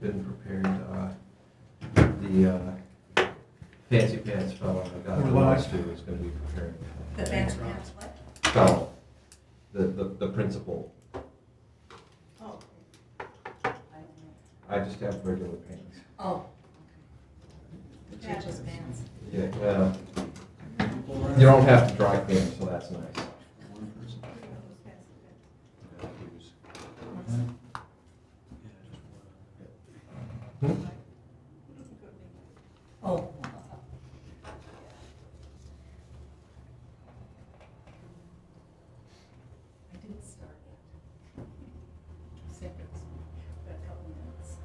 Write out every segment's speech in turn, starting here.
been prepared. The Fancy Pants fellow I got the last two is going to be preparing. The fancy pants, what? Fellow, the principal. Oh. I just have regular pants. Oh. The teacher's pants. Yeah, well, you don't have to dry clean, so that's nice. Oh. I didn't start yet. Seconds, got a couple minutes.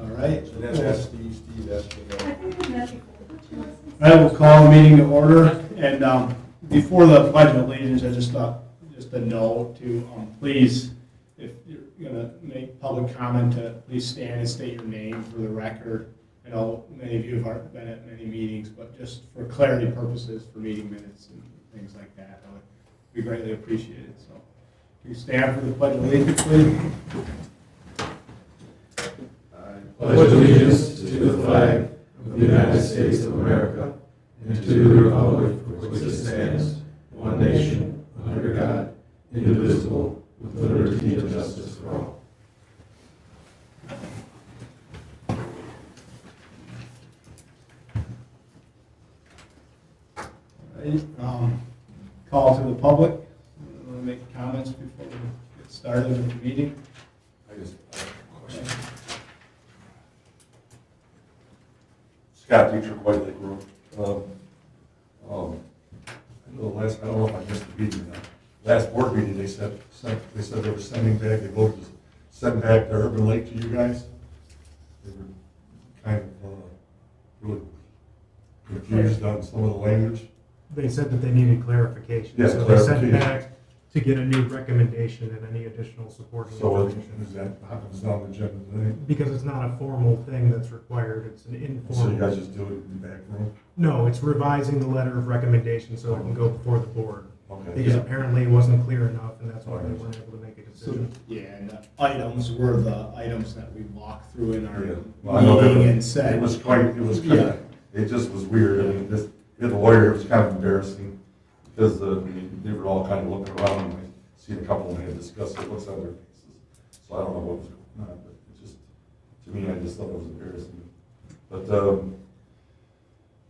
All right. So that's Steve, that's the, I think we met before. I will call the meeting to order, and before the pledge of allegiance, I just thought, just a note to, please, if you're gonna make public comment, to please stand and state your name for the record. I know many of you have been at many meetings, but just for clarity purposes, for meeting minutes and things like that, I would be greatly appreciated, so. Can you stand for the pledge of allegiance, please? Pledge allegiance to the flag of the United States of America and to the republic for which it stands, one nation, under God, indivisible, with liberty and justice for all. All right, call to the public. Want to make comments before we get started with the meeting? I just have a question. Scott Dietrich, White Lake Road. I know the last, I don't know if I missed the meeting or not. Last board meeting, they said they were sending back, they voted to send back the Urban Lake to you guys. They were kind of really confused on some of the language. They said that they needed clarification. Yeah, So they sent clarification. back to get a new recommendation and any additional supporting So information. is that happens on the agenda today? Because it's not a formal thing that's required, it's an So you guys informal. just do it in the back room? No, it's revising the letter of recommendation so it can go before the board. Okay. Because apparently it wasn't clear enough and that's why they weren't able to make a So, decision. yeah, and the items were the items that we walked through in our Yeah. Well, I know meeting that and said. it was kind of, it just was weird. I mean, this, the lawyer, it was kind of embarrassing because they were all kind of looking around and I seen a couple of them had discussed it, what's on their faces. So I don't know what was going on, but it just, to me, I just thought it was embarrassing. But,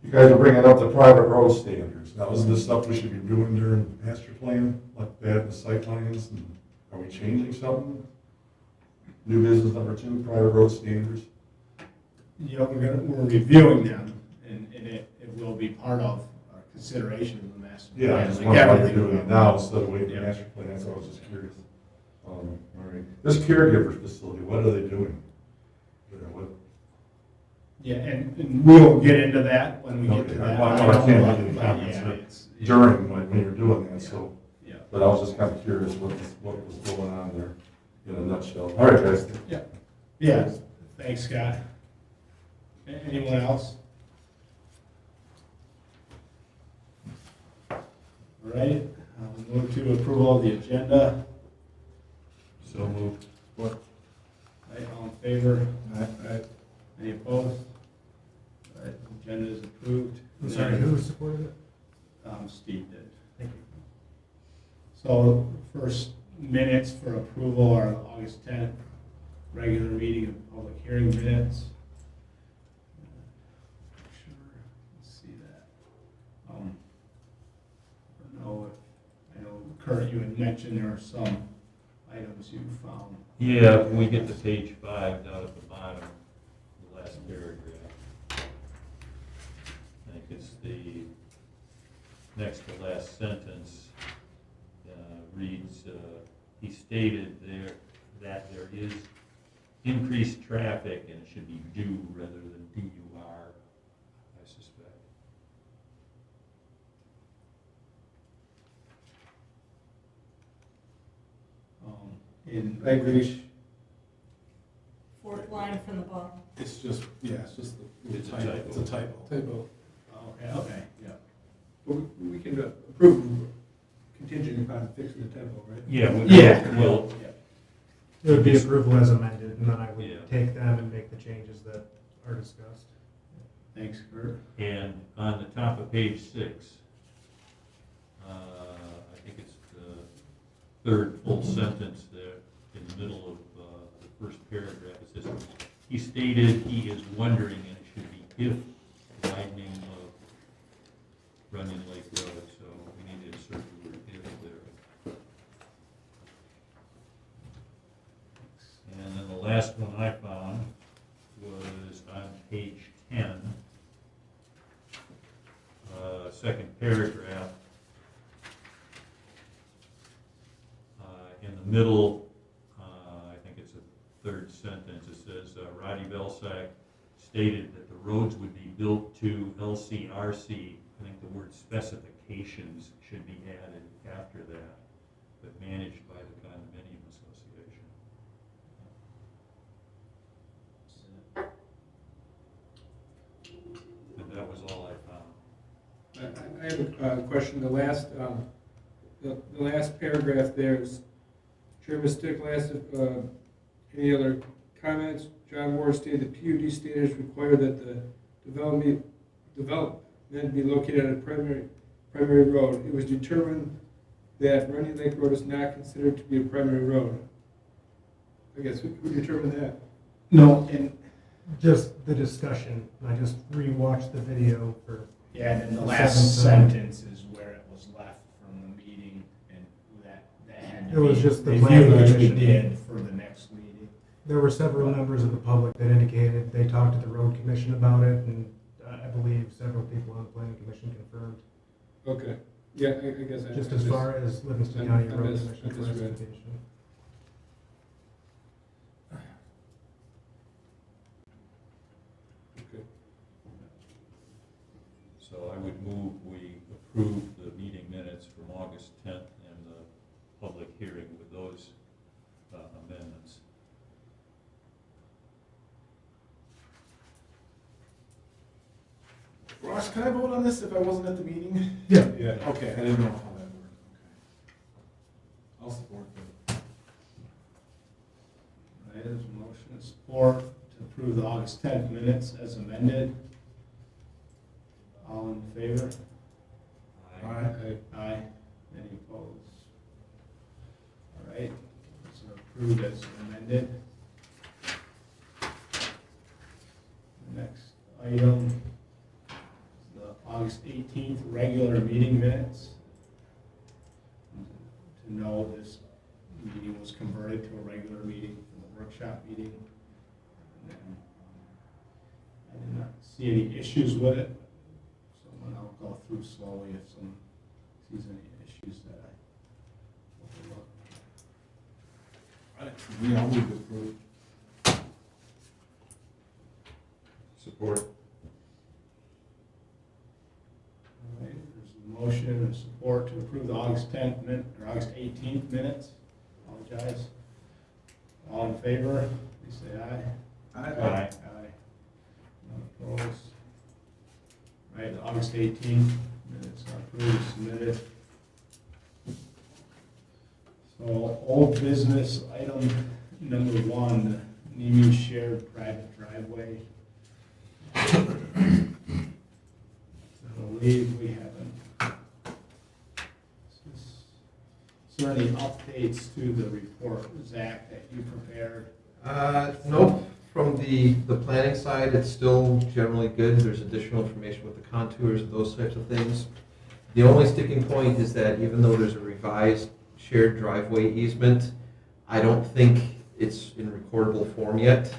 you guys are bringing up the private road standards. Now, isn't this stuff we should be doing during the master plan, like that in the sight lines? And are we changing something? New business number 2, private road standards. You know, we're reviewing them, and it will be part of our consideration of the master plan. Yeah, I just like wonder why you're everything. doing it now instead of waiting for the Yeah. master plan, so I was just curious. All right. This caregiver facility, what are they doing? What? Yeah, and we'll get into that when we get Okay, to that. I can't make any But, comments yeah, it's- during, when you're doing that, so, Yeah. but I was just kind of curious what was going on there in a nutshell. All right, guys. Yeah, thanks, Scott. Anyone else? All right, move to approval of the agenda. So moved. All right, all in favor? Aye. Any opposed? All right, agenda is approved. I'm sorry, who supported it? Steve did. Thank you. So first minutes for approval are August 10th, regular meeting and public hearing minutes. Sure, let's see that. I know Kurt, you had mentioned there are some items you found. Yeah, when we get to page 5, down at the bottom, the last paragraph. I think it's the next to last sentence, reads, he stated there that there is increased traffic and it should be due rather than DUI. in. I agree. Fourth line from the bottom. It's just, yeah, it's just the It's a typo. typo. It's a typo. Typo. Okay, yeah. But we can approve contingent upon fixing the typo, right? Yeah. Well, It would be approval as amended, and then I Yeah. would take them and make the changes that are discussed. Thanks, Kurt. and on the top of page 6, I think it's the third full sentence there in the middle of the first paragraph. It says, he stated he is wondering, and it should be if widening of Runyon Lake Road, so we need to insert the word if there. And then the last one I found was on page 10, second paragraph. In the middle, I think it's the third sentence, it says, Roddy Belsack stated that the roads would be built to LCRC. I think the word specifications should be added after that, but managed by the condominium association. And that was all I found. I have a question. The last paragraph there is, Chairman Stickle asked if any other comments. John Ward stated the PUD standards require that the development be located on a primary road. It was determined that Runyon Lake Road is not considered to be a primary road. I guess, who determined that? No, and, Just the discussion, I just rewatched the video for, yeah, and then the The last seventh sentence is where it was left from the meeting, and that had It to was be just the reviewed, planning which we commission. did for the next meeting. there were several members of the public that indicated they talked to the road commission about it, and I believe several people on the planning commission confirmed. Okay. Yeah, I guess. Just as far as Livingston County I Road mis- Commission I misread. classification. Okay. So I would move we approve the meeting minutes from August 10th and the public hearing with those amendments. Ross, can I vote on this if I wasn't at the meeting? Yeah. Yeah, okay, I didn't know how that worked, okay. I'll support that. All right, there's a motion and support to approve the August 10th minutes as amended. All in favor? Aye. Aye. Any opposed? All right, so approved as amended. Next item is the August 18th regular meeting minutes. To know this meeting was converted to a regular meeting from the workshop meeting. And then, I did not see any issues with it, so I'll go through slowly if someone sees any issues that I overlooked. Yeah, I'll move to approve. Support. All right, there's a motion and support to approve the August 10th or August 18th minutes. Apologize. All in favor, please say aye. Aye. Aye. None opposed. All right, the August 18th minutes are approved, submitted. So, old business item number 1, Nemi shared private driveway. I believe we haven't. Is there any updates to the report, Zach, that you prepared? Nope, from the planning side, it's still generally good. There's additional information with the contours and those types of things. The only sticking point is that even though there's a revised shared driveway easement, I don't think it's in recordable form yet.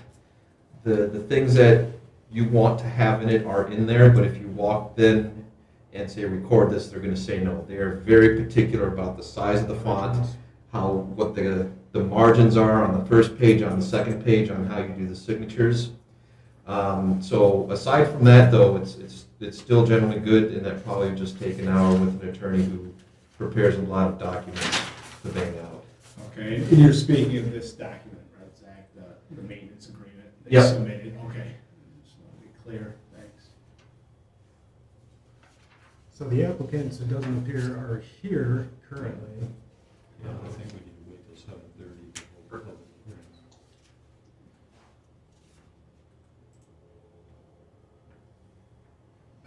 The things that you want to have in it are in there, but if you walk then and say record this, they're gonna say no. They are very particular about the size of the font, what the margins are on the first page, on the second page, on how you do the signatures. So aside from that though, it's still generally good, and that probably would just take an hour with an attorney who prepares a lot of documents to bang out. Okay, and you're speaking of this document, right, Zach, the maintenance agreement they Yep. submitted, okay. Just want to be clear, thanks. So the applicants, it doesn't appear, are here currently. Yeah, I think we need to wait till 7:30 before public hearings.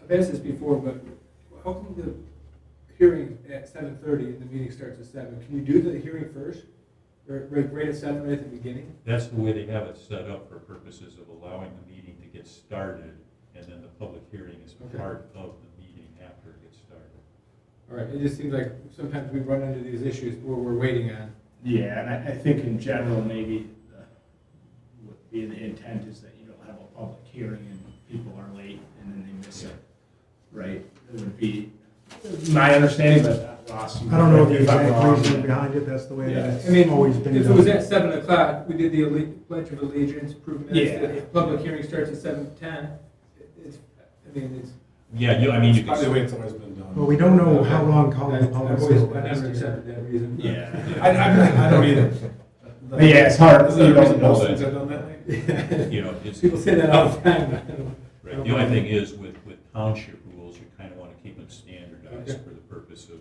I've asked this before, but how come the hearing at 7:30 and the meeting starts at 7? Can you do the hearing first? Or right at 7, right at the beginning? That's the way they have it set up for purposes of allowing the meeting to get started, and then the public hearing is Okay. part of the meeting after it gets started. All right, it just seems like sometimes we run into these issues where we're waiting on. Yeah, and I think in general, maybe would be the intent is that you don't have a public hearing and people are late and then they miss it, right? It would be my understanding, but Ross, you. I don't know the if I'm exact wrong. reason behind it, that's the way Yeah. that I mean, it's always been if done. it was at 7 o'clock, we did the Pledge of Allegiance, approved minutes, Yeah. the public hearing starts at 7:10. It's, I mean, it's. Yeah, I mean, you Probably the can, way it's always been done. Well, we don't know how long calling the I've public always, still I never lasts. accepted that reason. Yeah. I don't either. But yeah, it's hard. Is You that the don't reason know. most things I've done that way? you know, it's, People say that all the time. right, the only thing is with township rules, you kind of want to keep them standardized Okay. for the purpose of,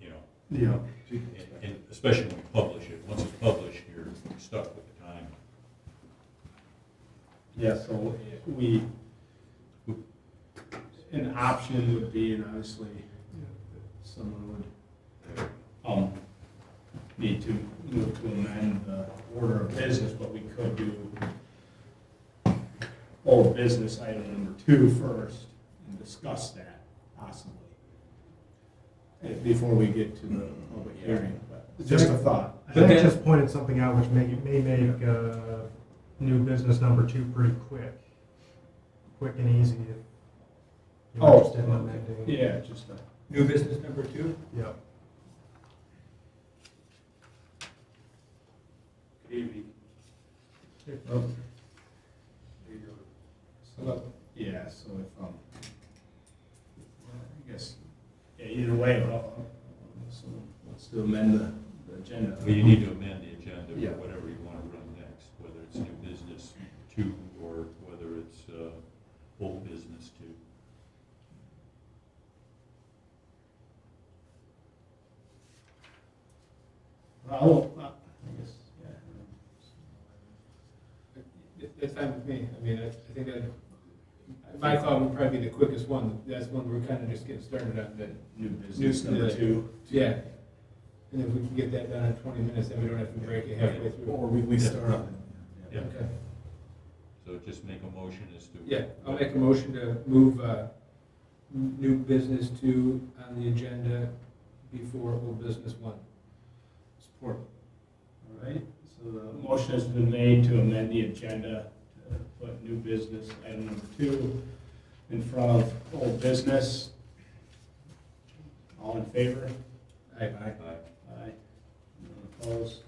you know, Yeah. and especially when you publish it. Once it's published, you're stuck with the time. Yeah, so an option would be, and obviously, someone would, need to move to amend the order of business, but we could do old business item number 2 first and discuss that possibly before we get to the public hearing, but just a thought. Zach just pointed something out which may make new business number 2 pretty quick and easy if you're Oh, interested in amending. yeah, just a. New business number 2? Yep. Oh. So, yeah, so if, I guess, yeah, either way, so let's do amend the agenda. Well, you need to amend the agenda Yeah. for whatever you want to run next, whether it's new business 2 or whether it's old business 2. Well, I guess, yeah. That's fine with me. I mean, I think that, my thought would probably be the quickest one. That's one we're kind of just getting started on, but, New business number yeah. 2. yeah. And if we can get that done in 20 minutes, then we don't have to break it halfway through. Or we start on Yeah. Okay. So just make a motion as to. Yeah, I'll make a motion to move new business 2 on the agenda before old business 1. Support. All right, so the motion has been made to amend the agenda to put new business item number 2 in front of old business. All in favor? Aye. Aye. Anyone opposed?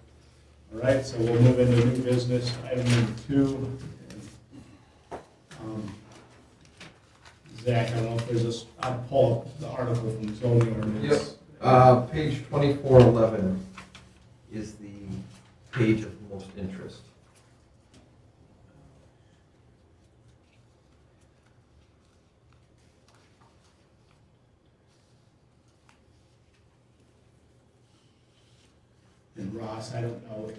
All right, so we'll move into new business item number 2. Zach, I don't know if there's this, I'll pull up the article from zoning ordinance. Page 2411 is the page of most interest. And Ross, I don't know if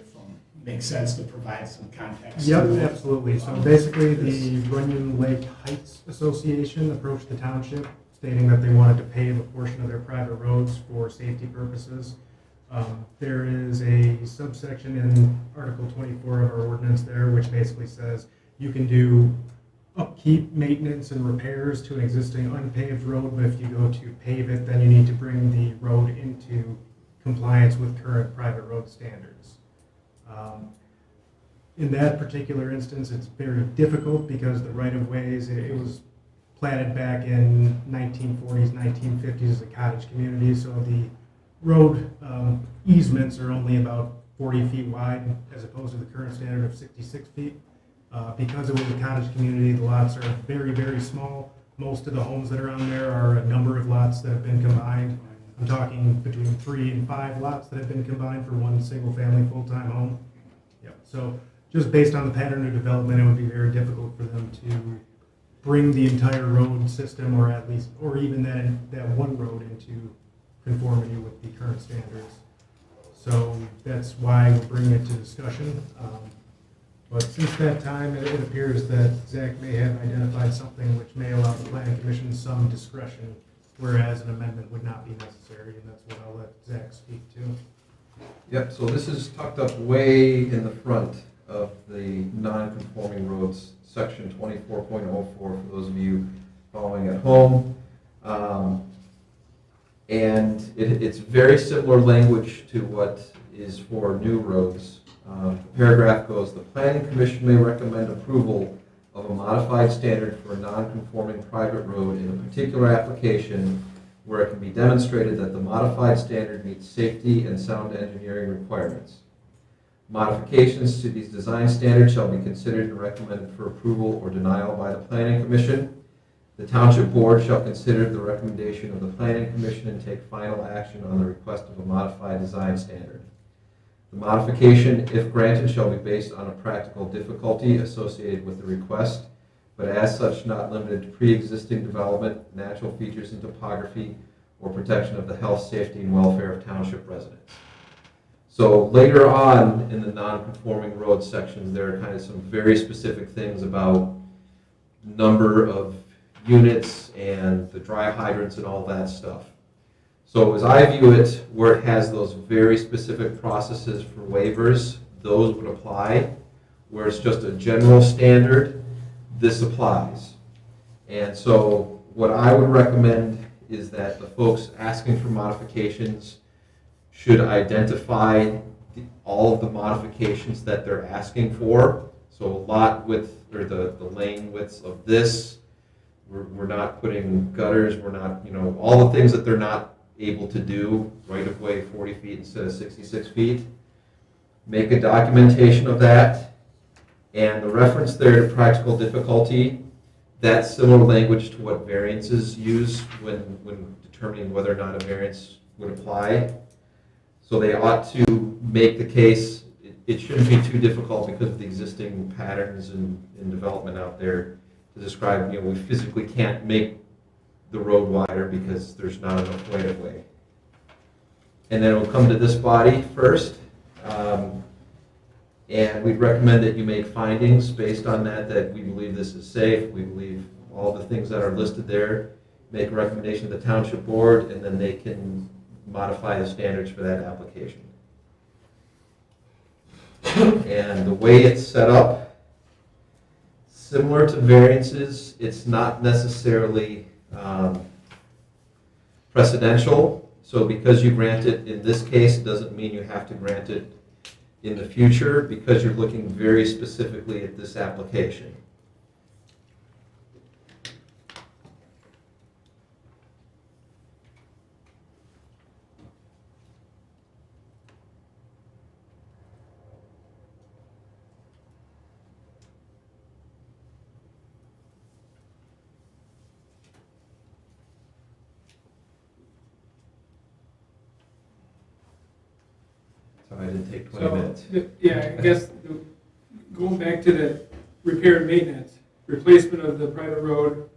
makes sense to provide some context. Yep, to it. absolutely. So basically, the Runyon Lake Heights Association approached the township stating that they wanted to pave a portion of their private roads for safety purposes. There is a subsection in Article 24 of our ordinance there, which basically says you can do upkeep, maintenance, and repairs to an existing unpaved road, but if you go to pave it, then you need to bring the road into compliance with current private road standards. In that particular instance, it's very difficult because the right-of-ways, it was platted back in 1940s, 1950s as a cottage community, so the road easements are only about 40 feet wide as opposed to the current standard of 66 feet. Because it was a cottage community, the lots are very, very small. Most of the homes that are on there are a number of lots that have been combined. I'm talking between 3 and 5 lots that have been combined for one single-family full-time home. Yep, so just based on the pattern of development, it would be very difficult for them to bring the entire road system, or at least, or even that one road into conformity with the current standards. So that's why we're bringing it to discussion. But since that time, it appears that Zach may have identified something which may allow the planning commission some discretion, whereas an amendment would not be necessary, and that's what I'll let Zach speak to. Yep, so this is tucked up way in the front of the non-conforming roads, section 24.04, for those of you following at home. And it's very similar language to what is for new roads. The paragraph goes, "The planning commission may recommend approval of a modified standard for a non-conforming private road in a particular application where it can be demonstrated that the modified standard meets safety and sound engineering requirements. Modifications to these design standards shall be considered and recommended for approval or denial by the planning commission. The township board shall consider the recommendation of the planning commission and take final action on the request of a modified design standard. The modification, if granted, shall be based on a practical difficulty associated with the request, but as such not limited to pre-existing development, natural features and topography, or protection of the health, safety, and welfare of township residents." So later on in the non-conforming road sections, there are kind of some very specific things about number of units and the dry hydrants and all that stuff. So as I view it, where it has those very specific processes for waivers, those would apply. Where it's just a general standard, this applies. And so what I would recommend is that the folks asking for modifications should identify all of the modifications that they're asking for. So a lot width, or the lane widths of this, we're not putting gutters, we're not, all the things that they're not able to do, right of way 40 feet instead of 66 feet. Make a documentation of that. And the reference there to practical difficulty, that's similar language to what variances use when determining whether or not a variance would apply. So they ought to make the case, it shouldn't be too difficult because of the existing patterns in development out there to describe, we physically can't make the road wider because there's not enough right of way. And then it'll come to this body first. And we'd recommend that you make findings based on that we believe this is safe, we believe all the things that are listed there, make a recommendation to the township board, and then they can modify the standards for that application. And the way it's set up, similar to variances, it's not necessarily precedential. So because you grant it in this case, it doesn't mean you have to grant it in the future, because you're looking very specifically at this application. Sorry, I didn't take 20 minutes. Yeah, I guess going back to the repair and maintenance, replacement of the private road,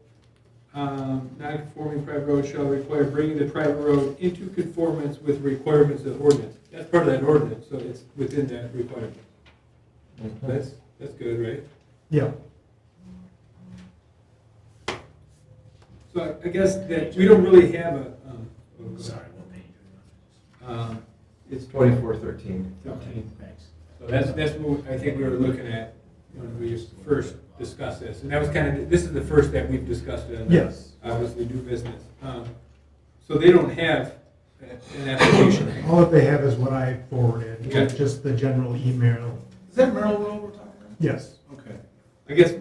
non-conforming private road shall require bringing the private road into conformance with requirements of ordinance. That's part of that ordinance, so it's within that requirement. That's good, right? Yeah. So I guess that we don't really have a. Sorry, what page are you on? It's 2413. 15. Thanks. So that's what I think we were looking at when we first discussed this, and that was this is the first that we've discussed it. Yes. Obviously, new business. So they don't have an application. All that they have is what I forwarded, Okay. just the general email. Is that Merrill Road we're talking about? Yes. Okay. I guess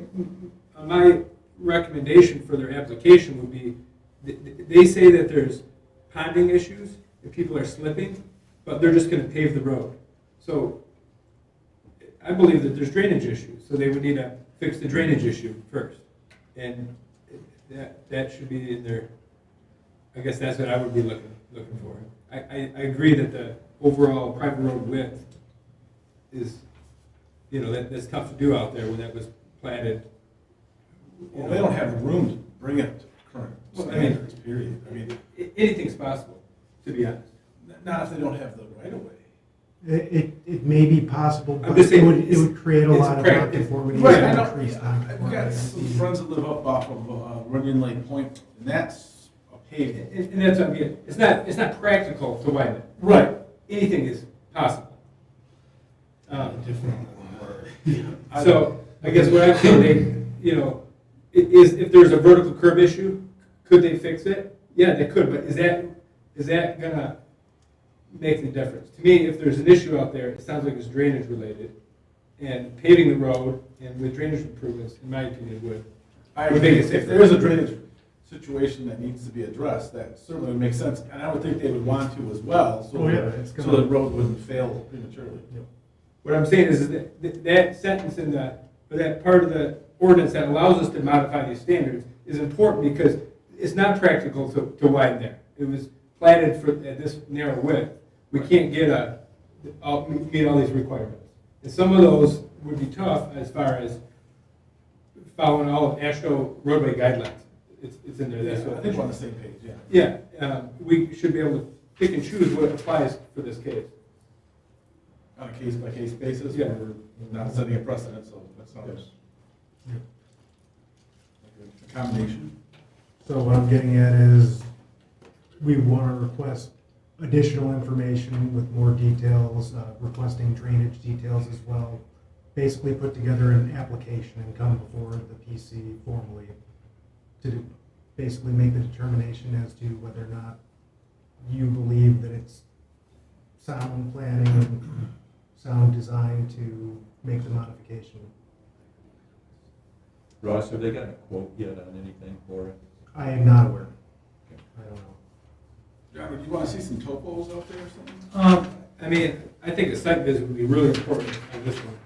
my recommendation for their application would be, they say that there's ponding issues, that people are slipping, but they're just going to pave the road. So I believe that there's drainage issues, so they would need to fix the drainage issue first. And that should be in their I guess that's what I would be looking for. I agree that the overall private road width is, that's tough to do out there when that was platted. Well, they don't have the room to bring it to current Well, I mean- standards, period. I mean, Anything's possible, to be honest. not if they don't have the right of way. It may be possible, I'm but just saying, it would create a it's lot of practice. nonconformity. Right, I and know, increased I've got nonconformity. some friends that live up off of Runyon Lake Point, and that's a paved. And that's what I'm getting, it's not practical to widen it. Right. Anything is possible. Different word. So, I guess what I'm saying, is if there's a vertical curb issue, could they fix it? Yeah, they could, but is that gonna make the difference? To me, if there's an issue out there, it sounds like it's drainage related, and paving the road and with drainage improvements, in my opinion, would. I would agree. make it If safer. there is a drainage situation that needs to be addressed, that certainly would make sense, and I would think they would want to as well, so Oh, yeah, it's so gonna- the road wouldn't fail prematurely. What I'm saying is that sentence in that part of the ordinance that allows us to modify these standards is important because it's not practical to widen there. It was platted at this narrow width. We can't get meet all these requirements. And some of those would be tough as far as following all of AASHTO roadway guidelines. It's in there, that's what. I think we're on the same page, yeah. Yeah, we should be able to pick and choose what applies for this case. On a case-by-case basis, Yeah. we're not setting a precedent, so that's not Yeah. a combination. So what I'm getting at is, we want to request additional information with more details, requesting drainage details as well. Basically put together an application and come before the PC formally to basically make the determination as to whether or not you believe that it's sound planning and sound design to make the modification. Ross, have they got a quote yet on anything for it? I am not aware. I don't know. John, would you want to see some topos out there or something? I mean, I think a site visit would be really important on this one.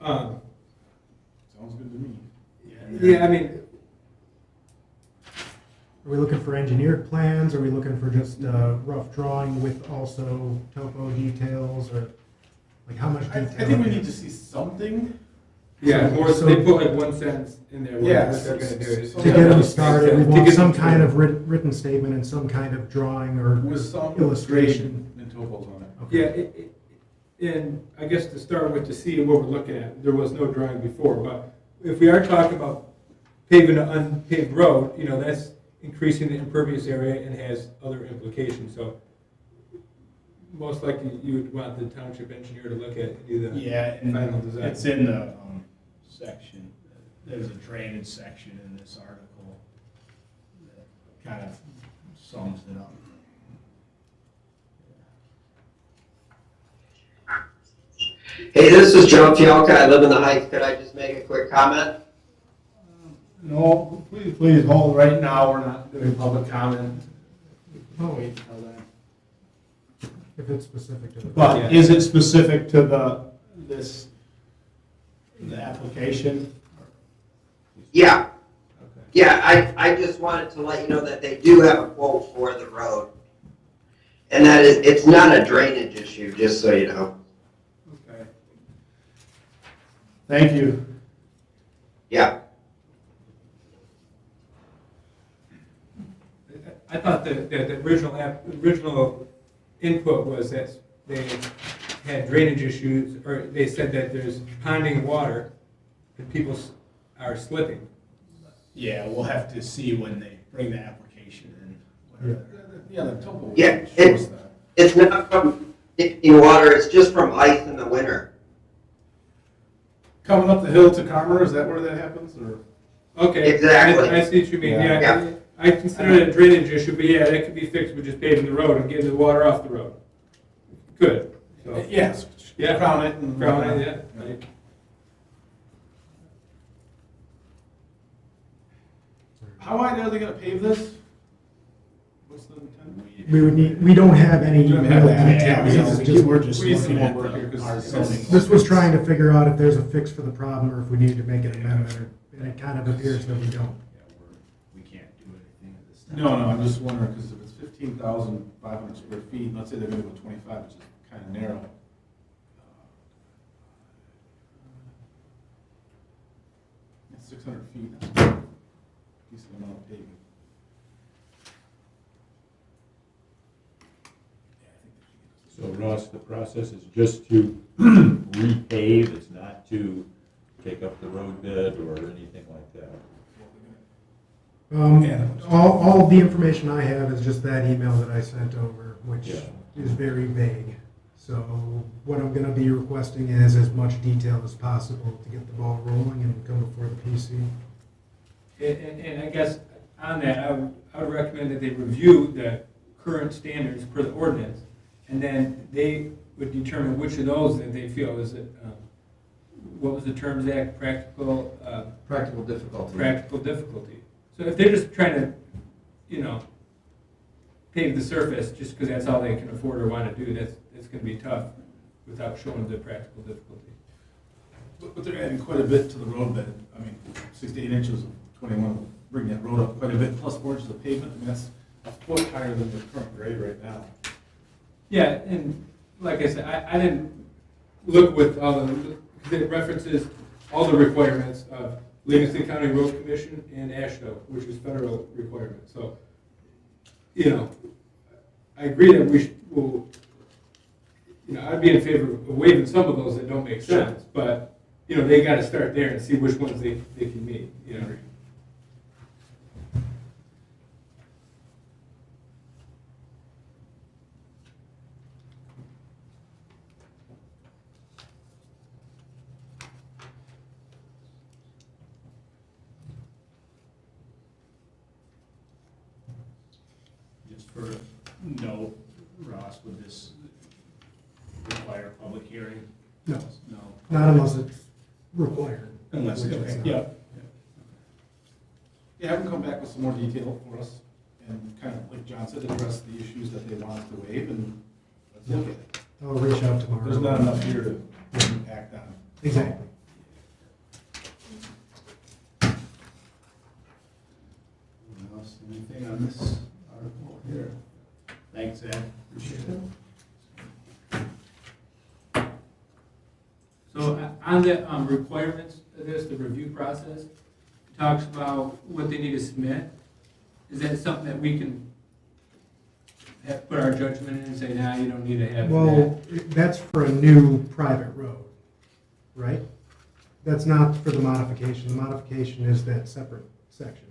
Sounds good to me. Yeah, I mean, Are we looking for engineered plans? Are we looking for just a rough drawing with also topo details, or like how much I detail? think we need to see something. yeah, more, So- they put like one sentence in there, Yeah, what they're gonna do. is- so- To get them started, we To want get some them kind of started. written statement and some kind of drawing or With some illustration. grade and topos on it. Yeah, and I guess to start with, to see what we're looking at, there was no drawing before, but if we are talking about paving an unpaved road, that's increasing the impervious area and has other implications, so most likely you would want the township engineer to look at and do the Yeah, final and design. it's in the section, there's a drainage section in this article that kind of sums it up. Hey, this is Joe Fialka. I live in the Heights. Could I just make a quick comment? No, please hold right now, we're not doing public comment. Wait till then. if it's specific to the. But is it specific to the application? Yeah. Yeah, I just wanted to let you know that they do have a quote for the road. And that is, it's not a drainage issue, just so you know. Okay. Thank you. Yeah. I thought that the original input was that they had drainage issues, or they said that there's ponding water and people are slipping. Yeah, we'll have to see when they bring the application in. Yeah, the topo Yeah, shows that. It's not from sticky water, it's just from ice in the winter. Coming up the hill to Carmer, is that where that happens, or? Okay. Exactly. I see what you mean, Yeah. yeah. I consider it a drainage issue, but yeah, that could be fixed with just paving the road and getting the water off the road. Good. So, Yes, Yeah. crown it and. crown it, yeah. Right. How wide are they gonna pave this? What's the intent? We don't have any We real don't have that. details. Yeah, This is just, we're just we need some looking more at work here, 'cause our it's- zoning. this was trying to figure out if there's a fix for the problem or if we need to make an amendment, and it kind of appears that we don't. We can't do anything at this No, I'm just wondering, because if it's 15,500 square feet, let's say they're gonna go 25, which is kind of narrow. It's 600 feet, that's a decent amount of pavement. Yeah, I think they should get So Ross, the process is just to repave, it's not to take up the road bed or anything like that? All of the information I have is just that email that I sent over, which Yeah. is very vague. So what I'm gonna be requesting is as much detail as possible to get the ball rolling and come before the PC. And I guess on that, I would recommend that they review the current standards per the ordinance, and then they would determine which of those that they feel is it, what was the terms act, practical, Practical difficulty. practical difficulty. So if they're just trying to, pave the surface just because that's all they can afford or want to do, that's gonna be tough without showing the practical difficulty. But they're adding quite a bit to the road bed. I mean, 6 to 8 inches of 21 will bring that road up quite a bit, plus 4 inches of pavement. I mean, that's a foot higher than the current grade right now. Yeah, and like I said, I didn't look with all the, because it references all the requirements of Livingston County Road Commission and ASHTO, which is federal requirement. So, I agree that I'd be in favor of waiving some of those that don't make sense, but, they gotta start there and see which ones they can meet, Just for note, Ross, would this require a public hearing? No, No. not unless it's required. Unless, Which it's okay, not. yeah. Yeah, have them come back with some more detail for us, and kind of, like John said, address the issues that they want us to waive, and let's look at it. I'll reach out tomorrow. There's not enough here to act on. Exactly. Anything else, anything on this article here? Thanks, Ed, appreciate it. So on the requirements of this, the review process, it talks about what they need to submit. Is that something that we can put our judgment in and say, nah, you don't need to have that? Well, that's for a new private road, right? That's not for the modification. The modification is that separate section.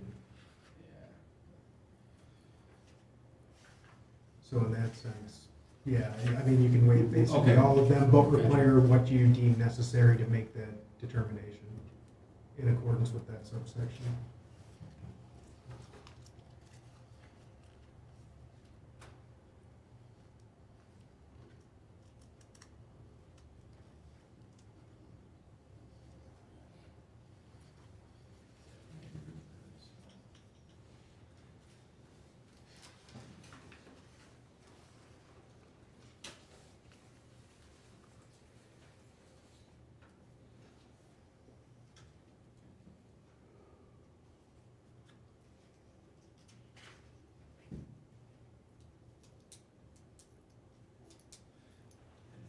So in that sense, yeah, I mean, you can waive basically Okay. all of them, but Okay. require what you deem necessary to make that determination in accordance with that subsection.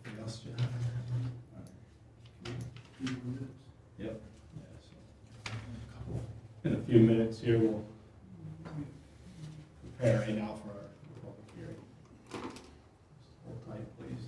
Anything else, John? Yep. In a few minutes here, we'll prepare right now for our public hearing. Hold tight, please.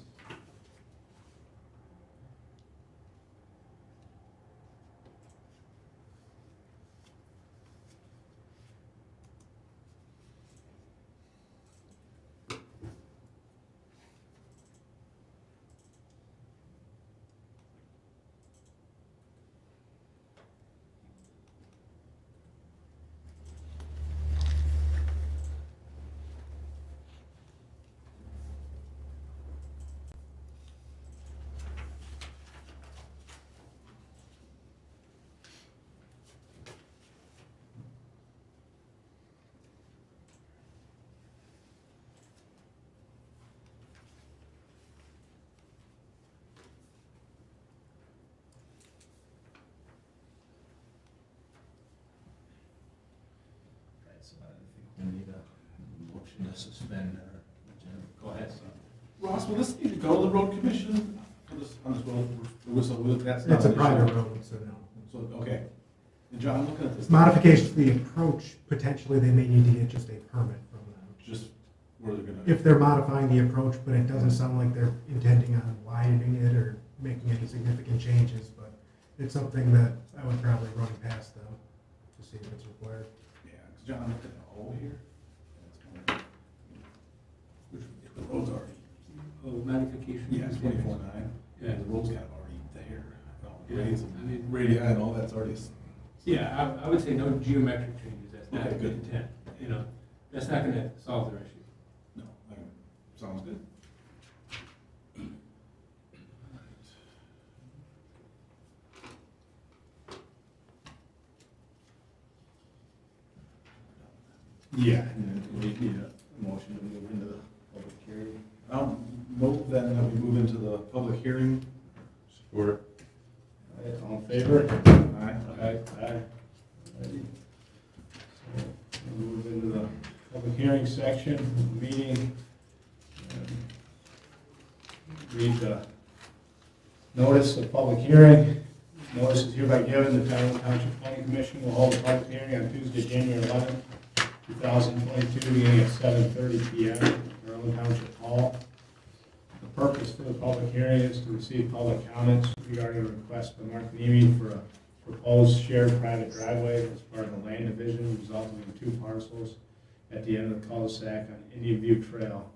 Right, so I think We need a motion to suspend or, go ahead, son. Ross, will this need to go to the road commission on this road? That's not It's a an issue. private road, so no. So, okay. And John, I'm looking at this. Modifications to the approach, potentially they may need to get just a permit from them. Just where they're gonna. If they're modifying the approach, but it doesn't sound like they're intending on widening it or making any significant changes, but it's something that I would probably run past them to see if it's required. Yeah, because John, I'm looking at all here. Which, the road's already, Oh, modification. yeah, 24/9. Yeah. The road's kind of already there. Yeah, Grades I mean- and radii and all that's already. Yeah, I would say no geometric changes, that's not Okay, the good. intent, you know, that's not gonna solve their issue. No, sounds good. Yeah, and then we need a motion to move into the public hearing. I'll move then that we move into the public hearing. Support. All in favor? Aye. Aye. Alrighty. So, we'll move into the public hearing section of the meeting. Read the notice of public hearing. Notice is hereby given, the Tyrone Township Planning Commission will hold a public hearing on Tuesday, January 11th, 2022, beginning at 7:30 p.m. at Tyrone Township Hall. The purpose for the public hearing is to receive public comments regarding a request by Mark Nemi for a proposed shared private driveway as part of the land division resulting in 2 parcels at the end of the cul-de-sac on Indian View Trail.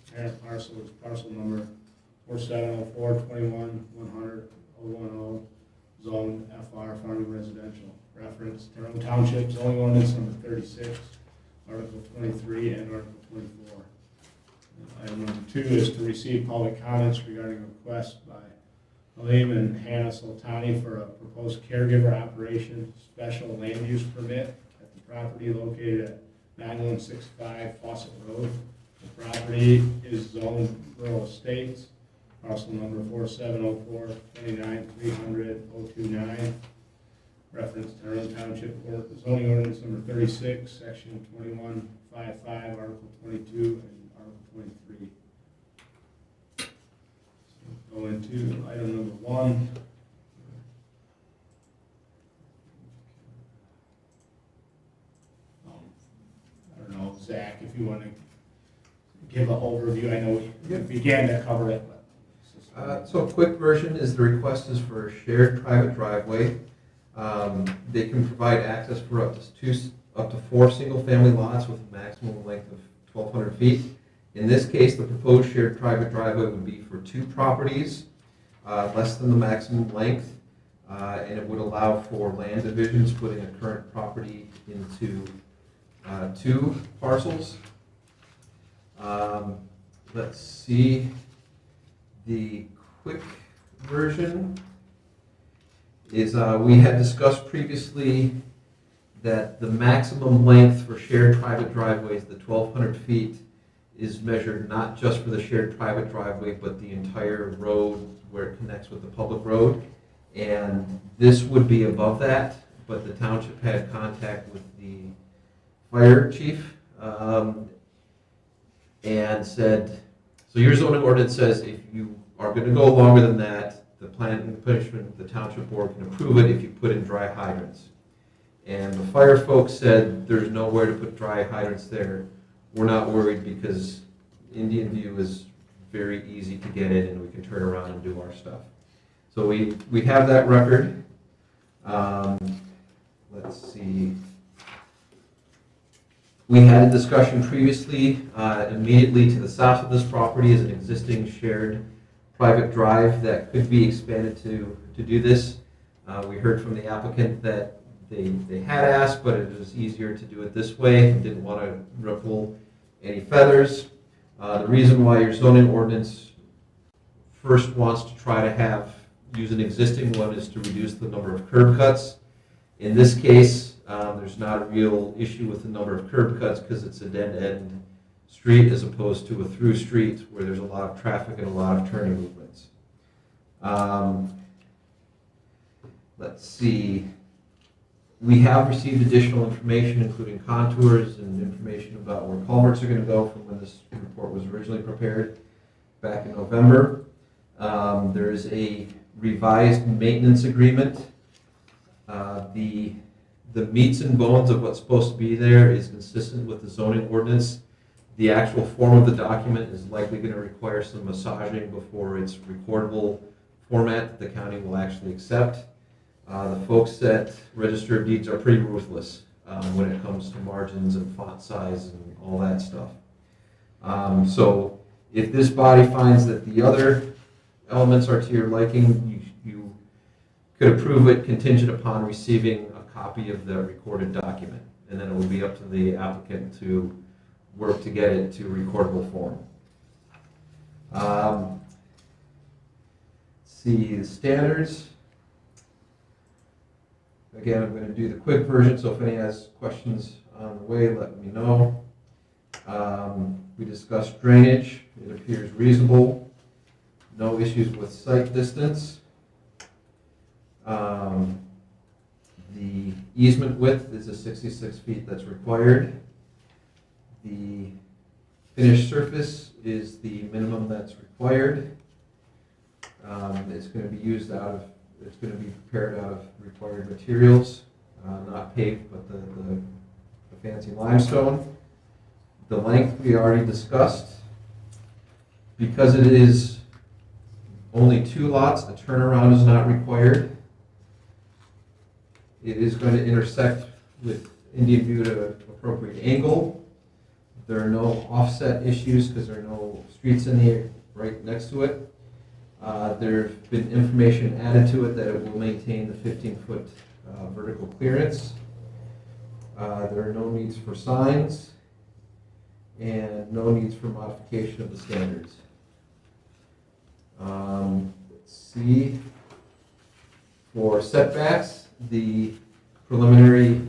The parent parcel is parcel number 4704-21-100-010, zone FR farming residential. Reference Tyrone Township zoning ordinance number 36, Article 23 and Article 24. Item number 2 is to receive public comments regarding a request by Halim and Hannah Sultani for a proposed caregiver operation special land use permit at the property located at 9165 Fawcett Road. The property is zoned rural estates, parcel number 4704-29-300-029. Reference Tyrone Township zoning ordinance number 36, section 2155, article 22, and article 23. So go into item number 1. I don't know, Zach, if you want to give an overview. I know we began to cover it, but. So a quick version is the request is for a shared private driveway. They can provide access for up to 4 single-family lots with a maximum length of 1,200 feet. In this case, the proposed shared private driveway would be for 2 properties, less than the maximum length, and it would allow for land divisions, putting a current property into 2 parcels. Let's see, the quick version is we had discussed previously that the maximum length for shared private driveways, the 1,200 feet, is measured not just for the shared private driveway, but the entire road where it connects with the public road. And this would be above that, but the township had contact with the fire chief and said, so your zoning ordinance says if you are going to go longer than that, the planning commission, the township board can approve it if you put in dry hydrants. And the fire folks said there's nowhere to put dry hydrants there. We're not worried because Indian View is very easy to get in and we can turn around and do our stuff. So we have that record. Let's see. We had a discussion previously, immediately to the south of this property is an existing shared private drive that could be expanded to do this. We heard from the applicant that they had asked, but it was easier to do it this way and didn't want to ruffle any feathers. The reason why your zoning ordinance first wants to try to use an existing one is to reduce the number of curb cuts. In this case, there's not a real issue with the number of curb cuts because it's a dead-end street as opposed to a through street where there's a lot of traffic and a lot of turning movements. Let's see. We have received additional information, including contours and information about where culverts are gonna go from when this report was originally prepared back in November. There is a revised maintenance agreement. The meats and bones of what's supposed to be there is consistent with the zoning ordinance. The actual form of the document is likely gonna require some massaging before it's recordable format that the county will actually accept. The folks at Register of Deeds are pretty ruthless when it comes to margins and font size and all that stuff. So if this body finds that the other elements are to your liking, you could approve it contingent upon receiving a copy of the recorded document. And then it will be up to the applicant to work to get it to recordable form. Let's see, the standards. Again, I'm going to do the quick version, so if any has questions on the way, let me know. We discussed drainage. It appears reasonable. No issues with site distance. The easement width is the 66 feet that's required. The finished surface is the minimum that's required. It's going to be used it's going to be prepared out of required materials, not paved, but the fancy limestone. The length we already discussed. Because it is only 2 lots, a turnaround is not required. It is going to intersect with Indian View at an appropriate angle. There are no offset issues because there are no streets in the right next to it. There's been information added to it that it will maintain the 15-foot vertical clearance. There are no needs for signs and no needs for modification of the standards. Let's see. For setbacks, the preliminary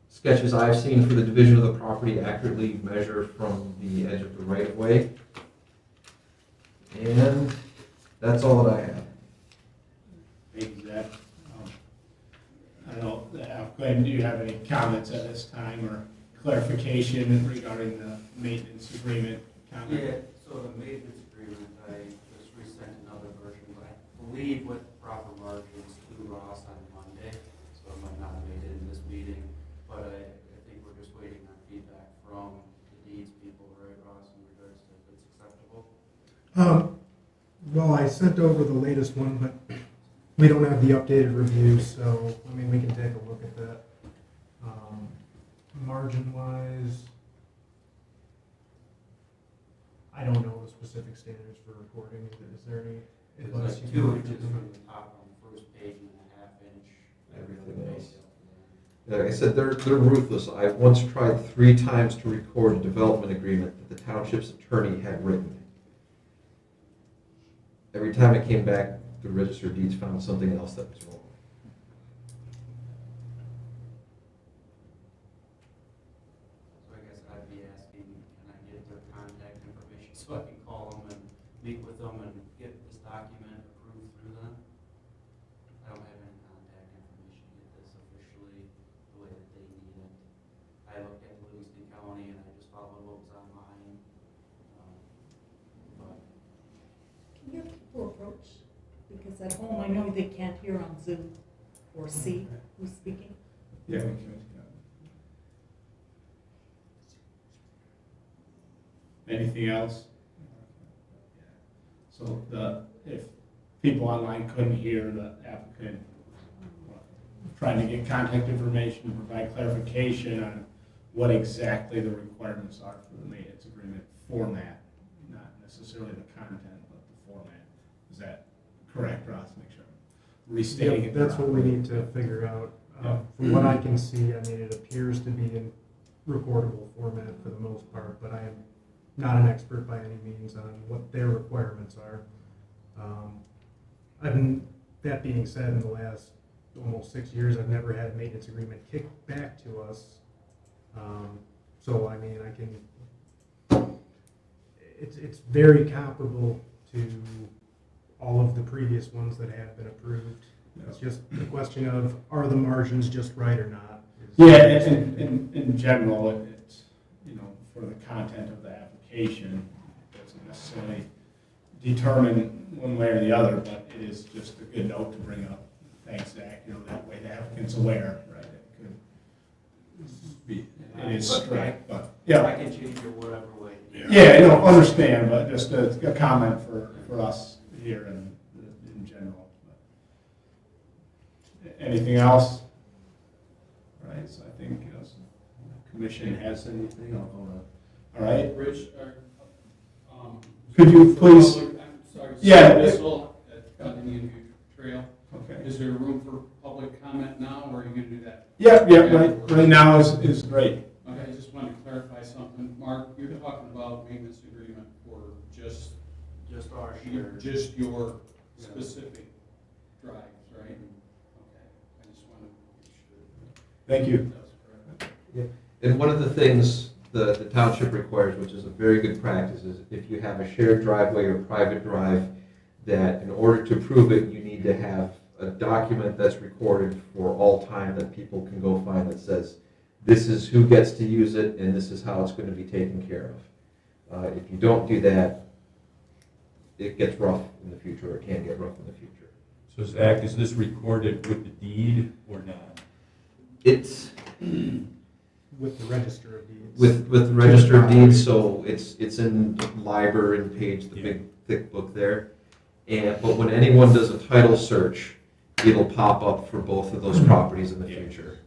sketches I've seen for the division of the property accurately measure from the edge of the right-of-way. And that's all that I have. Thank you, Zach. I don't know, Glenn, do you have any comments at this time or clarification regarding the maintenance agreement? Yeah, so the maintenance agreement, I just resent another version, but I believe with proper margins to Ross on Monday, so it might not have made it in this meeting, but I think we're just waiting on feedback from the deeds people, right, Ross, in regards to if it's acceptable? Well, I sent over the latest one, but we don't have the updated review, so, I mean, we can take a look at that. Margin-wise, I don't know the specific standards for recording. Is there any It's advice like you 2 can inches give me? from the top on the first page and a half inch. Everything else. Like I said, they're ruthless. I've once tried 3 times to record a development agreement that the township's attorney had written. Every time it came back, the Register of Deeds found something else that was wrong. So I guess I'd be asking, can I get their contact information so I can call them and meet with them and get this document approved through them? I don't have any contact information to get this officially the way that they need it. I looked at Livingston County and I just followed what was online. But Can your people approach? Because at home, I know they can't hear on Zoom or see who's speaking. Yeah, we can. Anything else? So if people online couldn't hear the applicant, trying to get contact information, provide clarification on what exactly the requirements are for the maintenance agreement format, not necessarily the content, but the format. Is that correct, Ross? Make sure I'm restating Yep, it. that's what we properly. need to figure out. Yeah. From what I can see, I mean, it appears to be in recordable format for the most part, but I am not an expert by any means on what their requirements are. That being said, in the last almost 6 years, I've never had a maintenance agreement kicked back to us. So, I mean, it's very comparable to all of the previous ones that have been approved. It's just a question of, are the margins just right or not? Yeah, in general, it's for the content of the application. It doesn't necessarily determine one way or the other, but it is just a good note to bring up. Thanks, Zach, that way the applicant's aware, right? It is strict, but, I yeah. can change it whatever way. Yeah, understand, but just a comment for us here and in general. Anything else? All right, so I think the commission has anything. All right, Rich, could you please? I'm sorry. Yeah. Bissell at Indian View Trail. Okay. Is there room for public comment now, or are you gonna do that? Yeah, right now is great. Okay, I just wanted to clarify something. Mark, you're talking about maintenance agreement for just Our share. just your specific drives, right? Okay, I just wanted to make sure Thank you. that's correct. And one of the things the township requires, which is a very good practice, is if you have a shared driveway or private drive, that in order to prove it, you need to have a document that's recorded for all time that people can go find that says, this is who gets to use it and this is how it's going to be taken care of. If you don't do that, it gets rough in the future, or it can get rough in the future. So Zach, is this recorded with the deed or not? It's With the register of deeds. with the register of deeds, so it's in Liber and Page, the Yeah. big thick book there. But when anyone does a title search, it'll pop up for both of those properties in the Yeah. future.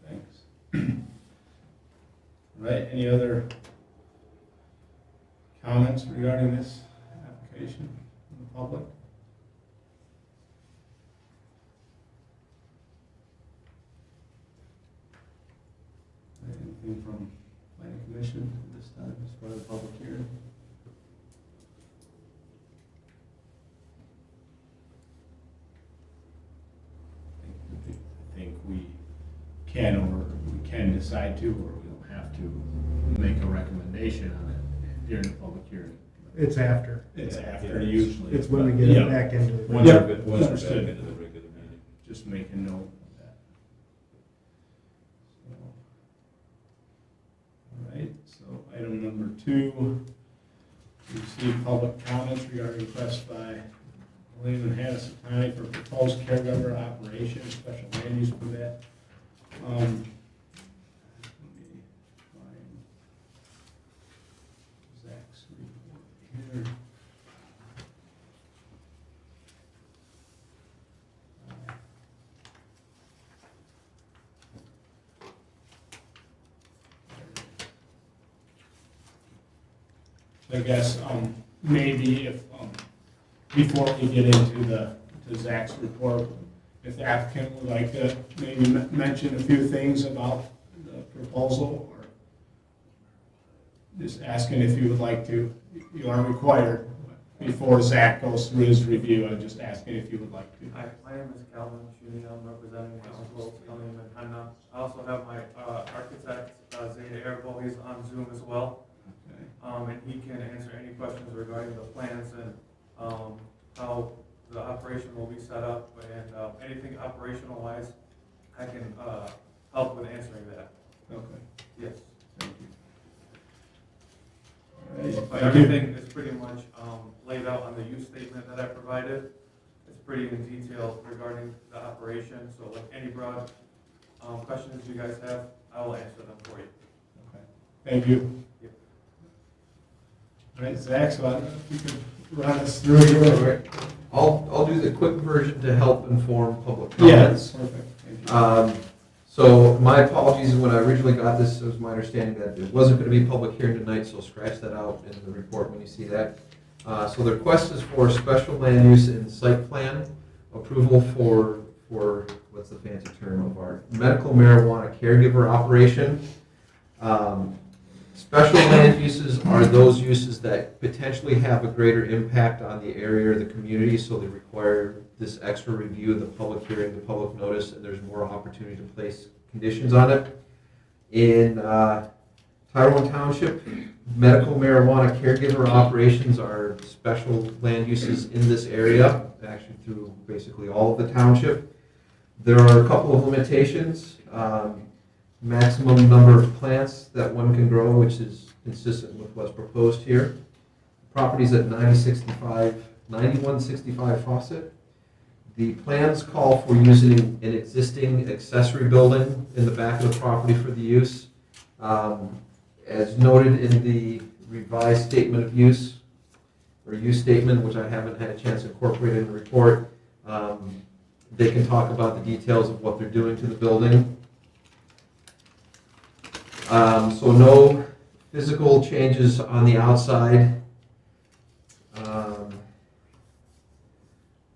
Thanks. All right, any other comments regarding this application from the public? Anything from planning commission at this time as part of the public hearing? I think we can decide to, or we don't have to make a recommendation on it during the public hearing. It's after. It's after Yeah. usually. It's when we get Yeah. it back into the. Once Yep. we're once we're back Understood. into the regular meeting. Just make a note of that. All right, so item number 2, receive public comments regarding request by William and Hannah Satani for proposed caregiver operation, special land use permit. Let me find Zach's report here. I guess, maybe if, before we get into to Zach's report, if the applicant would like to maybe mention a few things about the proposal, or just asking if you would like to, you are required, before Zach goes through his review, I'm just asking if you would like to. Hi, my name is Calvin Shuni. I'm representing my uncle, William and Hannah. I also have my architect, Zeta Erbo. He's on Zoom as well. Okay. And he can answer any questions regarding the plans and how the operation will be set up, and anything operational wise, I can help with answering that. Okay, Yes. thank you. All right, But thank you. everything is pretty much laid out on the use statement that I provided. It's pretty in detail regarding the operation, so like any broad questions you guys have, I will answer them for you. Okay. Thank you. Yep. All right, Zach, so I don't know if you could run us through here. I'll do the quick version to help inform public Yes, comments. perfect, thank you. So my apologies, when I originally got this, it was my understanding that it wasn't going to be a public hearing tonight, so scratch that out in the report when you see that. So the request is for special land use and site plan approval for what's the fancy term of our medical marijuana caregiver operation. Special land uses are those uses that potentially have a greater impact on the area or the community, so they require this extra review, the public hearing, the public notice, and there's more opportunity to place conditions on it. In Tyrone Township, medical marijuana caregiver operations are special land uses in this area, actually through basically all of the township. There are a couple of limitations. maximum number of plants that one can grow, which is consistent with what's proposed here. Property's at 9165 Fawcett. The plans call for using an existing accessory building in the back of the property for the use. As noted in the revised statement of use, or use statement, which I haven't had a chance to incorporate in the report, they can talk about the details of what they're doing to the building. So no physical changes on the outside.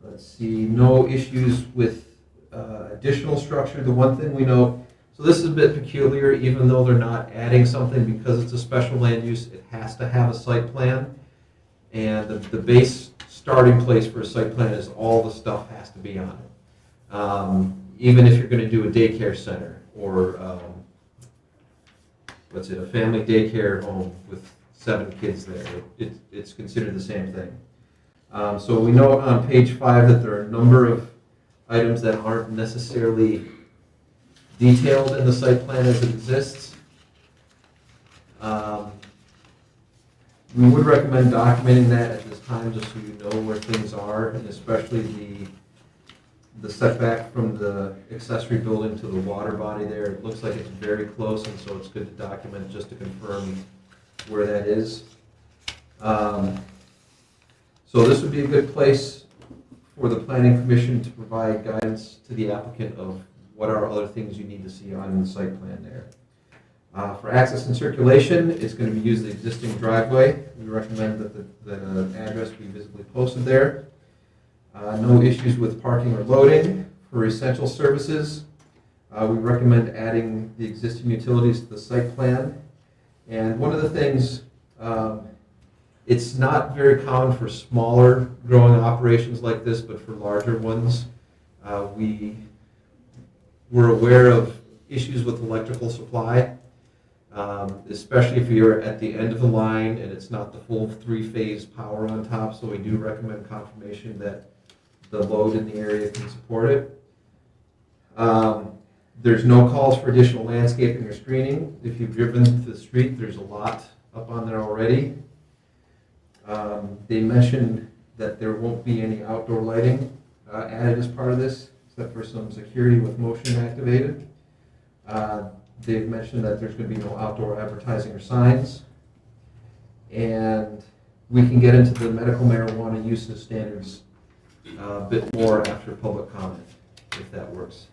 Let's see, no issues with additional structure. The one thing we know, so this is a bit peculiar, even though they're not adding something because it's a special land use, it has to have a site plan. And the base starting place for a site plan is all the stuff has to be on it. Even if you're going to do a daycare center or a family daycare home with 7 kids there, it's considered the same thing. So we know on page 5 that there are a number of items that aren't necessarily detailed in the site plan as it exists. We would recommend documenting that at this time, just so you know where things are, and especially the setback from the accessory building to the water body there. It looks like it's very close, and so it's good to document just to confirm where that is. So this would be a good place for the planning commission to provide guidance to the applicant of what are other things you need to see on the site plan there. For access and circulation, it's going to be used the existing driveway. We recommend that the address be visibly posted there. No issues with parking or loading. For essential services, we recommend adding the existing utilities to the site plan. And one of the things, it's not very common for smaller growing operations like this, but for larger ones, we're aware of issues with electrical supply, especially if you're at the end of the line and it's not the full 3-phase power on top. So we do recommend confirmation that the load in the area can support it. There's no calls for additional landscaping or screening. If you've driven the street, there's a lot up on there already. They mentioned that there won't be any outdoor lighting added as part of this, except for some security with motion activated. They've mentioned that there's going to be no outdoor advertising or signs. And we can get into the medical marijuana usage standards a bit more after public comment, if that works.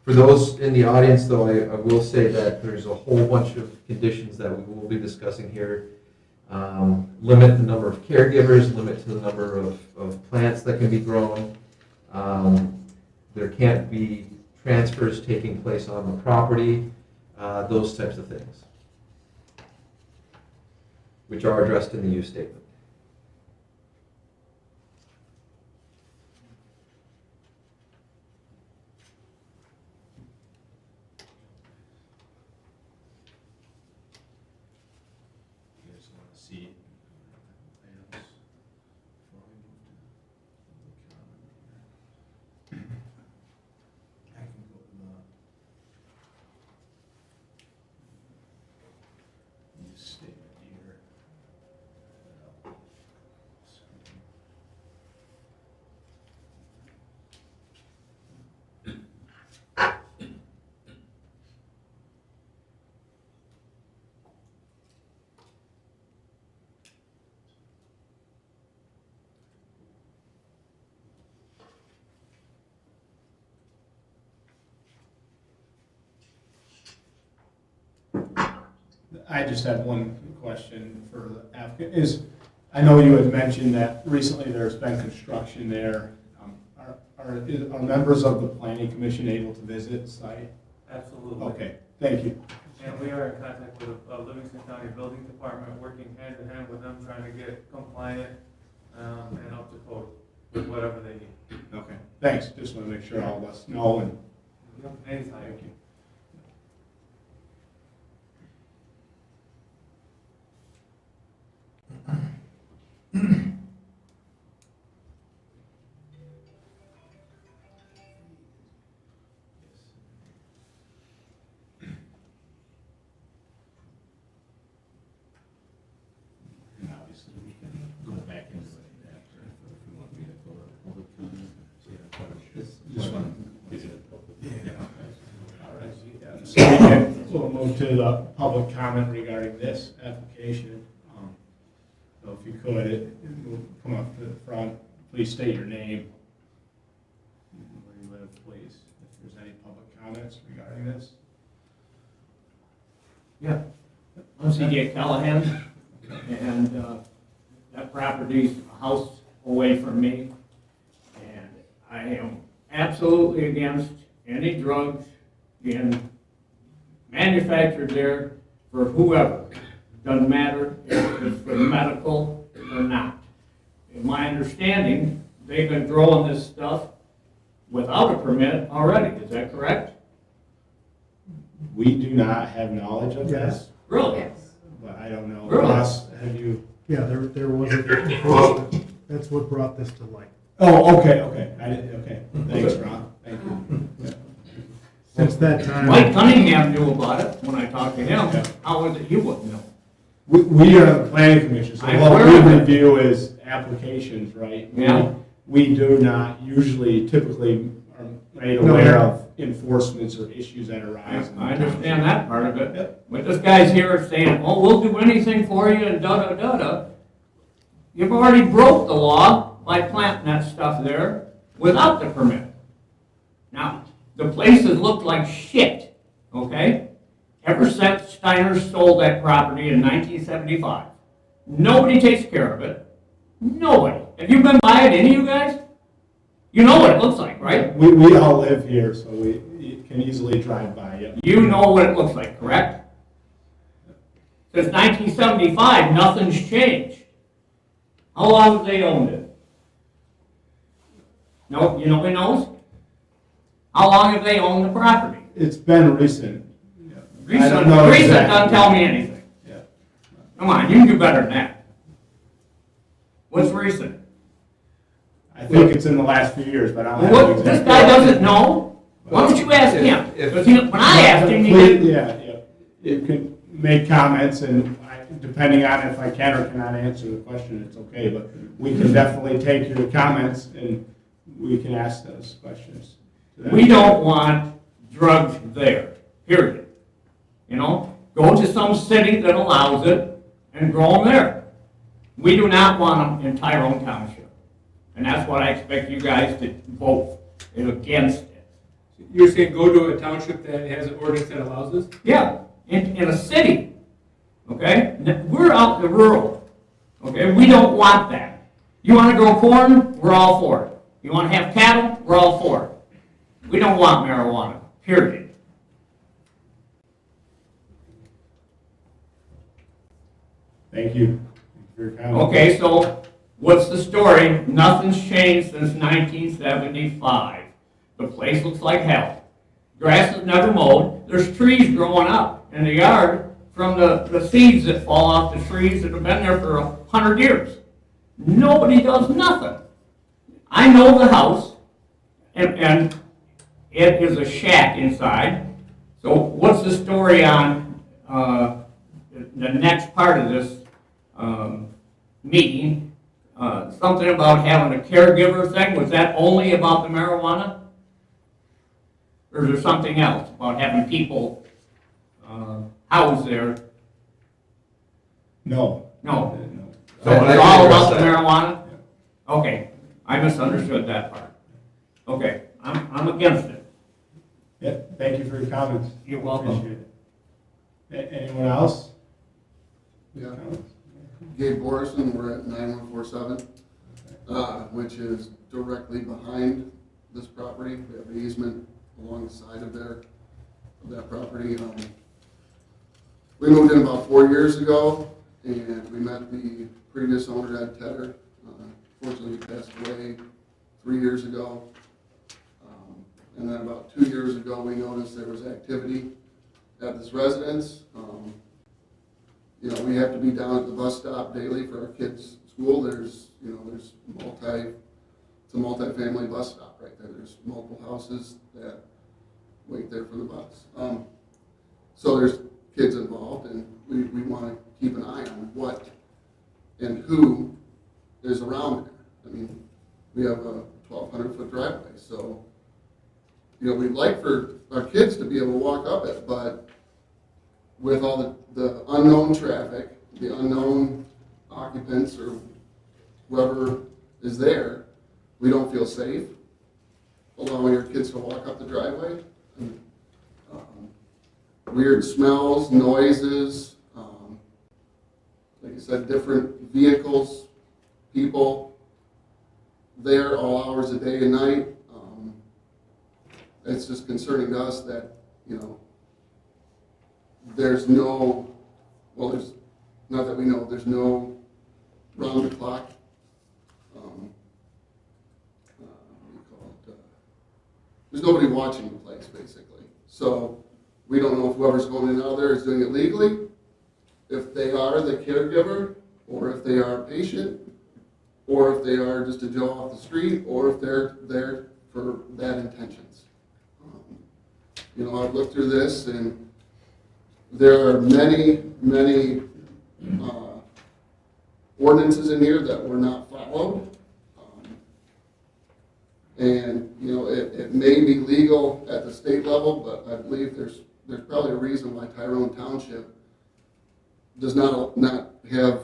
For those in the audience, though, I will say that there's a whole bunch of conditions that we will be discussing here. Limit the number of caregivers, limit to the number of plants that can be grown. There can't be transfers taking place on the property, those types of things, which are addressed in the use statement. You guys want to see items before we move to public comment here? I can go to the use statement here. I just have one question for the applicant. I know you had mentioned that recently there's been construction there. Are members of the planning commission able to visit the site? Absolutely. Okay, thank you. And we are in contact with Livingston County Building Department, working hand in hand with them, trying to get compliant and up to code with whatever they need. Okay, thanks. Just want to make sure all of us know and Anytime. thank you. We'll move to the public comment regarding this application. So if you could, come up to the front, please state your name, and where you live, please, if there's any public comments regarding this. Yeah, I'm C.J. Callahan, and that property's a house away from me, and I am absolutely against any drugs being manufactured there for whoever. Doesn't matter if it's for medical or not. In my understanding, they've been growing this stuff without a permit already, is that correct? We do not have knowledge of this, Yes. Really? Yes. but I don't know. Really? Ross, have you? Yeah, there was a, that's what brought this to light. Oh, okay. Okay, thanks, Ron, thank you. Yeah. Since that time. Mike Cunningham knew about it when I talked to him. Yeah. How was it you wouldn't know? We are the planning commission, so I'm what aware we of it. review is applications, right? Yeah. We do not typically are made No. aware of enforcements or issues that arise. in the I understand that part of it. Yep. But this guy's here saying, oh, we'll do anything for you and da-da-da-da. You've already broke the law by planting that stuff there without the permit. Now, the place has looked like shit, okay? Ever since Steiner sold that property in 1975. Nobody takes care of it. Nobody. Have you been by it, any of you guys? You know what it looks like, right? We all live here, so we can easily drive by it. You know what it looks like, correct? Since 1975, nothing's changed. How long have they owned it? No, nobody knows? How long have they owned the property? It's been recent. I don't Recent know doesn't exactly. tell me anything. Yeah. Come on, you can do better than that. What's recent? I think it's in the last few years, but I don't have What, the this exact. guy doesn't know? Why don't you ask him? Because when I asked him, he Please, didn't. yeah. You can make comments, and depending on if I can or cannot answer the question, it's okay, but we can definitely take your comments and we can ask those questions. We don't want drugs there, period. Go to some city that allows it and grow them there. We do not want them in Tyrone Township. And that's what I expect you guys to vote against it. You're saying go to a township that has an ordinance that allows this? Yeah, in a city, okay? We're out in the rural, okay? We don't want that. You want to grow corn? We're all for it. You want to have cattle? We're all for it. We don't want marijuana, period. Thank you for your comment. Okay, so what's the story? Nothing's changed since 1975. The place looks like hell. Grass is never mowed. There's trees growing up in the yard from the seeds that fall off the trees that have been there for 100 years. Nobody does nothing. I know the house, and it is a shack inside. So what's the story on the next part of this meeting? Something about having a caregiver thing. Was that only about the marijuana? Or is there something else about having people housed there? No. No. So I it's can all address about the that. marijuana? Okay, I misunderstood that part. Okay, I'm against it. Yeah, thank you for your comments. You're welcome. Appreciate it. Anyone else? Yeah. Gabe Borison, we're at 9147, which is directly behind this property. We have an easement along the side of that property. We moved in about 4 years ago, and we met the previous owner, Ed Tedder. Fortunately, he passed away 3 years ago. And then about 2 years ago, we noticed there was activity at this residence. We have to be down at the bus stop daily for our kids' school. It's a multi-family bus stop right there. There's multiple houses that wait there for the bus. So there's kids involved, and we want to keep an eye on what and who is around there. I mean, we have a 1,200-foot driveway, so we'd like for our kids to be able to walk up it, but with all the unknown traffic, the unknown occupants or whoever is there, we don't feel safe allowing our kids to walk up the driveway. And, weird smells, noises, like I said, different vehicles, people there all hours of day and night. It's just concerning to us that, there's no, there's, not that we know, there's no round the clock, there's nobody watching the place, basically. So we don't know if whoever's going in and out there is doing it legally, if they are the caregiver, or if they are a patient, or if they are just a Joe off the street, or if they're there for bad intentions. I've looked through this, and there are many, many ordinances in here that were not followed. And, it may be legal at the state level, but I believe there's probably a reason why Tyrone Township does not have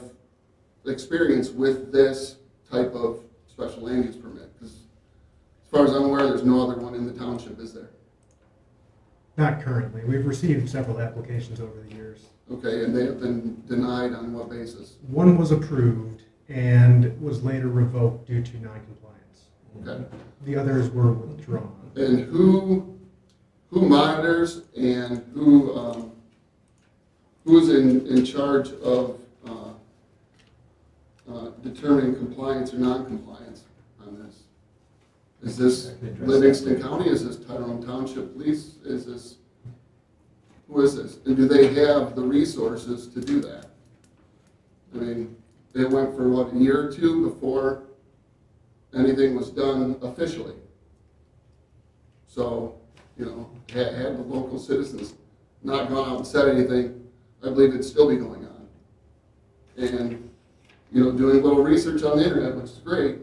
experience with this type of special land use permit. Because as far as I'm aware, there's no other one in the township, is there? Not currently. We've received several applications over the years. Okay, and they have been denied on what basis? One was approved and was later revoked due to noncompliance. Okay. The others were withdrawn. And who monitors and who's in charge of determining compliance or non-compliance on this? Is this Livingston County? Is this Tyrone Township Police? Who is this? And do they have the resources to do that? I mean, they went for what, a year or two before anything was done officially. So, had the local citizens not gone out and said anything, I believe it'd still be going on. And, doing a little research on the internet, which is great,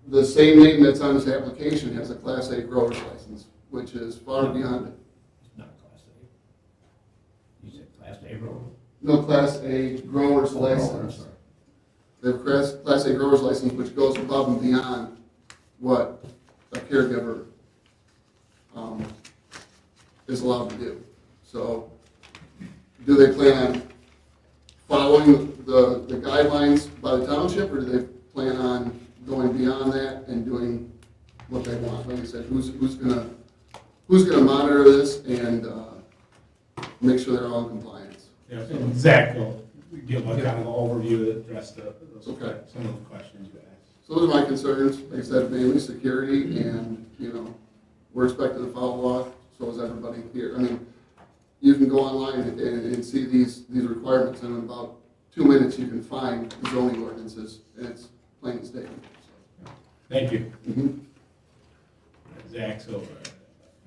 the same name that's on this application has a Class A grower's license, which is far beyond it. It's not Class A. You said Class A road? No, Class A grower's license. They have Class A grower's license, which goes above and beyond what a caregiver is allowed to do. So, do they plan on following the guidelines by the township, or do they plan on going beyond that and doing what they want? Like I said, who's gonna monitor this and make sure they're all in compliance? Yeah, and Zach will give a kind of an overview that addressed some of the questions you asked. So those are my concerns. Like I said, mainly security, and we're expected to follow law. So is everybody here. I mean, you can go online and see these requirements, and in about 2 minutes you can find zoning ordinances, and it's plain as day. So. Thank you. Mm-hmm. Zach, so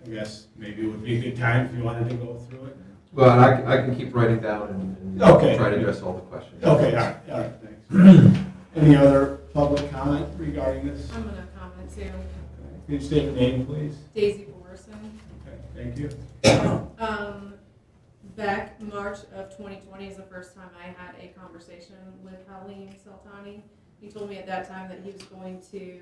I guess maybe it would be a good time if you wanted to go through it. Well, I can keep writing down and Okay. try to address all the questions. Okay, all right, thanks. Any other public comment regarding this? I'm gonna comment too. Can you state your name, please? Daisy Borison. Okay, thank you. Back March of 2020 is the first time I had a conversation with Halim Sultani. He told me at that time that he was going to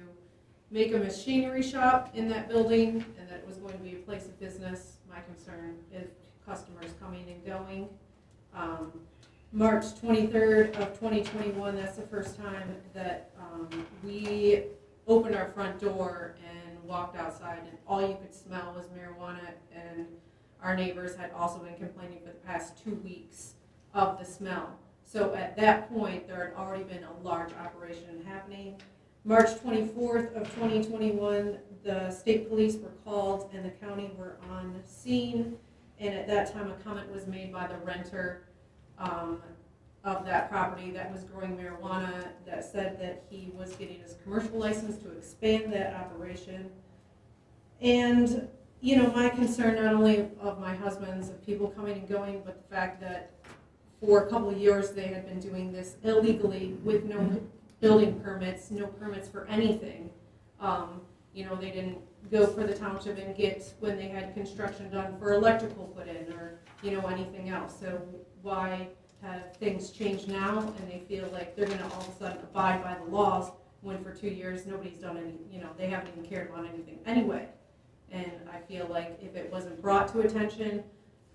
make a machinery shop in that building and that it was going to be a place of business. My concern is customers coming and going. March 23rd of 2021, that's the first time that we opened our front door and walked outside, and all you could smell was marijuana, and our neighbors had also been complaining for the past 2 weeks of the smell. So at that point, there had already been a large operation happening. March 24th of 2021, the state police were called and the county were on scene, and at that time a comment was made by the renter of that property that was growing marijuana that said that he was getting his commercial license to expand that operation. And my concern, not only of my husband's, of people coming and going, but the fact that for a couple of years they had been doing this illegally with no building permits, no permits for anything. you know, they didn't go for the township and get, when they had construction done for electrical put in, or, you know, anything else. So why have things changed now, and they feel like they're gonna all of a sudden abide by the laws, when for 2 years, nobody's done any, you know, they haven't even cared about anything anyway. And I feel like if it wasn't brought to attention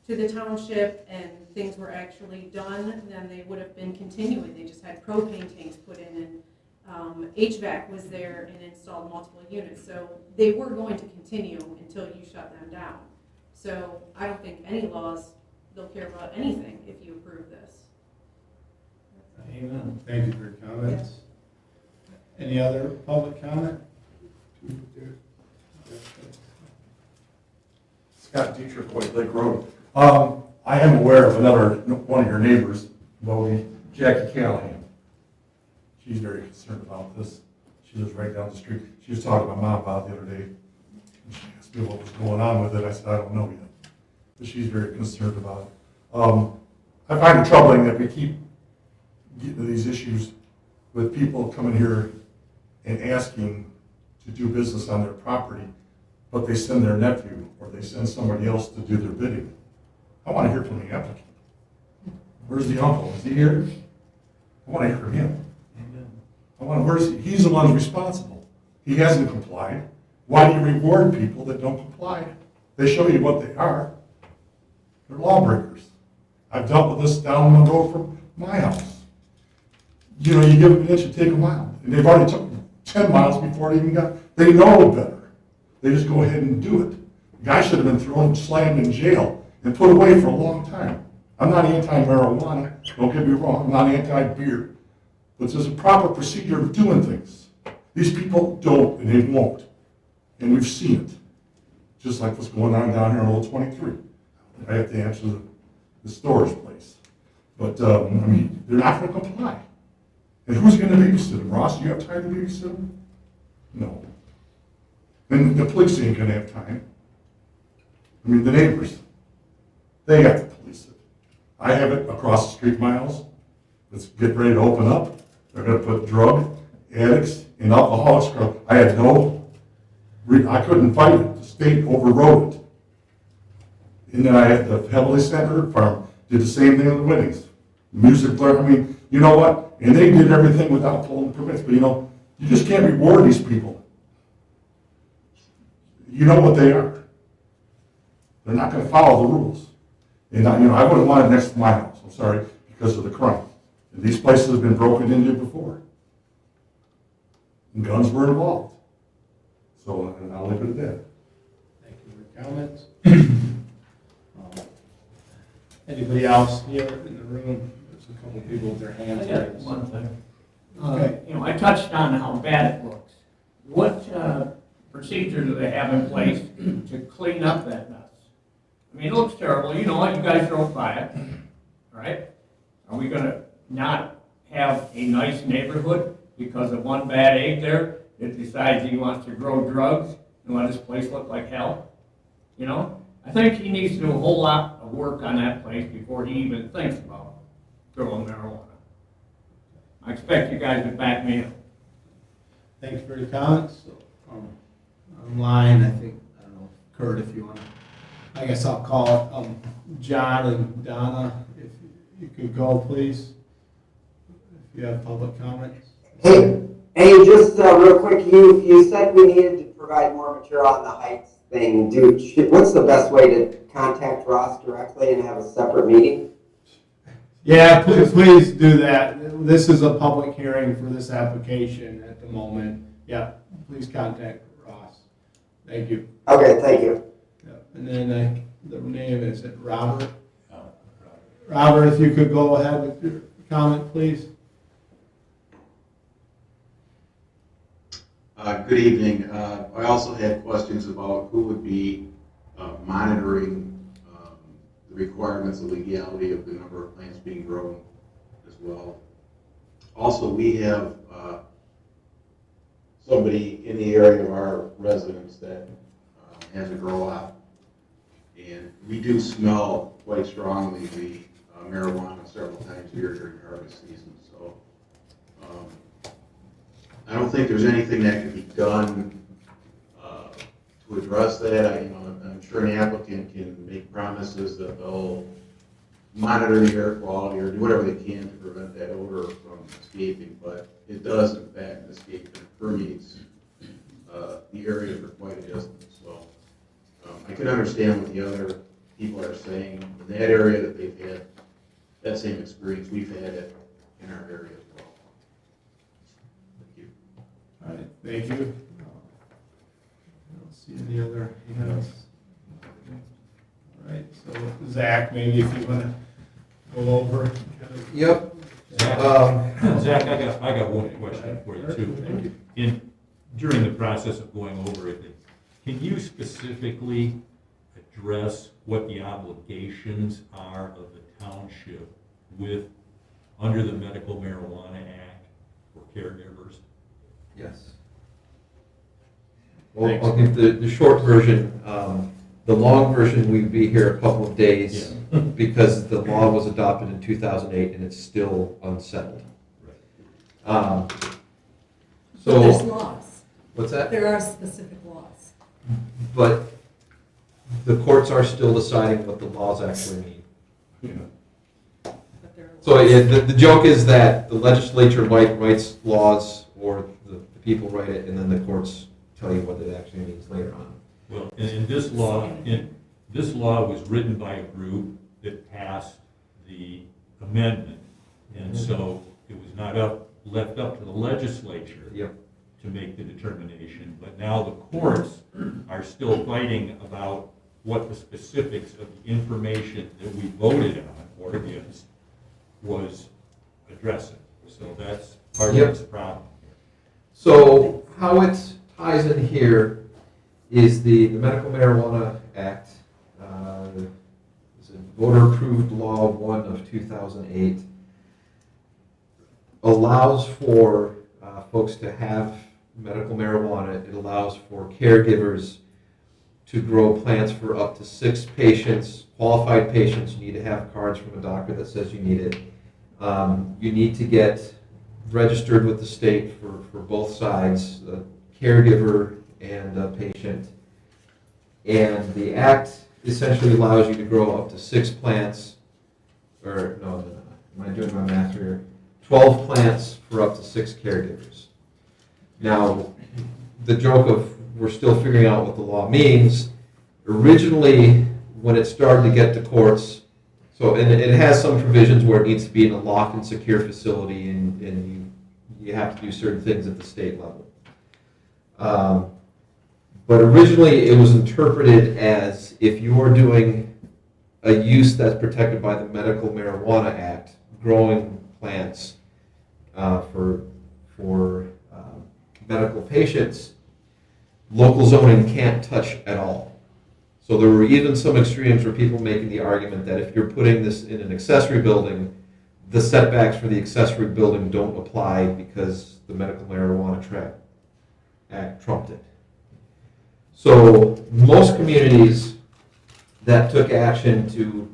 to the township and things were actually done, then they would have been continuing. They just had propane tanks put in, and HVAC was there and installed multiple units. So they were going to continue until you shut them down. So I don't think any laws, they'll care about anything if you approve this. Amen. Thank you for your comments. Any other public comment? Scott Dietrich, White Lake Road. I am aware of one of your neighbors, Jackie Callahan. She's very concerned about this. She lives right down the street. She was talking to my mom about it the other day. And she asked me what was going on with it. I said, I don't know yet. But she's very concerned about it. I find it troubling that we keep getting to these issues with people coming here and asking to do business on their property, but they send their nephew or they send somebody else to do their bidding. I want to hear from the applicant. Where's the uncle? Is he here? I want to hear from him. He's the one responsible. He hasn't complied. Why do you reward people that don't comply? They show you what they are. They're lawbreakers. I've dealt with this down the road from my house. You know, you give them an inch and take a mile. And they've already took 10 miles before they even they know better. They just go ahead and do it. The guy should have been thrown, slammed in jail, and put away for a long time. I'm not anti-marijuana, don't get me wrong, I'm not anti-beer. But there's a proper procedure of doing things. These people don't, and they won't. And we've seen it. Just like what's going on down here on Old 23. I have to answer the storage place. But, I mean, they're not going to comply. And who's going to babysit them? Ross, do you have time to babysit them? No. And the police ain't going to have time. I mean, the neighbors, they got to police it. I have it across the street miles. It's getting ready to open up. They're going to put drug addicts and alcoholics. I couldn't fight it. The state overrode it. And then I had the heavily centered farm, did the same thing on the weddings. Music blare, I mean, you know what? And they did everything without pulling permits. But you know, you just can't reward these people. You know what they are. They're not going to follow the rules. And I wouldn't want it next to my house, I'm sorry, because of the crime. And these places have been broken into before. And guns were involved. So I'll leave it at that. Thank you for your comments. Anybody else here in the room? There's a couple people with their hands raised. One thing. Okay. I touched on how bad it looks. What procedure do they have in place to clean up that mess? I mean, it looks terrible. You know what? You guys drove by it, right? Are we going to not have a nice neighborhood because of one bad egg there that decides he wants to grow drugs and let his place look like hell? You know? I think he needs to do a whole lot of work on that place before he even thinks about growing marijuana. I expect you guys to back me up. Thank you for your comments. Online, I think, I don't know, Kurt, if you want to, I guess I'll call it, John and Donna, if you could go, please, if you have public comments. Hey, just real quick, you said we needed to provide more material on the heights thing. What's the best way to contact Ross directly and have a separate meeting? Yeah, please do that. This is a public hearing for this application at the moment. Yeah, please contact Ross. Thank you. Okay, thank you. Yeah. And then the name is it Robert? Robert, if you could go ahead with your comment, please. Good evening. I also had questions about who would be monitoring the requirements of legality of the number of plants being grown as well. Also, we have somebody in the area of our residence that has a grow op, and we do smell quite strongly the marijuana several times a year during harvest season. So I don't think there's anything that can be done to address that. I'm sure an applicant can make promises that they'll monitor the air quality or do whatever they can to prevent that odor from escaping, but it does in fact escape and it permeates the area for quite a distance. So I can understand what the other people are saying in that area, that they've had that same experience we've had it in our area as well. Thank you. All right, thank you. I don't see any other hands. All right, so Zach, maybe if you want to go over. Yep. Zach, I got one question for you too. During the process of going over it, can you specifically address what the obligations are of the township under the Medical Marijuana Act for caregivers? Yes. Well, I'll give the short version. The long version, we'd be here a couple of days because the law was adopted in 2008 and it's still unsettled. So there's laws. What's that? There are specific laws. But the courts are still deciding what the laws actually mean. But there are So the joke is that the legislature writes laws, or the people write it, and then the courts tell you what it actually means later on. Well, and this law was written by a group that passed the amendment, and so it was not left up to the legislature to make the determination. But now the courts are still fighting about what the specifics of the information that we voted on or against was addressing. So that's part of this problem here. So how it ties in here is the Medical Marijuana Act, it's a voter-approved law 1 of 2008, allows for folks to have medical marijuana. It allows for caregivers to grow plants for up to 6 patients, qualified patients. You need to have cards from a doctor that says you need it. You need to get registered with the state for both sides, the caregiver and the patient. And the act essentially allows you to grow up to 6 plants, or no, am I doing my math here? 12 plants for up to 6 caregivers. Now, the joke of we're still figuring out what the law means, originally when it started to get to courts, so and it has some provisions where it needs to be in a locked and secure facility, and you have to do certain things at the state level. But originally it was interpreted as if you are doing a use that's protected by the Medical Marijuana Act, growing plants for medical patients, local zoning can't touch at all. So there were even some extremes where people making the argument that if you're putting this in an accessory building, the setbacks for the accessory building don't apply because the Medical Marijuana Act trumped it. So most communities that took action to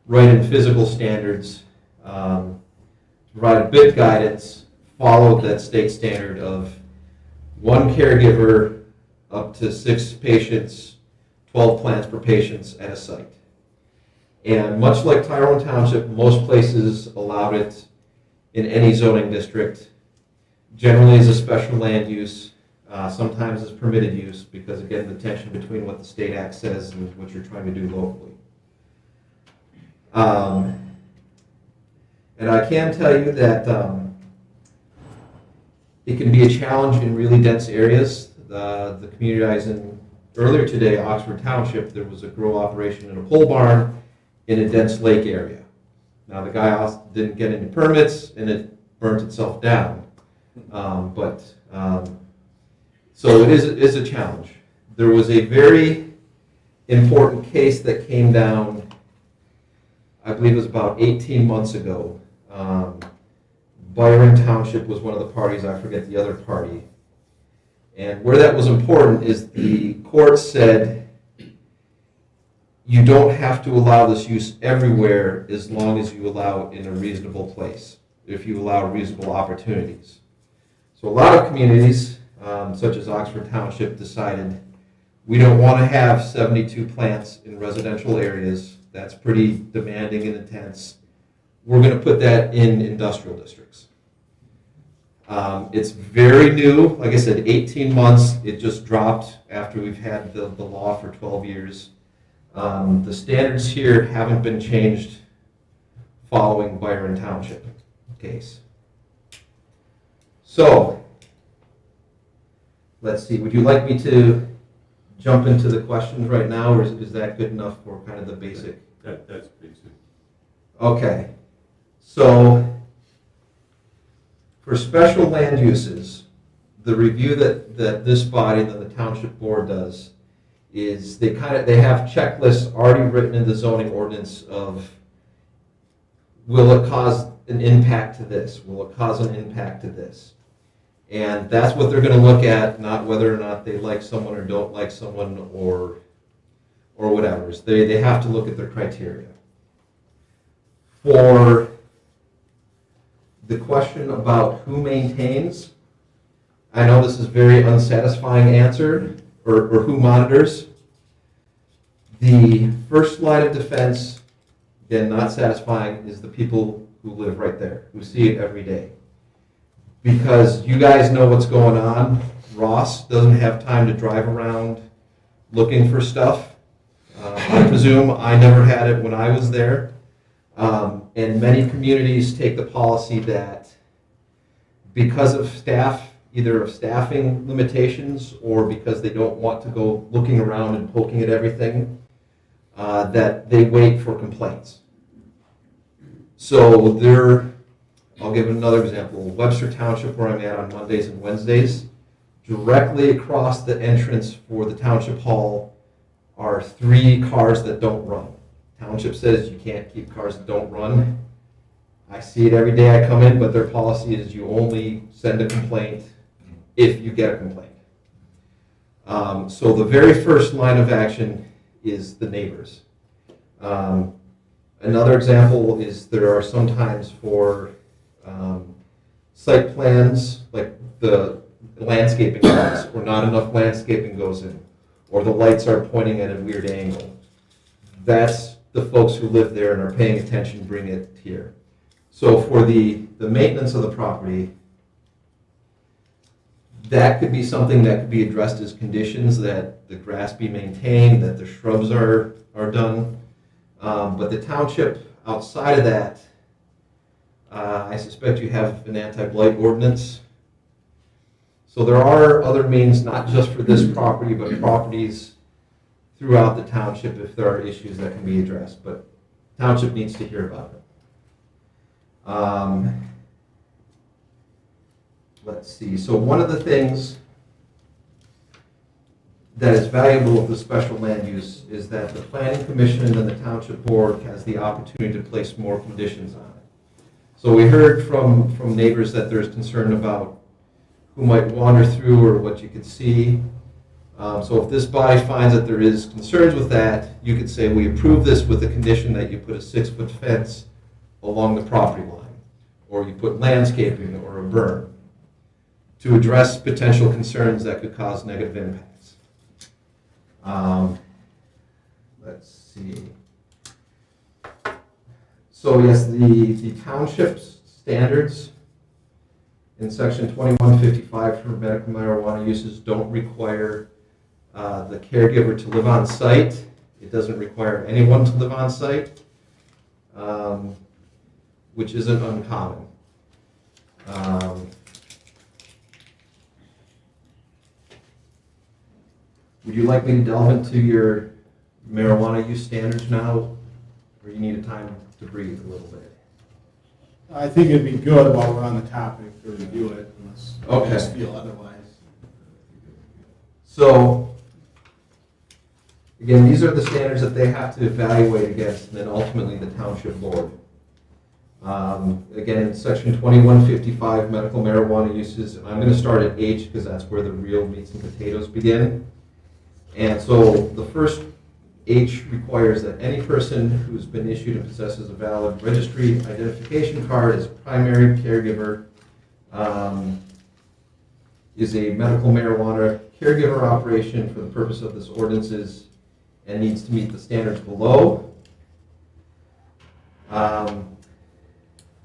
write in physical standards, provide a bit guidance, followed that state standard of 1 caregiver up to 6 patients, 12 plants per patient at a site. And much like Tyrone Township, most places allowed it in any zoning district, generally as a special land use, sometimes as permitted use, because again, the tension between what the state act says and what you're trying to do locally. And I can tell you that it can be a challenge in really dense areas. The community I was in earlier today, Oxford Township, there was a grow operation in a pole barn in a dense lake area. Now the guy didn't get any permits and it burnt itself down. So it is a challenge. There was a very important case that came down, I believe it was about 18 months ago. Byron Township was one of the parties, I forget the other party. And where that was important is the court said you don't have to allow this use everywhere as long as you allow it in a reasonable place, if you allow reasonable opportunities. So a lot of communities, such as Oxford Township, decided We don't want to have 72 plants in residential areas. That's pretty demanding and intense. We're going to put that in industrial districts. It's very new, like I said, 18 months. It just dropped after we've had the law for 12 years. The standards here haven't been changed following Byron Township case. So, let's see, would you like me to jump into the questions right now, or is that good enough for kind of the basic? That's basic. Okay, so for special land uses, the review that this body, that the township board does, is they have checklists already written in the zoning ordinance of, will it cause an impact to this? Will it cause an impact to this? And that's what they're going to look at, not whether or not they like someone or don't like someone or whatever. They have to look at their criteria. For the question about who maintains, I know this is a very unsatisfying answer, or who monitors. The first line of defense, again, not satisfying, is the people who live right there, who see it every day. Because you guys know what's going on. Ross doesn't have time to drive around looking for stuff. I presume I never had it when I was there. And many communities take the policy that because of staff, either of staffing limitations or because they don't want to go looking around and poking at everything, that they wait for complaints. So I'll give another example. Webster Township, where I'm at on Mondays and Wednesdays, directly across the entrance for the township hall are 3 cars that don't run. Township says you can't keep cars that don't run. I see it every day I come in, but their policy is you only send a complaint if you get a complaint. So the very first line of action is the neighbors. Another example is there are sometimes for site plans, like the landscaping plans, where not enough landscaping goes in, or the lights are pointing at a weird angle. That's the folks who live there and are paying attention bring it here. So for the maintenance of the property, that could be something that could be addressed as conditions, that the grass be maintained, that the shrubs are done. But the township, outside of that, I suspect you have an anti-blight ordinance. So there are other means, not just for this property, but properties throughout the township if there are issues that can be addressed. But township needs to hear about it. Let's see. So one of the things that is valuable with the special land use is that the planning commission and then the township board has the opportunity to place more conditions on it. So we heard from neighbors that there's concern about who might wander through or what you could see. So if this body finds that there is concerns with that, you could say we approve this with the condition that you put a 6-foot fence along the property line, or you put landscaping or a berm to address potential concerns that could cause negative impacts. Let's see. So yes, the township's standards in section 2155 for medical marijuana uses don't require the caregiver to live on site. It doesn't require anyone to live on site, which isn't uncommon. Would you like me to delve into your marijuana use standards now, or you need a time to breathe a little bit? I think it'd be good while we're on the topic to review it, unless you guys feel otherwise. So, again, these are the standards that they have to evaluate against, and then ultimately the township board. Again, in section 2155, medical marijuana uses, and I'm going to start at H because that's where the real meats and potatoes begin. And so the first H requires that any person who's been issued and possesses a valid registry identification card as primary caregiver is a medical marijuana caregiver operation for the purpose of this ordinance is, and needs to meet the standards below.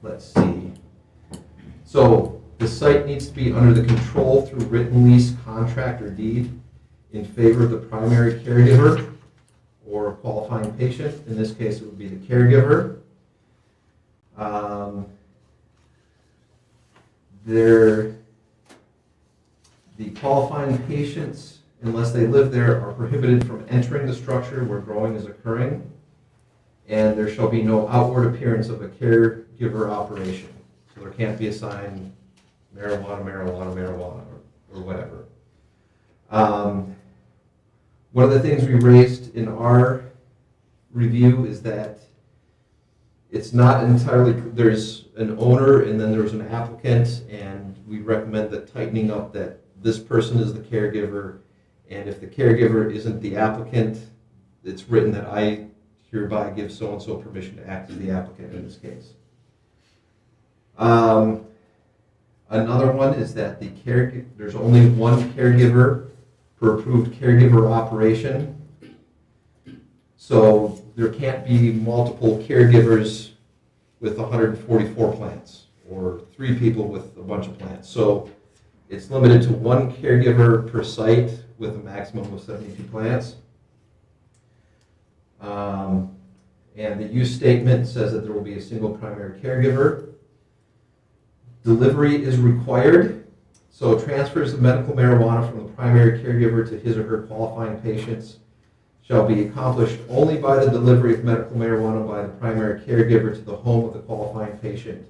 Let's see. So the site needs to be under the control through written lease, contract, or deed in favor of the primary caregiver or qualifying patient. In this case, it would be the caregiver. The qualifying patients, unless they live there, are prohibited from entering the structure where growing is occurring, and there shall be no outward appearance of a caregiver operation. So there can't be a sign, marijuana, marijuana, marijuana, or whatever. One of the things we raised in our review is that it's not entirely, there's an owner and then there's an applicant, and we recommend that tightening up that this person is the caregiver, and if the caregiver isn't the applicant, it's written that I hereby give so-and-so permission to act as the applicant in this case. Another one is that there's only one caregiver per approved caregiver operation. So there can't be multiple caregivers with 144 plants or 3 people with a bunch of plants. So it's limited to one caregiver per site with a maximum of 72 plants. And the use statement says that there will be a single primary caregiver. Delivery is required. So transfers of medical marijuana from the primary caregiver to his or her qualifying patients shall be accomplished only by the delivery of medical marijuana by the primary caregiver to the home of the qualifying patient.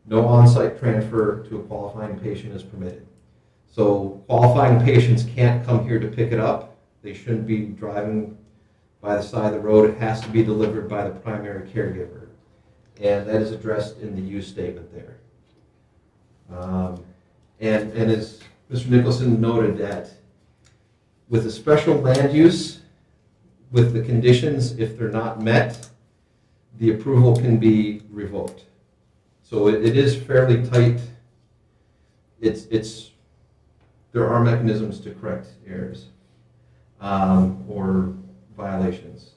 No on-site transfer to a qualifying patient is permitted. So qualifying patients can't come here to pick it up. They shouldn't be driving by the side of the road. It has to be delivered by the primary caregiver. And that is addressed in the use statement there. And as Mr. Nicholson noted, that with a special land use, with the conditions, if they're not met, the approval can be revoked. So it is fairly tight. There are mechanisms to correct errors or violations.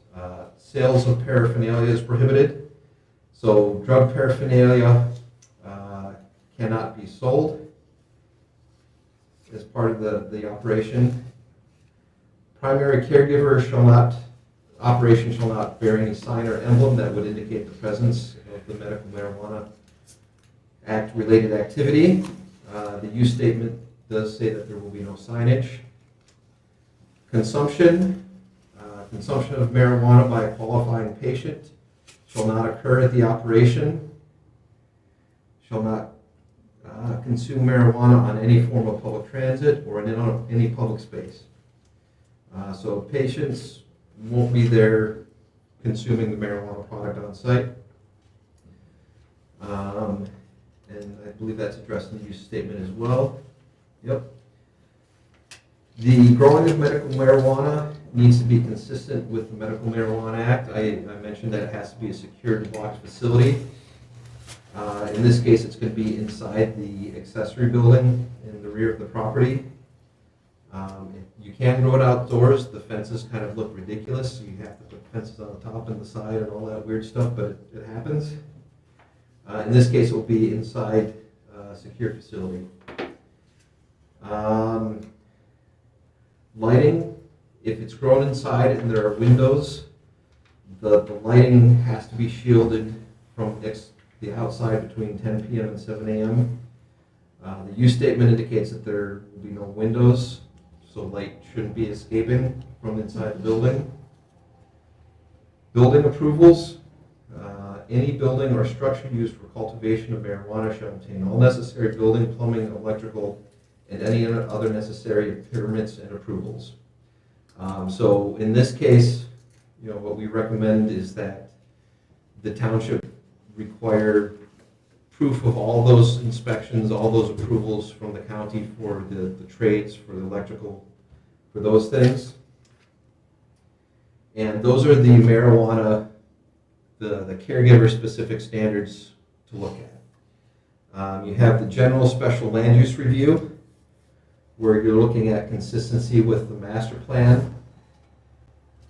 Sales of paraphernalia is prohibited. So drug paraphernalia cannot be sold as part of the operation. Primary caregiver operation shall not bear any sign or emblem that would indicate the presence of the medical marijuana act-related activity. The use statement does say that there will be no signage. Consumption of marijuana by a qualifying patient shall not occur at the operation. Shall not consume marijuana on any form of public transit or in any public space. So patients won't be there consuming the marijuana product on site. And I believe that's addressed in the use statement as well. Yep. The growing of medical marijuana needs to be consistent with the Medical Marijuana Act. I mentioned that it has to be a secured blocked facility. In this case, it's going to be inside the accessory building in the rear of the property. You can grow it outdoors. The fences kind of look ridiculous. You have to put fences on the top and the side and all that weird stuff, but it happens. In this case, it will be inside a secure facility. Lighting, if it's grown inside and there are windows, the lighting has to be shielded from the outside between 10 p.m. and 7 a.m. The use statement indicates that there will be no windows, so light shouldn't be escaping from inside the building. Building approvals. Any building or structure used for cultivation of marijuana shall obtain all necessary building, plumbing, electrical, and any other necessary permits and approvals. So in this case, what we recommend is that the township require proof of all those inspections, all those approvals from the county for the trades, for the electrical, for those things. And those are the marijuana, the caregiver-specific standards to look at. You have the general special land use review, where you're looking at consistency with the master plan,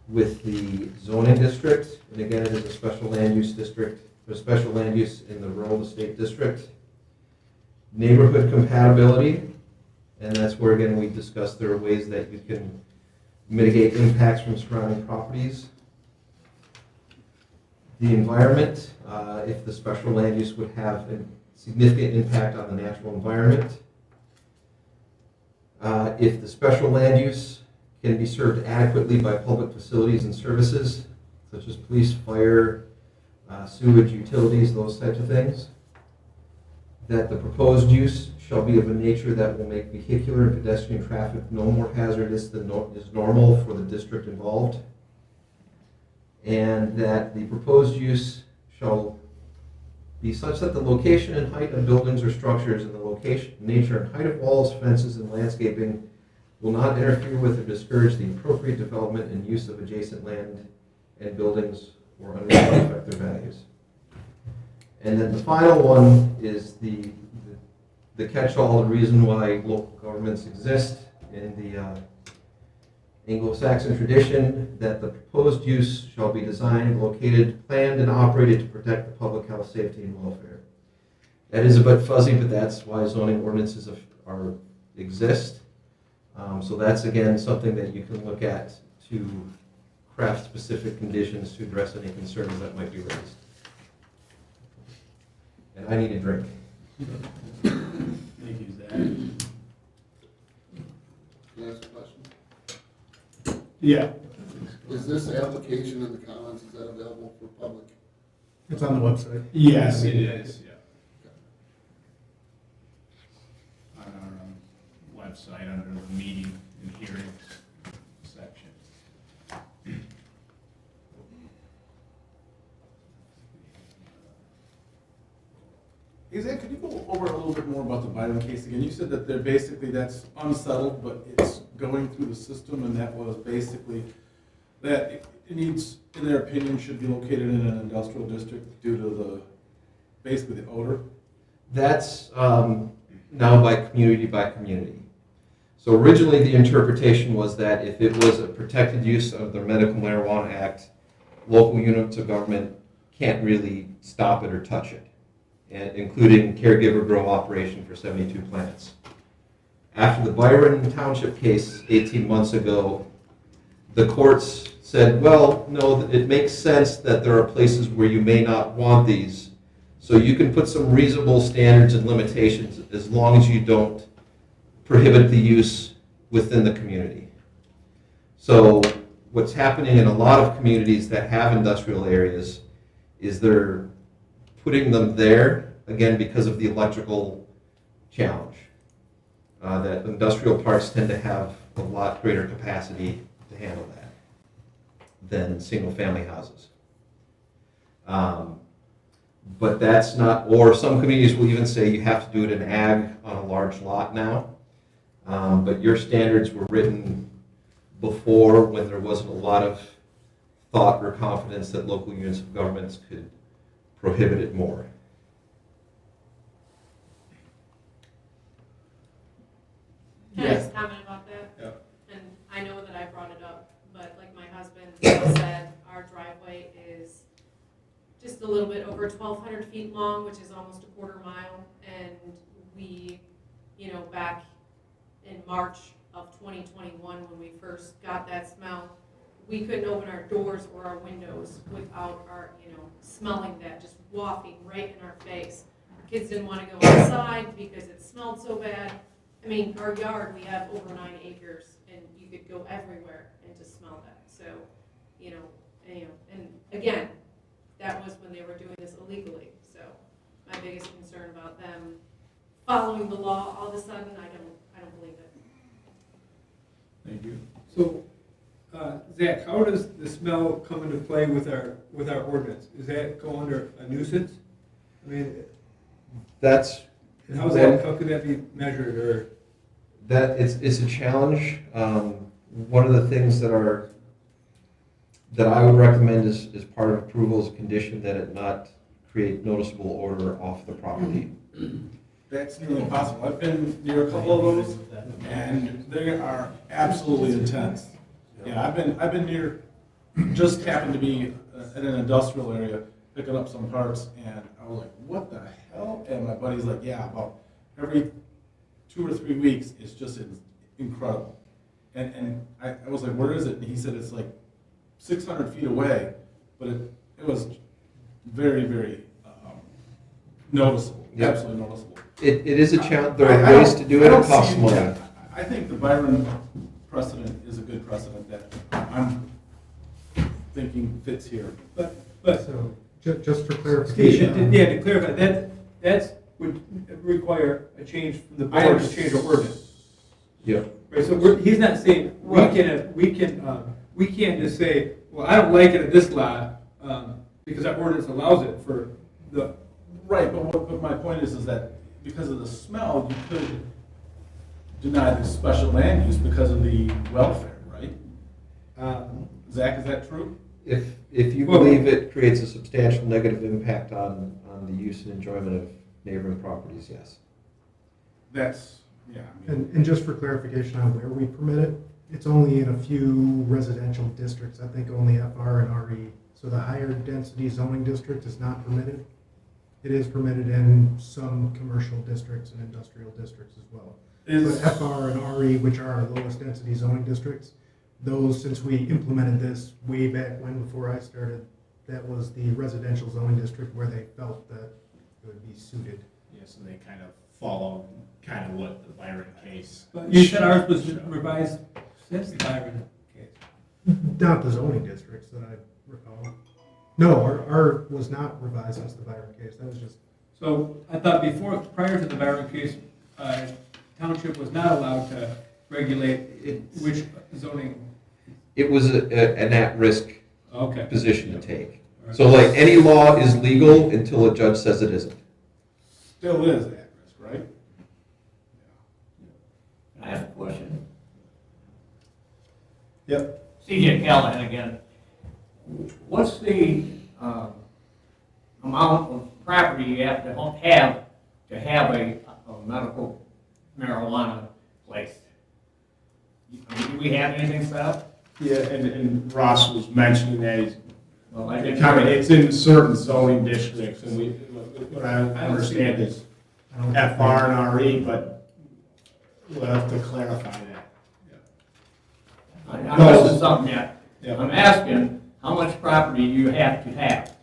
with the zoning district, and again, it is a special land use district, a special land use in the rural estate district. Neighborhood compatibility, and that's where, again, we discussed there are ways that you can mitigate impacts from surrounding properties. The environment, if the special land use would have a significant impact on the natural environment. If the special land use can be served adequately by public facilities and services, such as police, fire, sewage, utilities, those types of things. That the proposed use shall be of a nature that will make vehicular and pedestrian traffic no more hazardous than is normal for the district involved. And that the proposed use shall be such that the location and height of buildings or structures and the location, nature, and height of walls, fences, and landscaping will not interfere with or discourage the appropriate development and use of adjacent land and buildings or unreasonably affect their values. And then the final one is the catch-all, the reason why local governments exist in the Anglo-Saxon tradition, that the proposed use shall be designed, located, planned, and operated to protect the public health, safety, and welfare. That is a bit fuzzy, but that's why zoning ordinances exist. So that's, again, something that you can look at to craft specific conditions to address any concerns that might be raised. And I need a drink. Thank you, Zach. Can I ask a question? Yeah, Is this application in the comments, is that available for public? It's on the website. yes, it is, yeah. On our website, under the meeting and hearings section. Hey, Zach, could you go over a little bit more about the Biden case again? You said that they're basically, that's unsettled, but it's going through the system, and that was basically that it needs, in their opinion, should be located in an industrial district due to the, basically the odor. That's now by community. So originally, the interpretation was that if it was a protected use of the Medical Marijuana Act, local units of government can't really stop it or touch it, and including caregiver grow operation for 72 plants. After the Tyrone Township case 18 months ago, the courts said, well, no, it makes sense that there are places where you may not want these, so you can put some reasonable standards and limitations as long as you don't prohibit the use within the community. So what's happening in a lot of communities that have industrial areas is they're putting them there, again, because of the electrical challenge. That industrial parks tend to have a lot greater capacity to handle that than single-family houses. But that's not, or some communities will even say you have to do it in ag on a large lot now. But your standards were written before, when there wasn't a lot of thought or confidence that local units of governments could prohibit it more. Can I just comment about that? Yep. And I know that I brought it up, but like my husband said, our driveway is just a little bit over 1,200 feet long, which is almost a quarter mile. And we, back in March of 2021, when we first got that smell, we couldn't open our doors or our windows without our, smelling that, just wafting right in our face. Our kids didn't want to go outside because it smelled so bad. I mean, our yard, we have over 9 acres, and you could go everywhere and just smell that. So, and again, that was when they were doing this illegally. So my biggest concern about them following the law all of a sudden, I don't believe it. Thank you. So, Zach, how does the smell come into play with our ordinance? Does that go under a nuisance? I mean, That's and how could that be measured, or? that it's a challenge. One of the things that I would recommend is part of approval is a condition that it not create noticeable odor off the property. that's nearly impossible. I've been near a couple of those, and they are absolutely intense. Yeah, I've been near, just happened to be in an industrial area, picking up some parts, and I was like, what the hell? And my buddy's like, yeah, about every 2 or 3 weeks, it's just incredible. And I was like, where is it? And he said it's like 600 feet away, but it was very, very noticeable, Yep. absolutely noticeable. It is a challenge, there I are ways don't- to do I it, don't it costs see- money. yeah, I think the Byron precedent is a good precedent that I'm thinking fits here. But, So, just for Steve, clarification. yeah, to clarify, that's would require a change from the board to change the ordinance. Yep. Right, so he's not saying, we can't just say, well, I don't like it at this lot, because that ordinance allows it for the. Right, but my point is that because of the smell, you could deny the special land use because of the welfare, right? Zach, is that true? If you believe it creates a substantial negative impact on the use and enjoyment of neighboring properties, yes. That's, yeah. I mean, And just for clarification on where we permit it, it's only in a few residential districts, I think only FR and RE. So the higher density zoning district is not permitted. It is permitted in some commercial districts and industrial districts as well. But FR and RE, which are our lowest density zoning districts, those, since we implemented this way back when, before I started, that was the residential zoning district where they felt that it would be suited. Yes, and they kind of followed kind of what the Byron case. But you said ours was revised since the Byron case. Not the zoning districts that I recall. No, our was not revised since the Byron case, that was just. So I thought prior to the Byron case, township was not allowed to regulate which zoning. It was an at-risk Okay. position to take. So like any law is legal until a judge says it isn't. Still is at risk, right? Can I ask a question? Yep. CJ Callahan again. What's the amount of property you have to have a medical marijuana place? Do we have anything set up? Yeah, and Ross was mentioning that he's, Well, I didn't. it's in certain zoning districts, and what I understand is FR and RE, but we'll have to clarify that. I'm not missing something yet. Yeah. I'm asking, how much property you have to have?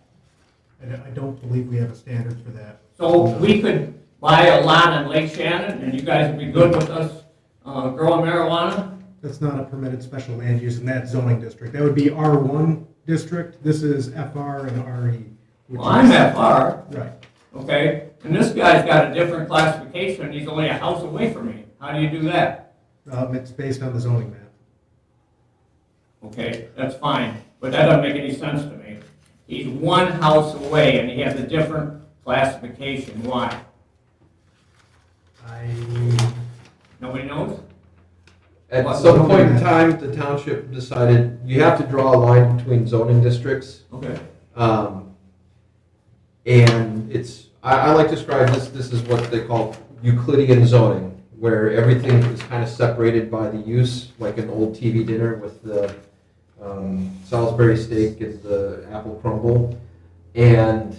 I don't believe we have a standard for that. So we could buy a lot on Lake Shannon, and you guys would be good with us growing marijuana? That's not a permitted special land use in that zoning district. That would be R1 district. This is FR and RE. which Well, I'm is- FR, Right. okay? And this guy's got a different classification, he's only a house away from me. How do you do that? It's based on the zoning map. Okay, that's fine, but that doesn't make any sense to me. He's one house away and he has a different classification, why? Nobody knows? At some point in time, the township decided you have to draw a line between zoning districts. Okay. And I like to describe this is what they call Euclidean zoning, where everything is kind of separated by the use, like an old TV dinner with the Salisbury steak and the apple crumble. And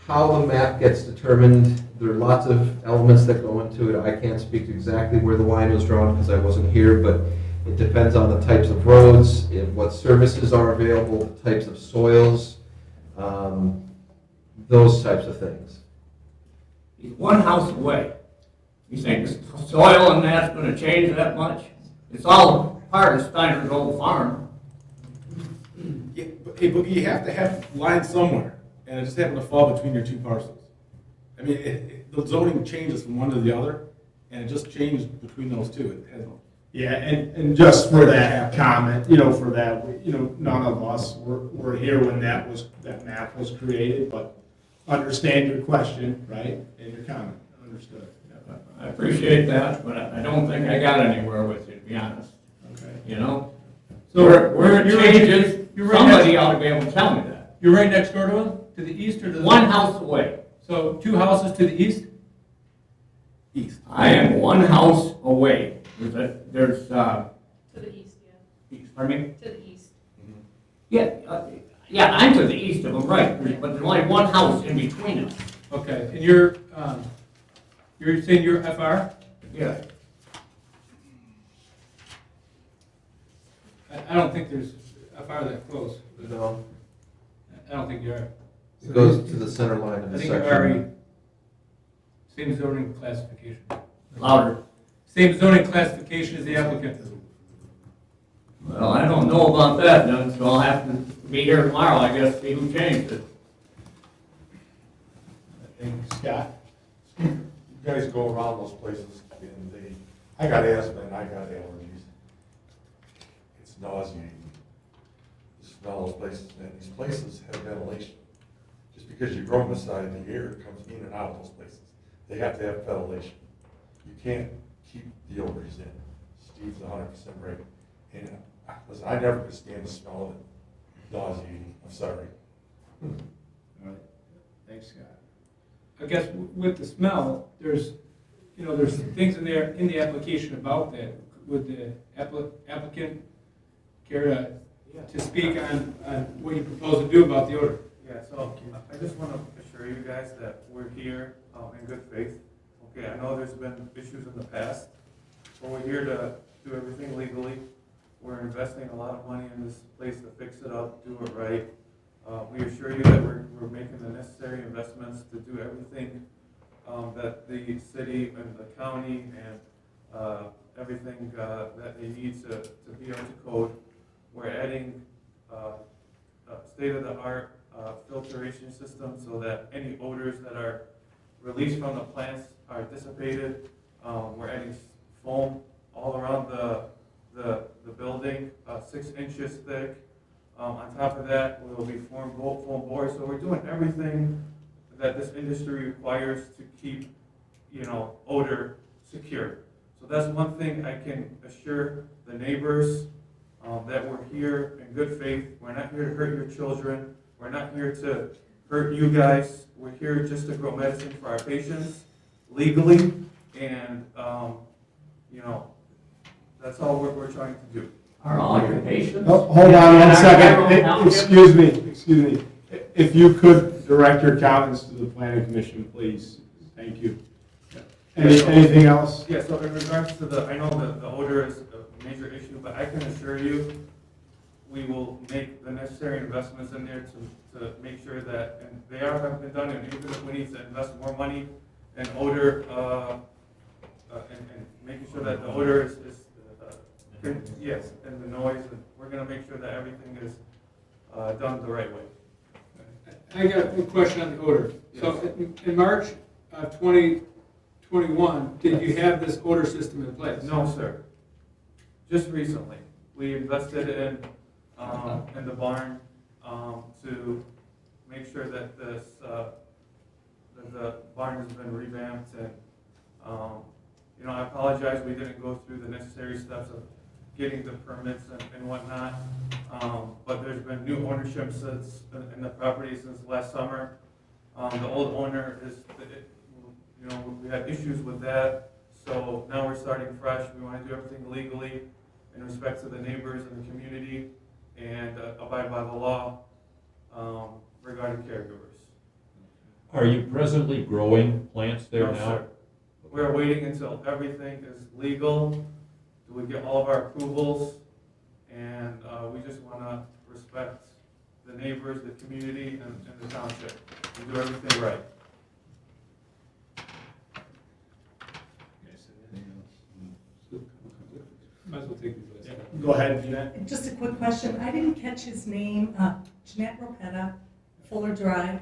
how the map gets determined, there are lots of elements that go into it. I can't speak to exactly where the line was drawn because I wasn't here, but it depends on the types of roads, what services are available, the types of soils, those types of things. He's one house away. You think the soil and that's gonna change that much? It's all part of Steiner's old farm. Yeah, but you have to have lines somewhere, and it just happened to fall between your two parcels. I mean, the zoning changes from one to the other, and it just changed between those two. It has, Yeah, and just for that comment, for that, none of us were here when that map was created, but understand your question, right, and your comment, understood. I appreciate that, but I don't think I got anywhere with you, to be honest. Okay. So Where it you're changes, you're right somebody next- ought to be able to tell me that. You're right next door to him, to the east or to the? One house away. So 2 houses to the east? East. I am one house away. There's, To the east, yeah. pardon me? To the east. Yeah, I'm to the east of them, right, but there's only one house in between us. Okay, and you're saying you're FR? Yeah. I don't think there's FR that close. No, I don't think you are. it goes to the center line of I the think you're section. already, same zoning classification. Louder. Same zoning classification as the applicant. Well, I don't know about that, then, so I'll have to be here tomorrow, I guess, see who changed it. Thank you, Scott. You guys go around those places and I got asthma and I got allergies. It's nauseating. The smell of those places, and these places have ventilation. Just because you grow them beside the air comes in and out of those places. They have to have ventilation. You can't keep the odors in. Steve's 100% right. And listen, I never could stand the smell of it. Nauseating, I'm sorry. All right. Thanks, Scott. I guess with the smell, there's things in there, in the application about that. Would the applicant care to speak on what you propose to do about the odor? Yeah, so I just want to assure you guys that we're here in good faith. Okay, I know there's been issues in the past, but we're here to do everything legally. We're investing a lot of money in this place to fix it up, do it right. We assure you that we're making the necessary investments to do everything that the city and the county and everything that they need to be up to code. We're adding state-of-the-art filtration system so that any odors that are released from the plants are dissipated. We're adding foam all around the building, 6 inches thick. On top of that, we'll be foam boards. So we're doing everything that this industry requires to keep, odor secure. So that's one thing I can assure the neighbors, that we're here in good faith. We're not here to hurt your children. We're not here to hurt you guys. We're here just to grow medicine for our patients legally, and that's all we're trying to do. Are all your patients? Oh, hold on one second. Excuse me. If you could direct your comments to the planning commission, please. Thank you. Anything else? Yeah, so in regards to I know that the odor is a major issue, but I can assure you, we will make the necessary investments in there to make sure that, and they have been done, and even if we need to invest more money in odor, and making sure that the odor is yes, and the noise, and we're gonna make sure that everything is done the right way. I got a question on the odor. So in March of 2021, did you have this odor system in place? No, sir. Just recently, we invested in the barn to make sure that that the barn has been revamped, and I apologize we didn't go through the necessary steps of getting the permits and whatnot, but there's been new ownership in the property since last summer. The old owner we had issues with that, so now we're starting fresh. We want to do everything legally in respect to the neighbors and the community, and abide by the law regarding caregivers. Are you presently growing plants there No, now? sir. We're waiting until everything is legal, we get all of our approvals, and we just want to respect the neighbors, the community, and the township, and do everything right. Might as well take these last. Go ahead, Jeanette. Just a quick question. I didn't catch his name. Jeanette Ropetta, Fuller Drive,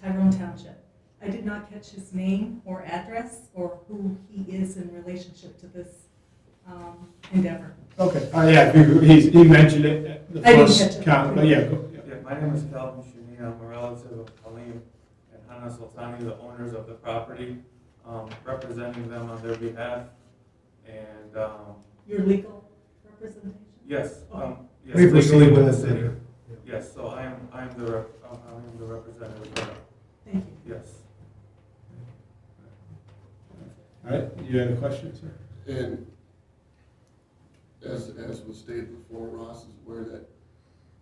Tyrone Township. I did not catch his name or address or who he is in relationship to this endeavor. Okay, he mentioned it at the I didn't first catch it. comment, but yeah, go. Yeah, my name is Calvin Shuni. I'm a relative of Halim and Hana Sultani, the owners of the property, representing them on their behalf. And Your legal representation? yes, yes, We've received legally with the this city. letter. Yes, so I am the representative. Thank you. Yes. All right, you had a question, sir? And as was stated before, Ross is aware that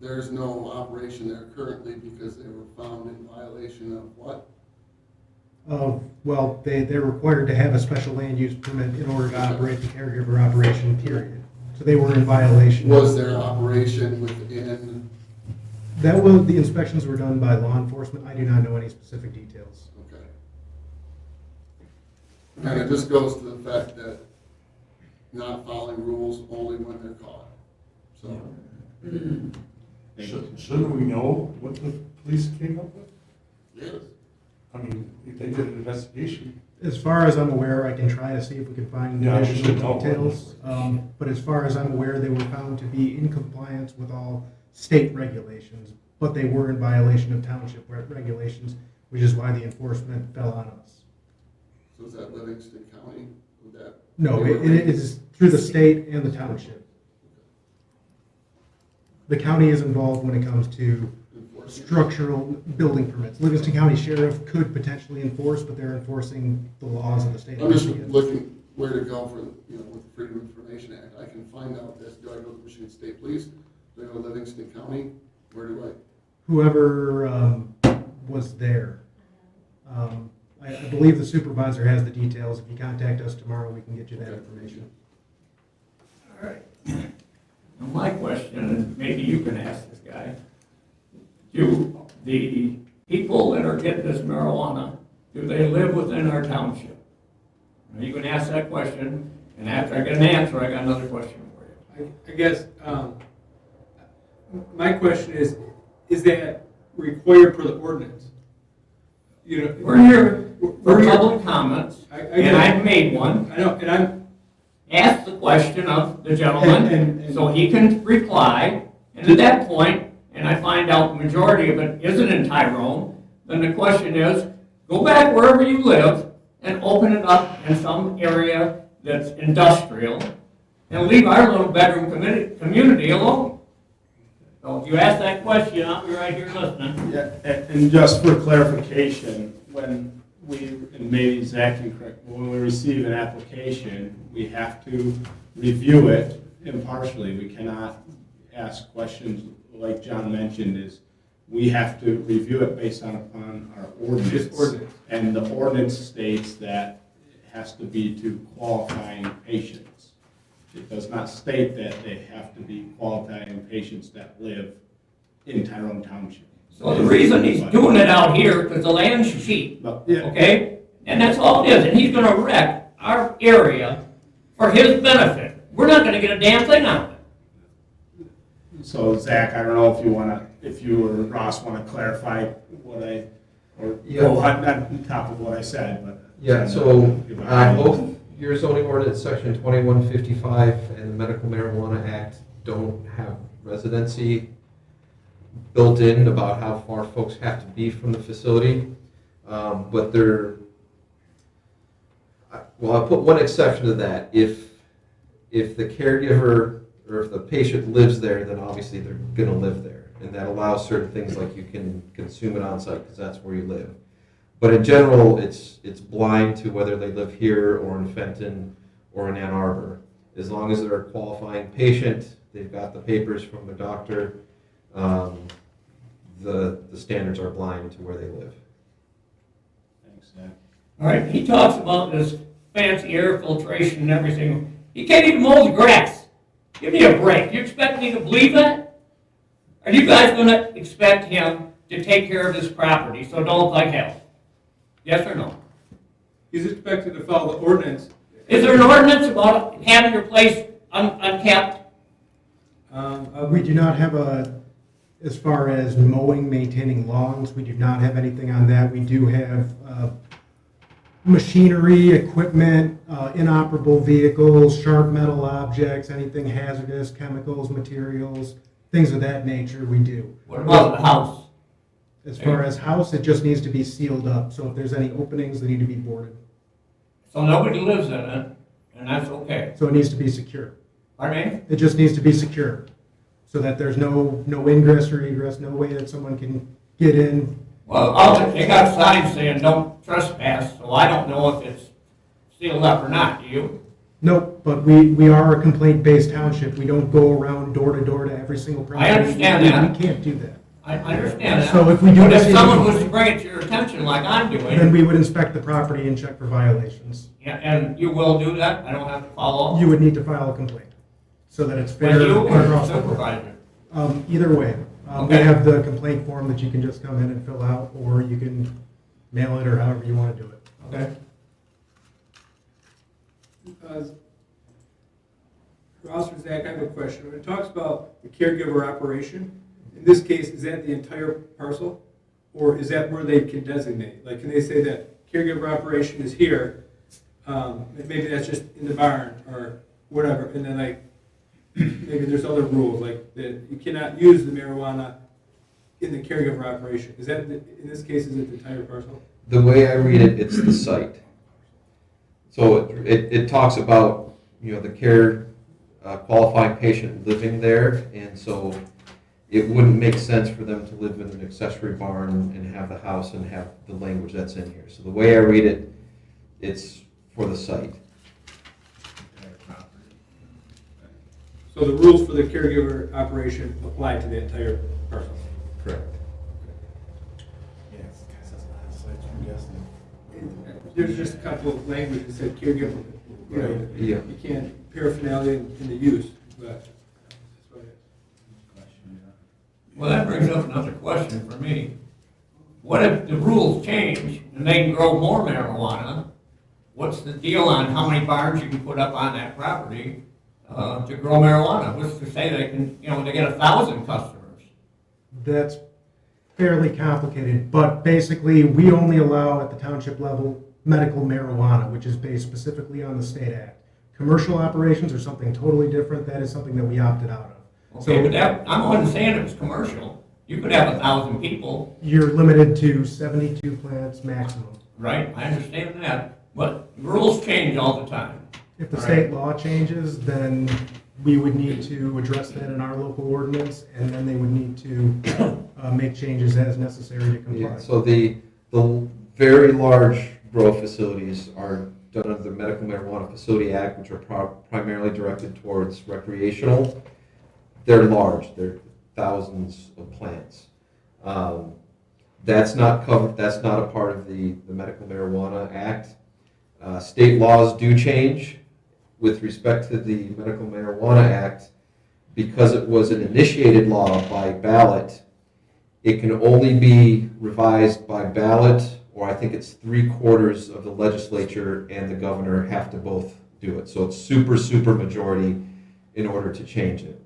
there's no operation there currently because they were found in violation of what? Well, they're required to have a special land use permit in order to operate the caregiver operation, period. So they were in violation. Was there operation within? That was, the inspections were done by law enforcement. I do not know any specific details. Okay. And it just goes to the fact that not following rules only when they're caught. So. Shouldn't we know what the police came up with? Yes. I mean, if they did an investigation. As far as I'm aware, I can try to see if we can find Yeah, we should additional know. details. But as far as I'm aware, they were found to be in compliance with all state regulations, but they were in violation of township regulations, which is why the enforcement fell on us. So is that Livingston County? Would that? No, it is through the state and the township. The county is involved when it comes to structural building permits. Livingston County Sheriff could potentially enforce, but they're enforcing the laws of the state. I'm just looking where to go for, with the Freedom of Information Act. I can find out this. Do I go to Michigan State Police? Do I go to Livingston County? Where do I? Whoever was there. I believe the supervisor has the details. If you contact us tomorrow, we can get you that information. All right. Now, my question, and maybe you can ask this guy, do the people that are getting this marijuana, do they live within our township? Now, you can ask that question, and after I get an answer, I got another question for you. I guess, my question is that required per the ordinance? You know, We're here for we're here- public comments, and I've made one. I know, and I'm, Ask the question of the gentleman, so he can reply, and at that point, and I find out the majority of it isn't in Tyrone, then the question is, go back wherever you live and open it up in some area that's industrial, and leave our little bedroom community alone. So if you ask that question, I'll be right here listening. Yeah, and just for clarification, when we, and maybe Zach can correct, when we receive an application, we have to review it impartially. We cannot ask questions, like John mentioned, is we have to review it based upon our ordinance. And the ordinance states that it has to be to qualifying patients. It does not state that they have to be qualifying patients that live in Tyrone Township. So the reason he's doing it out here, because the land's cheap, okay? And that's all it is, and he's gonna wreck our area for his benefit. We're not gonna get a damn thing out of it. So Zach, I don't know if you wanna, if you or Ross wanna clarify what I, or go on top of what I said, but. Yeah, so both your zoning ordinance section 2155 and the Medical Marijuana Act don't have residency built in about how far folks have to be from the facility, but they're, well, I'll put one exception to that. If the caregiver or if the patient lives there, then obviously they're gonna live there. And that allows certain things like you can consume it on site because that's where you live. But in general, it's blind to whether they live here or in Fenton or in Ann Arbor. As long as they're a qualifying patient, they've got the papers from their doctor, the standards are blind to where they live. Thanks, Zach. All right, he talks about this fancy air filtration and everything. He can't even mow the grass. Give me a break. You expect me to believe that? Are you guys gonna expect him to take care of his property so it don't look like hell? Yes or no? he's expected to follow the ordinance. Is there an ordinance about having your place unkept? We do not have as far as mowing, maintaining lawns, we do not have anything on that. We do have machinery, equipment, inoperable vehicles, sharp metal objects, anything hazardous, chemicals, materials, things of that nature we do. What about the house? As far as house, it just needs to be sealed up. So if there's any openings, they need to be boarded. So nobody lives in it, and that's okay. So it needs to be secure. Pardon me? It just needs to be secure, so that there's no ingress or egress, no way that someone can get in. Well, they got signs saying don't trespass, so I don't know if it's sealed up or not, do you? Nope, but we are a complaint-based township. We don't go around door to door to every single property. understand that. We can't do that. I understand that. So if we do But if receive a someone was to complaint- bring it to your attention like I'm doing. Then we would inspect the property and check for violations. Yeah, and you will do that? I don't have to follow up? You would need to file a complaint, so that it's fair. When you and or across the board. supervisor? Either way. We Okay. have the complaint form that you can just come in and fill out, or you can mail it, or however you want to do it. Okay. Officer Zach, I have a question. When it talks about the caregiver operation, in this case, is that the entire parcel? Or is that where they can designate? Like, can they say that caregiver operation is here, and maybe that's just in the barn or whatever, and then like, maybe there's other rules, like that you cannot use the marijuana in the caregiver operation. Is that, in this case, is it the entire parcel? The way I read it, it's the site. So it talks about, the care qualifying patient living there, and so it wouldn't make sense for them to live in an accessory barn and have the house and have the language that's in here. So the way I read it, it's for the site. So the rules for the caregiver operation apply to the entire parcel? Correct. Yes, I'm guessing. There's just a couple of languages that said caregiver, Yeah. you can't paraphernalia in the use, but that's what it is. Well, that brings up another question for me. What if the rules change and they can grow more marijuana? What's the deal on how many barns you can put up on that property to grow marijuana? What's to say they can, they get 1,000 customers? That's fairly complicated, but basically, we only allow at the township level medical marijuana, which is based specifically on the state act. Commercial operations are something totally different. That is something that we opted out of. Okay, but I wasn't saying it was commercial. You could have 1,000 people. You're limited to 72 plants maximum. Right, I understand that, but rules change all the time. If the All state right. law changes, then we would need to address that in our local ordinance, and then they would need to make changes as necessary to comply. Yeah, so the very large grow facilities are done under the Medical Marijuana Facility Act, which are primarily directed towards recreational. They're large, they're thousands of plants. That's not covered, that's not a part of the Medical Marijuana Act. State laws do change with respect to the Medical Marijuana Act. Because it was an initiated law by ballot, it can only be revised by ballot, or I think it's 3/4 of the legislature and the governor have to both do it. So it's super majority in order to change it.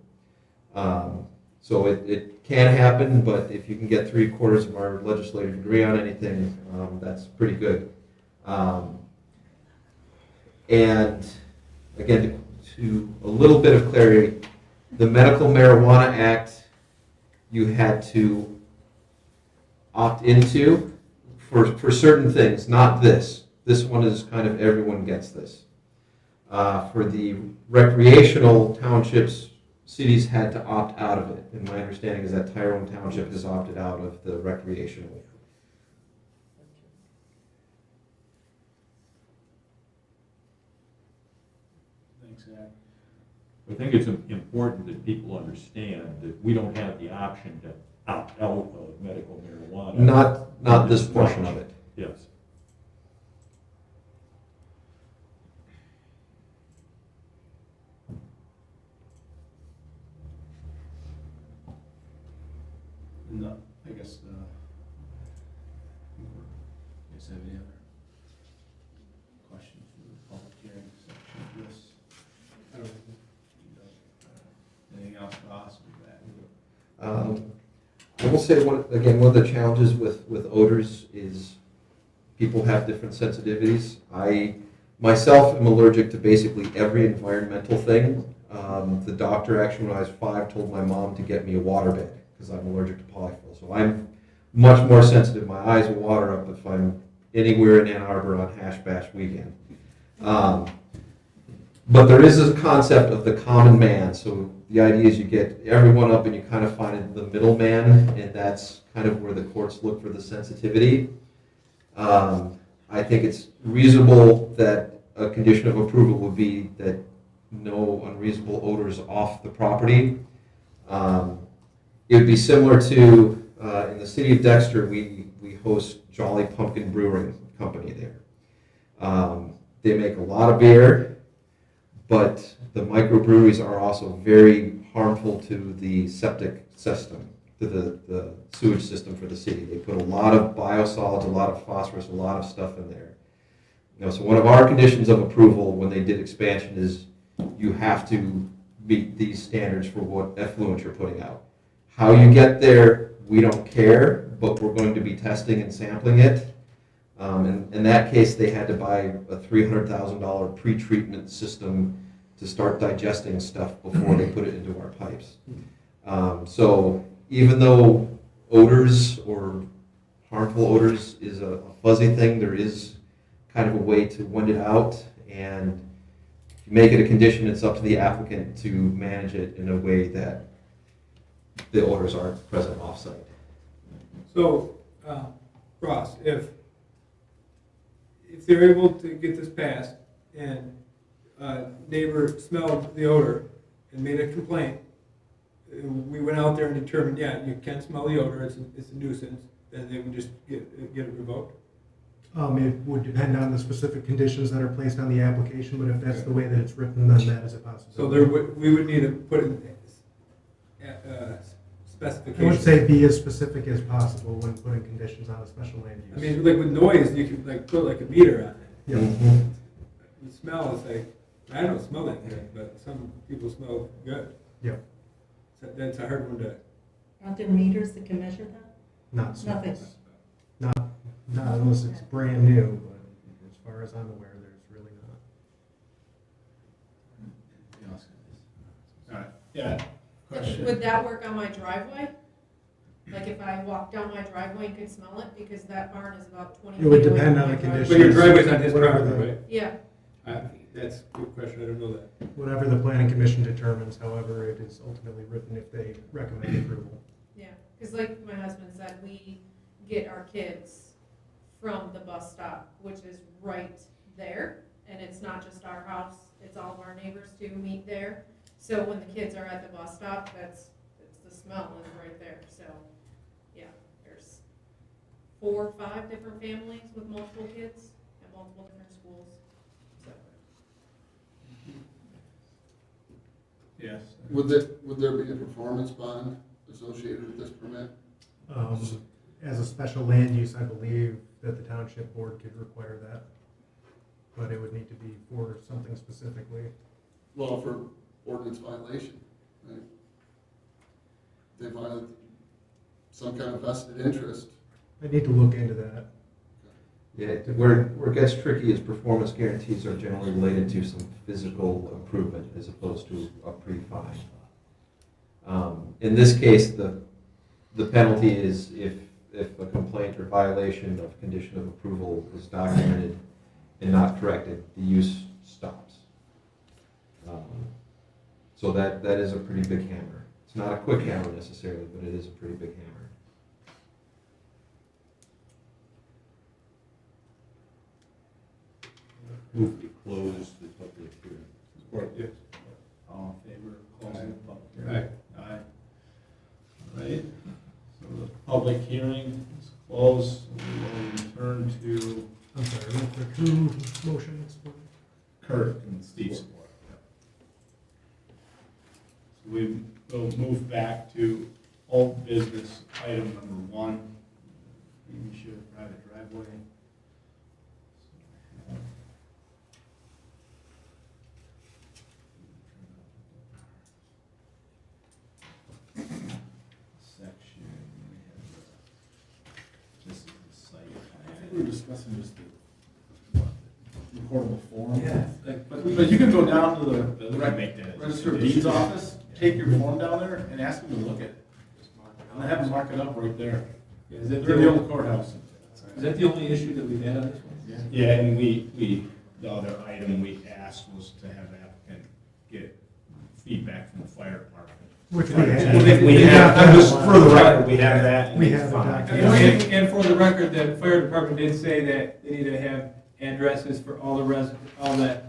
So it can happen, but if you can get 3/4 of our legislative agree on anything, that's pretty good. And again, to a little bit of clarity, the Medical Marijuana Act, you had to opt into for certain things, not this. This one is kind of everyone gets this. For the recreational townships, cities had to opt out of it. And my understanding is that Tyrone Township has opted out of the recreational. Thanks, Zach. I think it's important that people understand that we don't have the option to opt out of medical marijuana. Not this portion of it. Yes. And I guess, have any other questions for the public hearing section of this? I don't Anything else for us with that? I will say, one of the challenges with odors is people have different sensitivities. I myself am allergic to basically every environmental thing. The doctor actually, when I was 5, told my mom to get me a waterbed because I'm allergic to polyfill. So I'm much more sensitive. My eyes will water up if I'm anywhere in Ann Arbor on Hash Bash weekend. But there is a concept of the common man. So the idea is you get everyone up and you kind of find the middle man, and that's kind of where the courts look for the sensitivity. I think it's reasonable that a condition of approval would be that no unreasonable odors off the property. It would be similar to, in the city of Dexter, we host Jolly Pumpkin Brewing Company there. They make a lot of beer, but the microbreweries are also very harmful to the septic system, to the sewage system for the city. They put a lot of biosolids, a lot of phosphorus, a lot of stuff in there. So one of our conditions of approval when they did expansion is you have to meet these standards for what effluent you're putting out. How you get there, we don't care, but we're going to be testing and sampling it. In that case, they had to buy a $300,000 pre-treatment system to start digesting stuff before they put it into our pipes. So even though odors or harmful odors is a fuzzy thing, there is kind of a way to wind it out, and if you make it a condition, it's up to the applicant to manage it in a way that the odors aren't present off-site. So, Ross, if they're able to get this passed and neighbor smelled the odor and made a complaint, we went out there and determined, yeah, you can smell the odor, it's a nuisance, then they would just get it revoked? It would depend on the specific conditions that are placed on the application, but if that's the way that it's written, then that is a possibility. So we would need to put in specifications. I would say be as specific as possible when putting conditions on a special land use. I mean, like with noise, you could like put like a meter on it. Yeah. Mm-hmm. With smell, it's like, I don't smell anything, but some people smell good. Yeah. So that's a hard one to. Aren't there meters that can measure that? Not Nothing. Not unless it's brand new, but as far as I'm aware, there's really not. All right, yeah, question. Would that work on my driveway? Like if I walk down my driveway and could smell it, because that barn is about 20 feet away. It would depend on from the my driveway. conditions. But your driveway's on his Whatever property, the- right? Yeah, That's a good question, I don't know that. Whatever the planning commission determines, however, it is ultimately written if they recommend approval. yeah, because like my husband said, we get our kids from the bus stop, which is right there, and it's not just our house, it's all of our neighbors too meet there. So when the kids are at the bus stop, it's the smell is right there, so, yeah, there's 4 or 5 different families with multiple kids at multiple different schools, so. Yes. Would there be a performance bond associated with this permit? As a special land use, I believe that the township board could require that, but it would need to be for something specifically. Well, for ordinance violation, right? They violate some kind of vested interest. I need to look into that. Yeah, where it gets tricky is performance guarantees are generally related to some physical improvement as opposed to a pre-fine. In this case, the penalty is if a complaint or violation of condition of approval is documented and not corrected, the use stops. So that is a pretty big hammer. It's not a quick hammer necessarily, but it is a pretty big hammer. Move to close the public hearing. Support, yes. All in favor of closing the public hearing? Aye. All right, so the public hearing is closed, so we will return to I'm sorry, real quick, who motions? Kurt and Steve support. So we will move back to old business item number 1. We should have private driveway. Section, we have this is the site I think plan. we were discussing just the recordable form. Yeah. Like, but you can go down to the We can make that. register of deeds office, take your form down there and ask them to look at it. And have them mark it up right there. Is that They're in the old courthouse. Is that the only issue that we've had on this one? Yeah, and the other item we asked was to have the applicant get feedback from the fire department. Which we We have. have, just for the record, we have that. and We it's have fine. it And for the record, the fire department did say that they need to have addresses for all the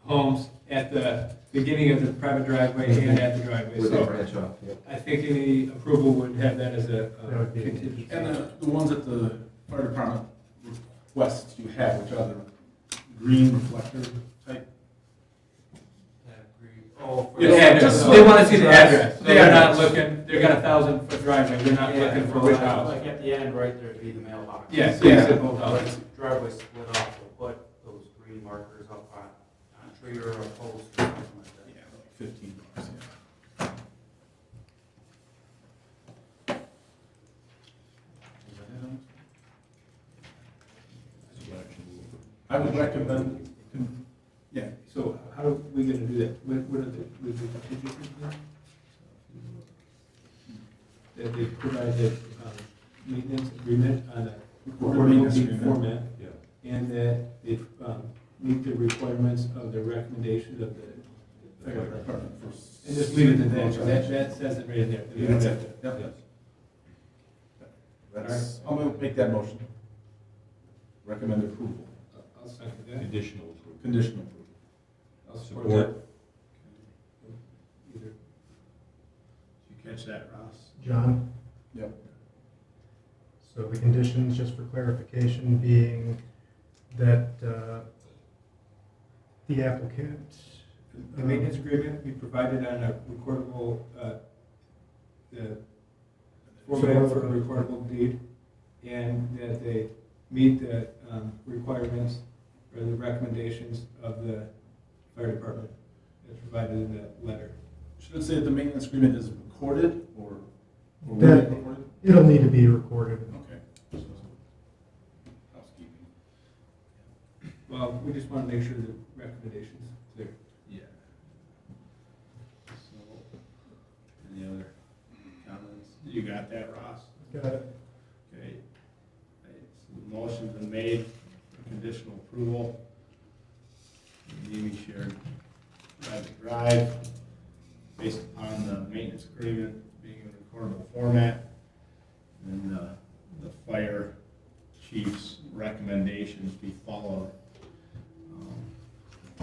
homes at the beginning of the private driveway and at the driveway. With the So branch off, yep. I think any approval would have that as a That would be- contingency. And the ones that the fire department requests you have, which are the green reflector type? Oh, for The the address, just they want to see the address. The They're not address. looking, they've got 1,000-foot driveway, they're not Yeah, looking for well, which like- house. Like at the end, right, there'd be the mailbox. Yes, Yeah. yes, both houses. Driveway split off, we'll put those green markers up on a tree or a post or something like that. Yeah, like 15 bars, yeah. I would recommend, yeah, So how are we gonna do that? What are the contingencies there? That they provide the maintenance agreement on a recordable Maintenance deed agreement. format, and that they meet the requirements of the recommendations of the fire department. And just leave it at that, that says it right in there. You don't have to- Yep. That's, I'm gonna make that motion. Recommend approval, I'll second that. Conditional approval. conditional approval. I'll support Support. that. Either. Did you catch that, Ross? John? Yep. So the conditions, just for clarification, being that the applicant. The maintenance agreement be provided on a recordable, the format for a recordable deed, and that they meet the requirements or the recommendations of the fire department as provided in the letter. Should it say that the maintenance agreement is recorded, or will That- it be recorded? It'll need to be recorded. Okay. Housekeeping. Well, we just want to make sure the recommendations clear. Yeah. So, any other comments? You got that, Ross? Got it. Okay. Right, so the motion's been made for conditional approval. Amy shared private drive based upon the maintenance agreement being in recordable format. And the fire chief's recommendations be followed.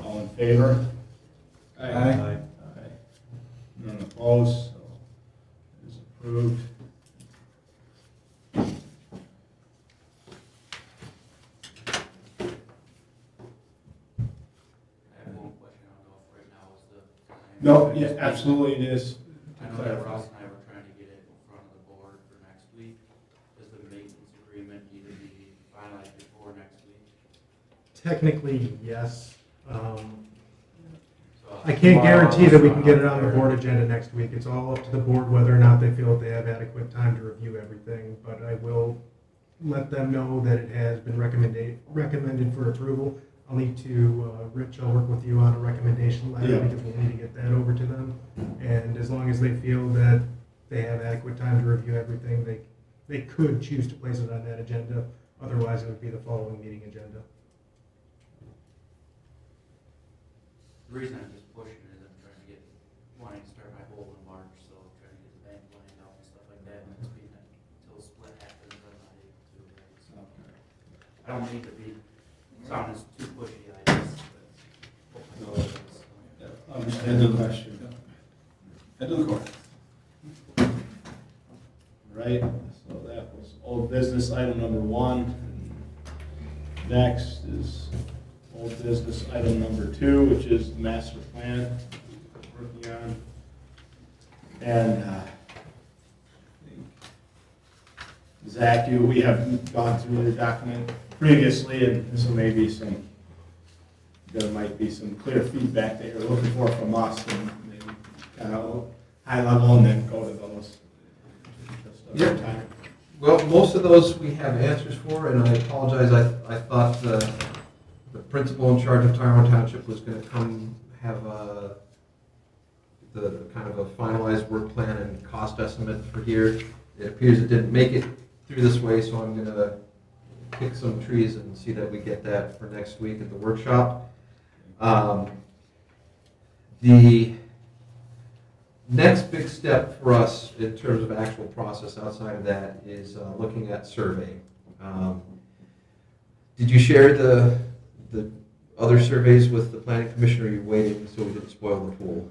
All in favor? Aye. Aye. None opposed, so it is approved. I have one question, I don't know if right now is the time. No, yeah, absolutely it is. I know that Ross and I were trying to get it in front of the board for next week. Does the maintenance agreement need to be finalized before next week? Technically, yes. So I can't guarantee that we can get it on the tomorrow, board agenda next week. It's all up to the board whether or not they feel that they have adequate time to review everything. But I will let them know that it has been recommended for approval. I'll need to, Rich, I'll work with you on a recommendation letter Yeah. because we'll need to get that over to them. And as long as they feel that they have adequate time to review everything, they could choose to place it on that agenda. Otherwise, it would be the following meeting agenda. The reason I'm just pushing is I'm trying to get, wanting to start my hole in March, so I'm trying to get the bank lined out and stuff like that, and it's been until split happens, I'm not able to, right? So I don't mean to be sounding too pushy, I just, but hopefully it's, Understand the question. Head of the court. Right, so that was old business item number 1. Next is old business item number 2, which is the master plan we're working on. And Zach, we have gone through the document previously, and so maybe there might be some clear feedback that you're looking for from us, and maybe kind of high level, and then go to those. Just Yep. time. Well, most of those we have answers for, and I apologize, I thought the principal in charge of Tyrone Township was gonna come have the kind of a finalized work plan and cost estimate for here. It appears it didn't make it through this way, so I'm gonna pick some trees and see that we get that for next week at the workshop. The next big step for us in terms of actual process outside of that is looking at surveying. Did you share the the other surveys with the planning commission, or are you waiting so we didn't spoil the pool?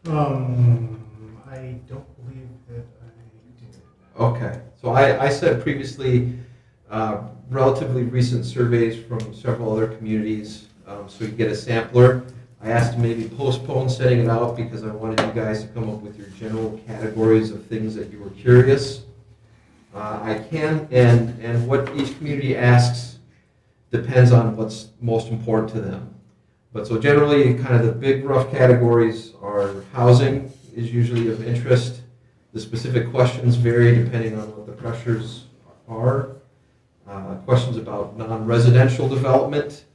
I don't believe that I did. Okay, so I said previously, relatively recent surveys from several other communities, so you get a sampler. I asked to maybe postpone setting it out because I wanted you guys to come up with your general categories of things that you were curious. I can, and what each community asks depends on what's most important to them. But so generally, kind of the big rough categories are housing is usually of interest. The specific questions vary depending on what the pressures are. Questions about non-residential development.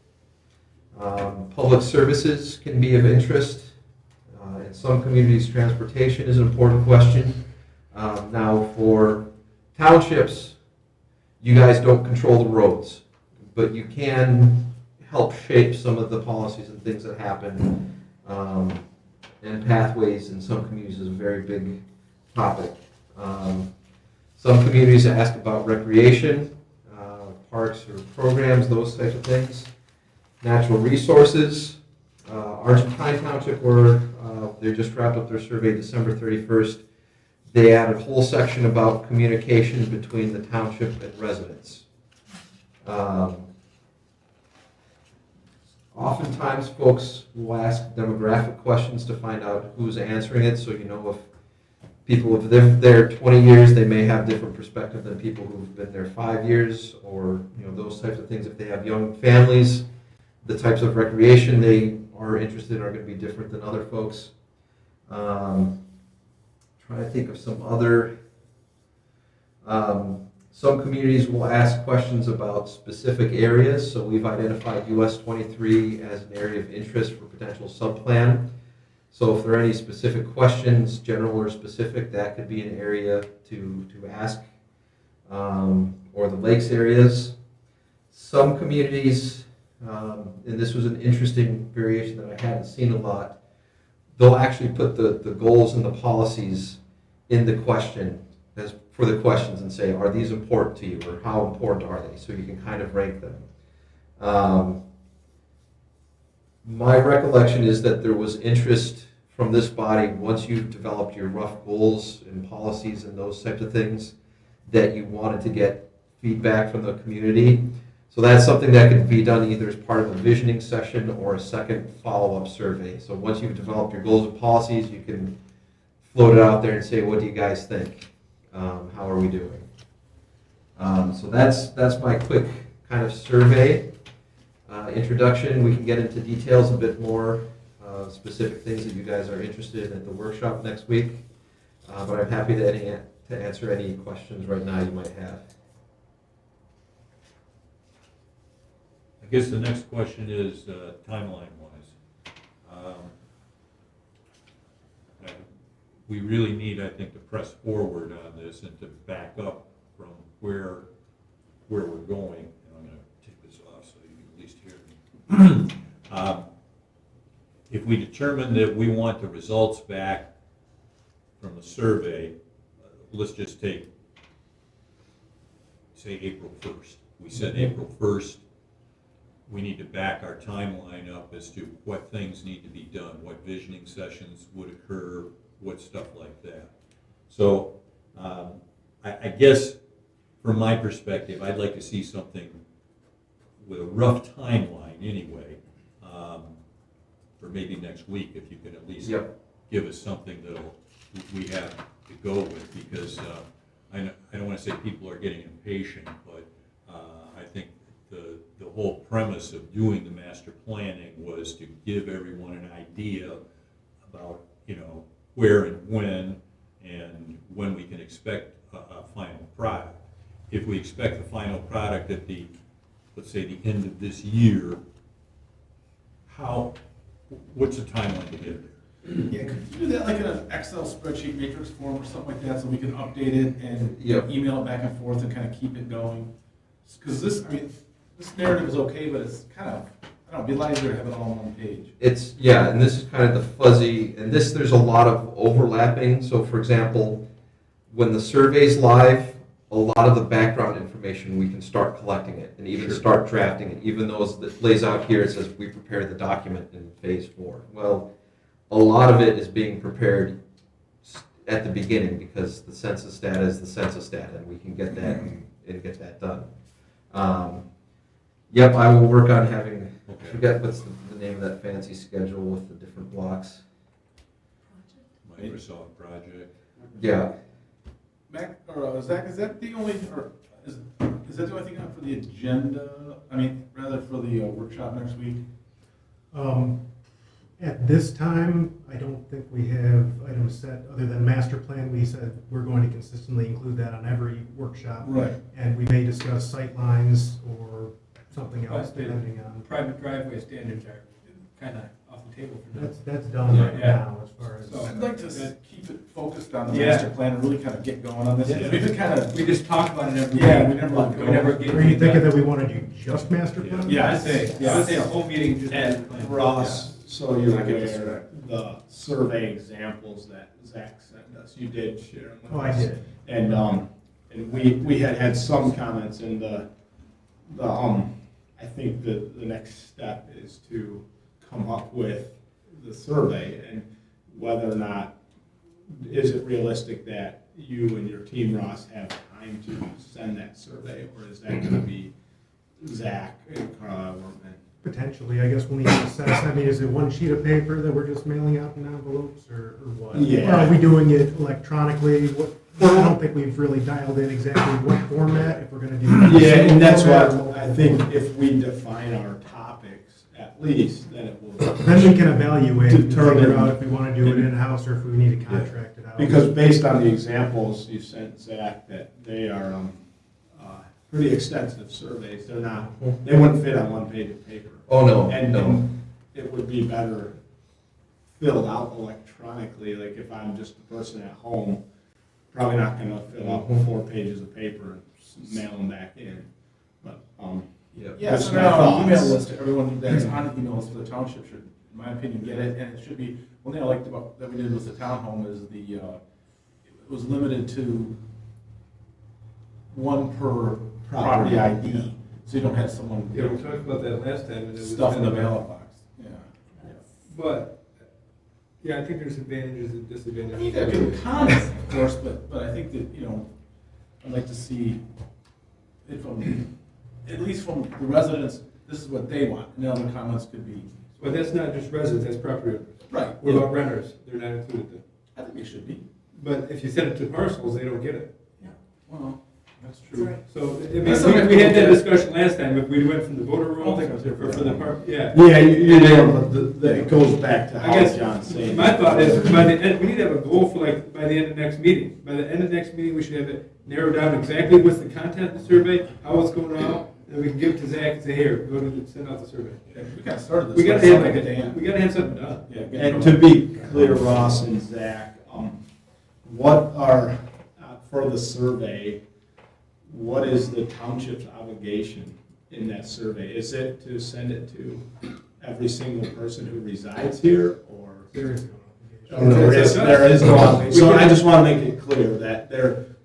Public services can be of interest. In some communities, transportation is an important question. Now, for townships, you guys don't control the roads, but you can help shape some of the policies and things that happen. And pathways in some communities is a very big topic. Some communities ask about recreation, parks or programs, those types of things. Natural resources. Argentine Township, where they just wrapped up their survey December 31st, they added a whole section about communication between the township and residents. Oftentimes, folks will ask demographic questions to find out who's answering it, so you know if people have lived there 20 years, they may have different perspective than people who've been there 5 years, or those types of things. If they have young families, the types of recreation they are interested in are going to be different than other folks. Trying to think of some other. Some communities will ask questions about specific areas, so we've identified US 23 as an area of interest for potential subplan. So if there are any specific questions, general or specific, that could be an area to ask, or the lakes areas. Some communities, and this was an interesting variation that I hadn't seen a lot, they'll actually put the goals and the policies in the question as for the questions and say, are these important to you, or how important are they? So you can kind of rank them. My recollection is that there was interest from this body, once you've developed your rough goals and policies and those types of things, that you wanted to get feedback from the community. So that's something that could be done either as part of a visioning session or a second follow-up survey. So once you've developed your goals and policies, you can float it out there and say, what do you guys think? How are we doing? So that's my quick kind of survey introduction. We can get into details a bit more, specific things that you guys are interested in at the workshop next week. But I'm happy to answer any questions right now you might have. I guess the next question is timeline-wise. We really need, I think, to press forward on this and to back up from where we're going. And I'm going to take this off so you can at least hear me. If we determine that we want the results back from the survey, let's just take, say, April 1st. We said April 1st. We need to back our timeline up as to what things need to be done, what visioning sessions would occur, what stuff like that. So I guess from my perspective, I'd like to see something with a rough timeline anyway, for maybe next week, if you could at least give us something that we have to go with, because I don't want to say people are getting impatient, but I think the whole premise of doing the master planning was to give everyone an idea about, where and when we can expect a final product. If we expect the final product at the, let's say, the end of this year, what's the timeline to get there? Yeah, could you do that like in an Excel spreadsheet matrix form or something like that, so we can update it and email it back and forth and kind of keep it going? Because this narrative is okay, but it's kind of, I don't know, it'd be easier to have it all on one page. And this is kind of the fuzzy, and there's a lot of overlapping. So for example, when the survey's live, a lot of the background information, we can start collecting it and even start drafting it. Even though it lays out here, it says we prepared the document in phase 4. Well, a lot of it is being prepared at the beginning because the census data is the census data, and we can get that and get that done. Yep, I will work on having, I forget what's the name of that fancy schedule with the different blocks. Microsoft Project. Yeah. Mac, or Zach, is that the only, or is that the only thing for the agenda? I mean, rather for the workshop next week? At this time, I don't think we have items set, other than master plan. We said we're going to consistently include that on every workshop. Right. And we may discuss sight lines or something else depending on. Private driveway standards are kind of off the table for now. That's done right now as far as. So I'd like to keep it focused on the Yeah. master plan and really kind of get going on this. Yeah. We've been kind of, We just talk about it every Yeah, week. we never let go. We never get. Are you thinking that we want to do just master plan? Yeah, I'd say a whole meeting just. And plan. Ross, so you're I get aware, distracted. the survey examples that Zach sent us, you did share them with us. Oh, I did. And we had some comments, and I think that the next step is to come up with the survey, and whether or not, is it realistic that you and your team, Ross, have time to send that survey, or is that gonna be Zach and Carla Workman? Potentially, I guess we'll need to assess. I mean, is it one sheet of paper that we're just mailing out in envelopes or what? Yeah. Or are we doing it electronically? I don't think we've really dialed in exactly what format, if we're gonna do. Yeah, and that's format what or I think, if we define our topics at least, then it will. Then we can evaluate and figure Determine- out if we wanna do it in-house or if we need to contract it out. Because based on the examples you sent Zach, that they are pretty extensive surveys, they're not, they wouldn't fit on one page of paper. Oh, no, And no. it would be better filled out electronically, like if I'm just a person at home, probably not gonna fill out 4 pages of paper and mail them back in, but, Yep. yeah, That's so my now thoughts. email list to everyone that's on the email list for the township should, in my opinion, get it, and it should be, one thing I liked about, that we did with the townhome is it was limited to one per property ID, so you don't have someone. Yeah, we talked about that last time, and it was. Stuff in the kind of a- mailbox, yeah. But, yeah, I think there's advantages and disadvantages. You got good comments, of course, but I think that, I'd like to see it from, at least from the residents, this is what they want, and the other comments could be. But that's not just residents, that's property owners. Right. What about renters? They're not included then. I think they should be. But if you send it to parcels, they don't get it. Well, that's That's true. right. So, That's something we had that to- discussion last time, if we went from the voter roll. I don't think I was here for For that. the part, yeah. yeah, you know, but it goes back to I how guess John's saying. my thought is, by the end, we need to have a goal for like, by the end of next meeting. By the end of next meeting, we should have it narrowed down exactly what's the content of the survey, how it's going out, and we can give it to Zach and say, here, go to, send out the survey. Yeah, we kind of started this. We gotta by have saying like, Dan. we gotta have something done. Yeah, good And point. to be clear, Ross and Zach, what are, for the survey, what is the township's obligation in that survey? Is it to send it to every single person who resides here, or? There is no There is no obligation. So I just want to make it clear that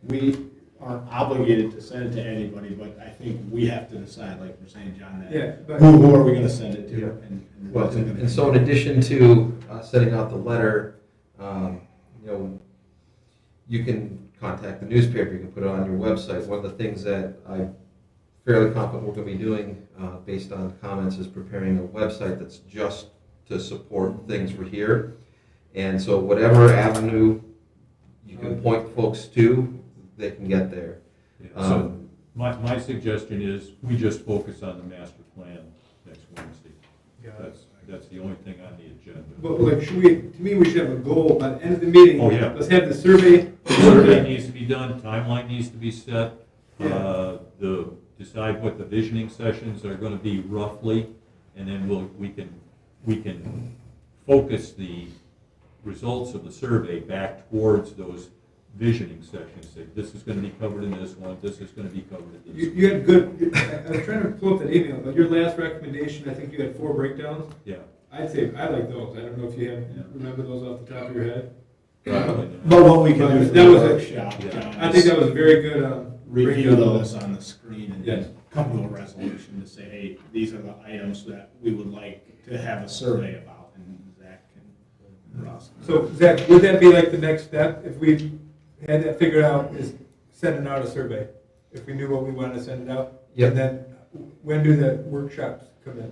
we aren't obligated to send it to anybody, but I think we have to decide, like we're saying, John, that Yeah, but- who are we going to send it to? Yeah. And Well, what's it gonna and so in addition to sending out the letter, you can contact the newspaper, you can put it on your website. One of the things that I'm fairly confident we're going to be doing, based on comments, is preparing a website that's just to support things we're here. And so whatever avenue you can point folks to, they can get there. So my suggestion is we just focus on the master plan next Wednesday. That's the only thing on the agenda. But like, to me, we should have a goal by the end of the meeting. Oh, yeah. Let's have the survey. The survey needs to be done, timeline needs to be set, Yeah. decide what the visioning sessions are gonna be roughly, and then we can focus the results of the survey back towards those visioning sessions. Say, this is gonna be covered in this one, this is gonna be covered in this one. You had good, I was trying to pull up that email, but your last recommendation, I think you had 4 breakdowns. Yeah. I'd say, I like those. I don't know if you remember those off the top of your head. But what we can do That for the was a- workshop, Yeah. John, I think that was a very good review those on the screen and Yes. then come to a resolution to say, hey, these are the items that we would like to have a survey about, and Zach and Ross. So Zach, would that be like the next step, if we had that figured out, is sending out a survey? If we knew what we wanted to send it out? Yep. And then, when do the workshops come in?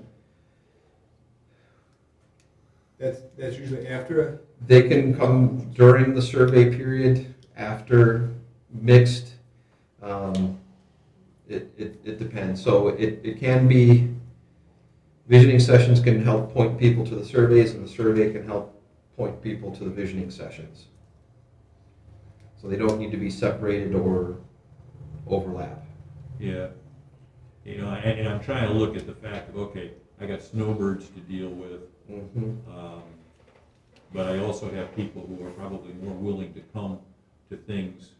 That's usually after They can come during the survey period, after, mixed. It depends. So it can be, visioning sessions can help point people to the surveys, and the survey can help point people to the visioning sessions. So they don't need to be separated or overlap. Yeah. You know, and I'm trying to look at the fact of, okay, I got snowbirds to deal with, but I also have people who are probably more willing to come to things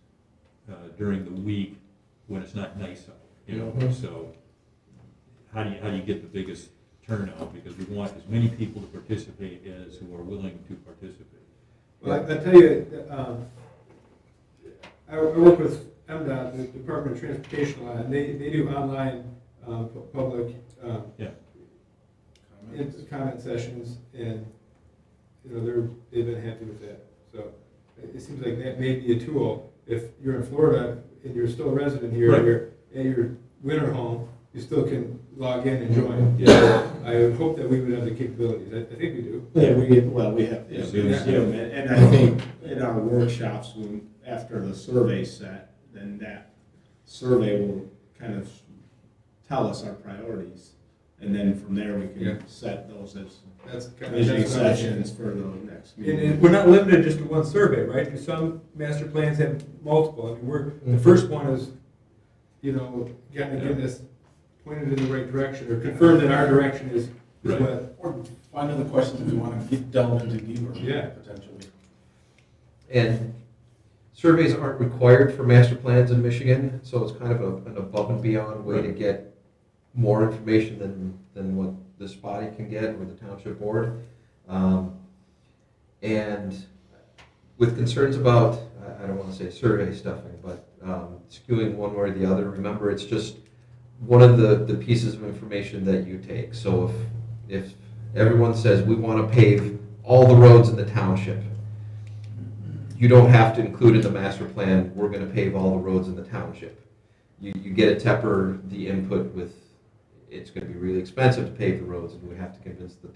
during the week when it's not nice out, you know. So how do you get the biggest turnout? Because we want as many people to participate as who are willing to participate. Well, I tell you, I work with MDOT, the Department of Transportation, a lot, and they do online public comment sessions, and they've been happy with that. So it seems like that may be a tool. If you're in Florida and you're still a resident here, Right. and you're at your winter home, you still can log in and join. Yeah. I would hope that we would have the capabilities. I think we do. Yeah, we have, Yeah. Zoom, and I think in our workshops, after the survey's set, then that survey will kind of tell us our priorities. And then from there, we can set those as visioning sessions for the next meeting. And we're not limited just to one survey, right? Because some master plans have multiple. I mean, the first one is, getting us pointed in the right direction, or confirm that our direction is Right. what. Or find other questions if you want to delve into deeper, Yeah. potentially. And surveys aren't required for master plans in Michigan, so it's kind of an above and beyond way to get more information than what this body can get, or the township board. And with concerns about, I don't want to say survey stuffing, but skewing one way or the other, remember, it's just one of the pieces of information that you take. So if everyone says, we want to pave all the roads in the township, you don't have to include in the master plan, we're going to pave all the roads in the township. You get to temper the input with, it's going to be really expensive to pave the roads, and we have to convince the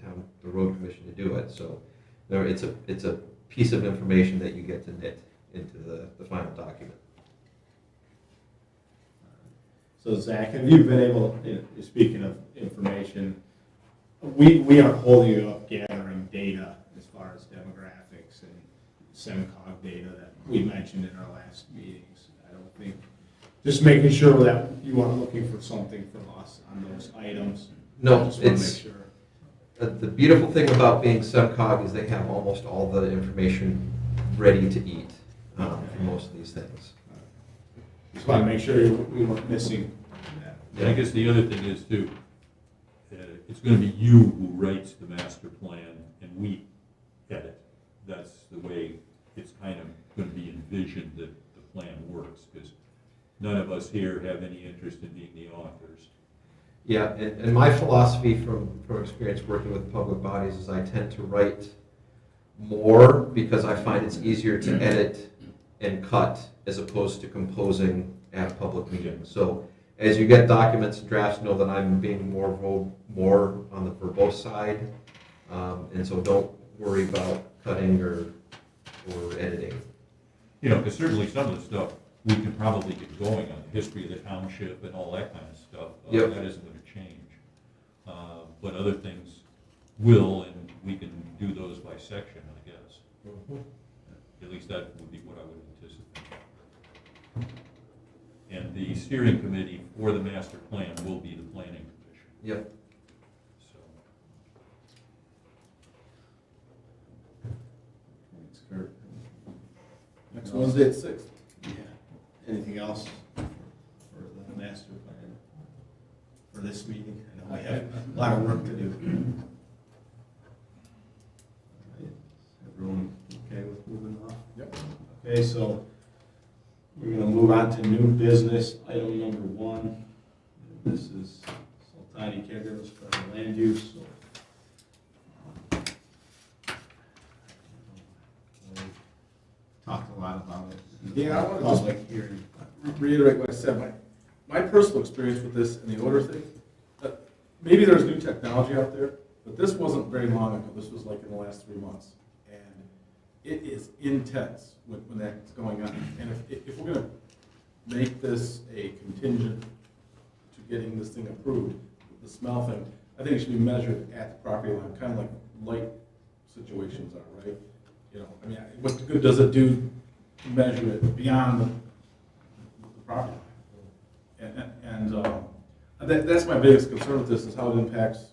road commission to do it. So it's a piece of information that you get to knit into the final document. So Zach, have you been able, speaking of information, we are holding you up gathering data as far as demographics and SEMCOG data that we mentioned in our last meetings. I don't think, just making sure that you aren't looking for something from us on those items. No, I just want to it's, make sure. the beautiful thing about being SEMCOG is they have almost all the information ready to eat for most of these things. Just want to make sure we weren't missing that. And I guess the other thing is too, it's going to be you who writes the master plan and we edit. That's the way it's kind of going to be envisioned that the plan works, because none of us here have any interest in being the authors. Yeah, and my philosophy from experience working with public bodies is I tend to write more because I find it's easier to edit and cut as opposed to composing at a public meeting. So as you get documents and drafts, know that I'm being more on the verbose side, and so don't worry about cutting or editing. Because certainly some of the stuff we can probably get going on, the history of the township and all that kind of stuff. Yep. That isn't going to change. But other things will, and we can do those by section, I guess. At least that would be what I would anticipate. And the steering committee for the master plan will be the planning commission. Yep. So, Thanks, Kurt. Next Wednesday at 6. Yeah. Anything else for the master plan for this meeting? I know we have a lot of work to do. All right. Everyone okay with moving off? Yep. Okay, so We're gonna move on to new business, item number 1. This is Sultani caregivers for land use. Talked a lot about it. Yeah, I wanna just- Public hearing. Reiterate what I said, my personal experience with this and the odor thing, maybe there's new technology out there, but this wasn't very long ago, this was like in the last 3 months. And it is intense when that's going on. And if we're gonna make this a contingent to getting this thing approved, the smell thing, I think it should be measured at the property line, kind of like light situations are, right? You know, I mean, what good does it do to measure it beyond the property line? And that's my biggest concern with this, is how it impacts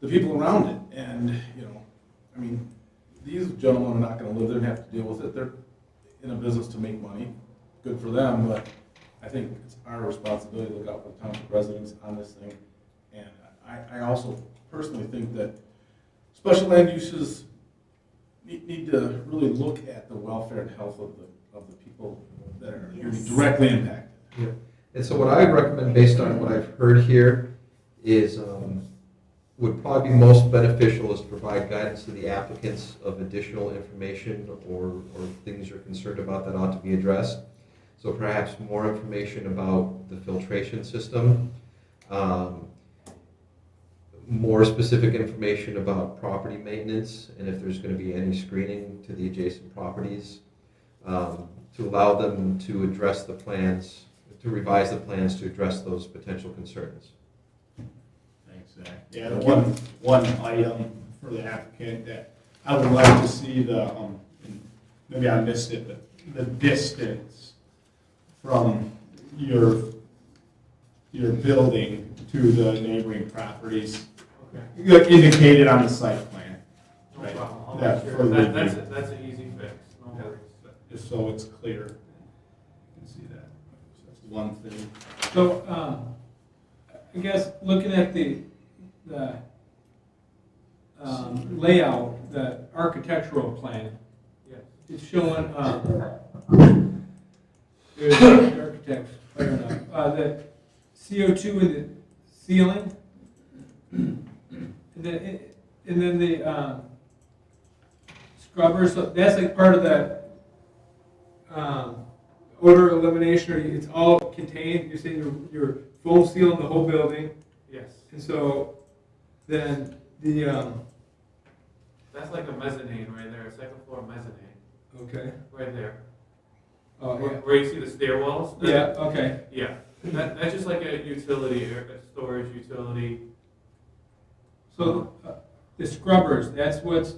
the people around it. And, you know, I mean, these gentlemen are not gonna live there and have to deal with it. They're in a business to make money, good for them, but I think it's our responsibility to look out for the township residents on this thing. And I also personally think that special land uses need to really look at the welfare and health of the people that are going to be directly impacted. Yeah. And so what I would recommend, based on what I've heard here, is would probably be most beneficial is to provide guidance to the applicants of additional information or things you're concerned about that ought to be addressed. So perhaps more information about the filtration system, more specific information about property maintenance, and if there's going to be any screening to the adjacent properties, to allow them to address the plans, to revise the plans to address those potential concerns. Thanks, Zach. Yeah, the one item for the applicant that I would like to see maybe I missed it, but the distance from your building to the neighboring properties indicated on the site plan. No Right. problem. I'll That make for sure. review. That's an easy fix, no Yeah. worries. Just so it's clear. You can see that. So that's one thing. So, I guess looking at the layout, the architectural plan, Yes. it's showing, there's the architects, fair enough, the CO2 in the ceiling, and then the scrubbers, so that's like part of that odor elimination, or it's all contained, you're saying you're foam sealing the whole building, Yes. and so then the, That's like a mezzanine right there, a second floor mezzanine, okay, right there. oh, yeah, Where you see the stairwells? yeah, okay. Yeah, that's just like a utility, a storage utility. So the scrubbers, that's what's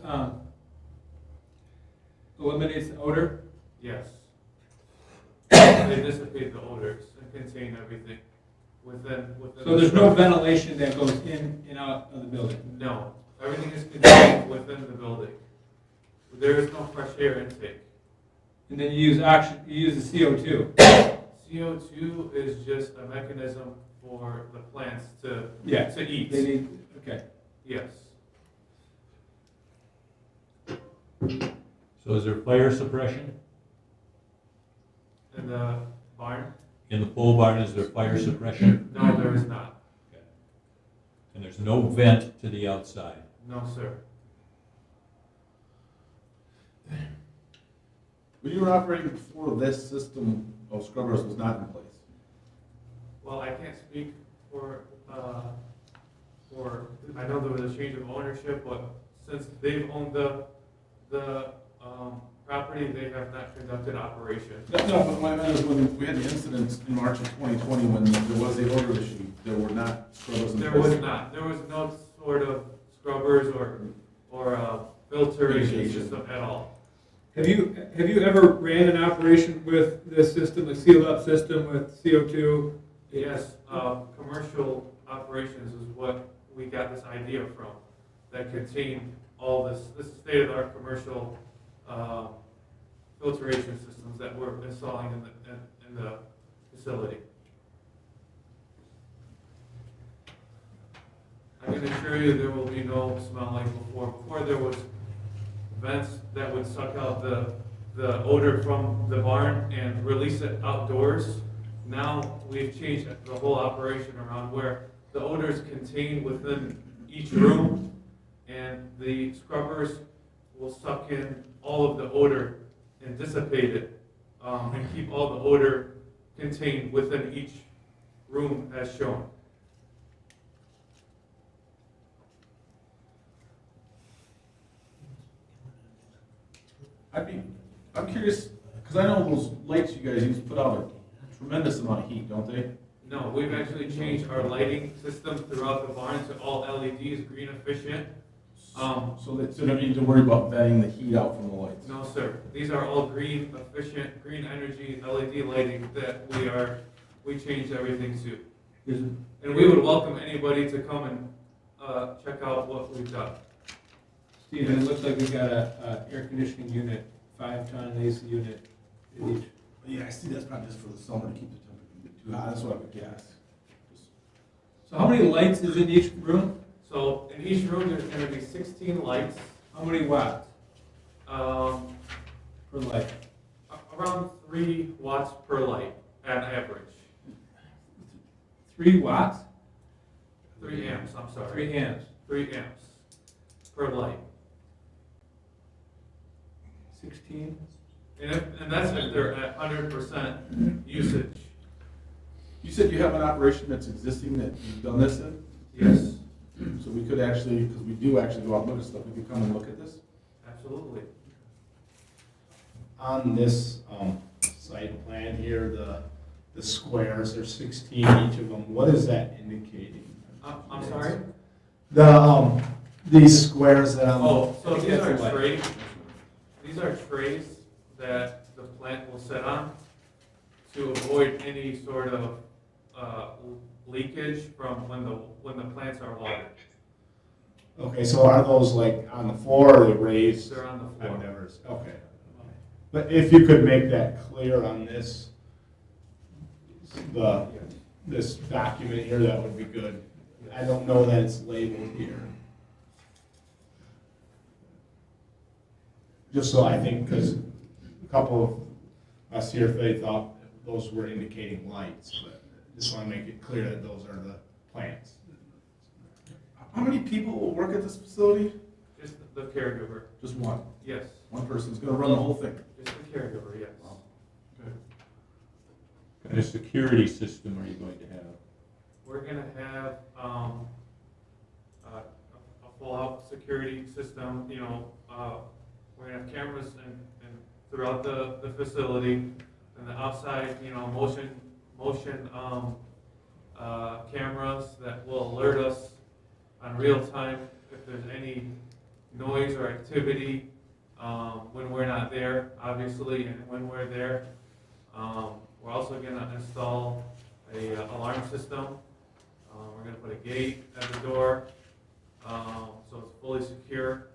eliminates the odor? Yes. They dissipate the odors and contain everything within. So there's no ventilation that goes in and out of the building? No, everything is contained within the building. There is no fresh air intake. And then you use oxygen, you use the CO2? CO2 is just a mechanism for the plants to eat. They need, okay. Yes. So is there fire suppression? In the barn? In the pole barn, is there fire suppression? No, there is not. And there's no vent to the outside? No, sir. When you were operating before, this system of scrubbers was not in place. Well, I can't speak for, I know there was a change of ownership, but since they've owned the property, they have not conducted operation. No, but what I meant is when we had the incident in March of 2020, when there was a odor issue, there were not scrubbers in place. There was not. There was no sort of scrubbers or filtration Mitigation. system at all. Have you ever ran an operation with this system, a sealed up system with CO2? Yes, commercial operations is what we got this idea from, that contained all this is state-of-the-art commercial filtration systems that we're installing in the facility. I can assure you there will be no smell like before. Before there was vents that would suck out the the odor from the barn and release it outdoors. Now, we've changed the whole operation around where the odor is contained within each room, and the scrubbers will suck in all of the odor and dissipate it, and keep all the odor contained within each room as shown. I'm curious, because I know those lights you guys use put out a tremendous amount of heat, don't they? No, we've actually changed our lighting system throughout the barn to all LEDs, green efficient. So they don't need to worry about venting the heat out from the lights? No, sir. These are all green efficient, green energy LED lighting that we changed everything to. And we would welcome anybody to come and check out what we've done. Stephen, it looks like we got a air conditioning unit, 5-ton AC unit in each. Yeah, I see that's probably just for the summer to keep the temperature too high, that's what I would guess. So how many lights is in each room? So in each room, there's going to be 16 lights. How many watts Per light? Around 3 watts per light at average. 3 watts? 3 amps, I'm sorry. 3 amps. 3 amps per light. 16? And that's if they're at 100% usage. You said you have an operation that's existing that you've done this in? Yes, So we could actually, because we do actually go out and look at stuff, we could come and look at this? absolutely. On this site plan here, the squares, there's 16 each of them. What is that indicating? I'm sorry? These squares that I'm. Oh, so these that's are a light. trays. These are trays that the plant will sit on to avoid any sort of leakage from when the plants are watered. Okay, so are those like on the floor or are they raised? They're on the floor. I've never, okay. But if you could make that clear on this, this document here, that would be good. I don't know that it's labeled here. Just so I think, because a couple of us here, they thought those were indicating lights, but just want to make it clear that those are the plants. How many people will work at this facility? Just the caregiver, Just one. yes. One person's gonna run the whole thing. Just the caregiver, yes. Good. What kind of security system are you going to have? We're gonna have a full-out security system, you know, we're gonna have cameras and throughout the facility, and the outside, you know, motion cameras that will alert us on real time if there's any noise or activity when we're not there, obviously, and when we're there. We're also gonna install a alarm system. We're gonna put a gate at the door, so it's fully secure.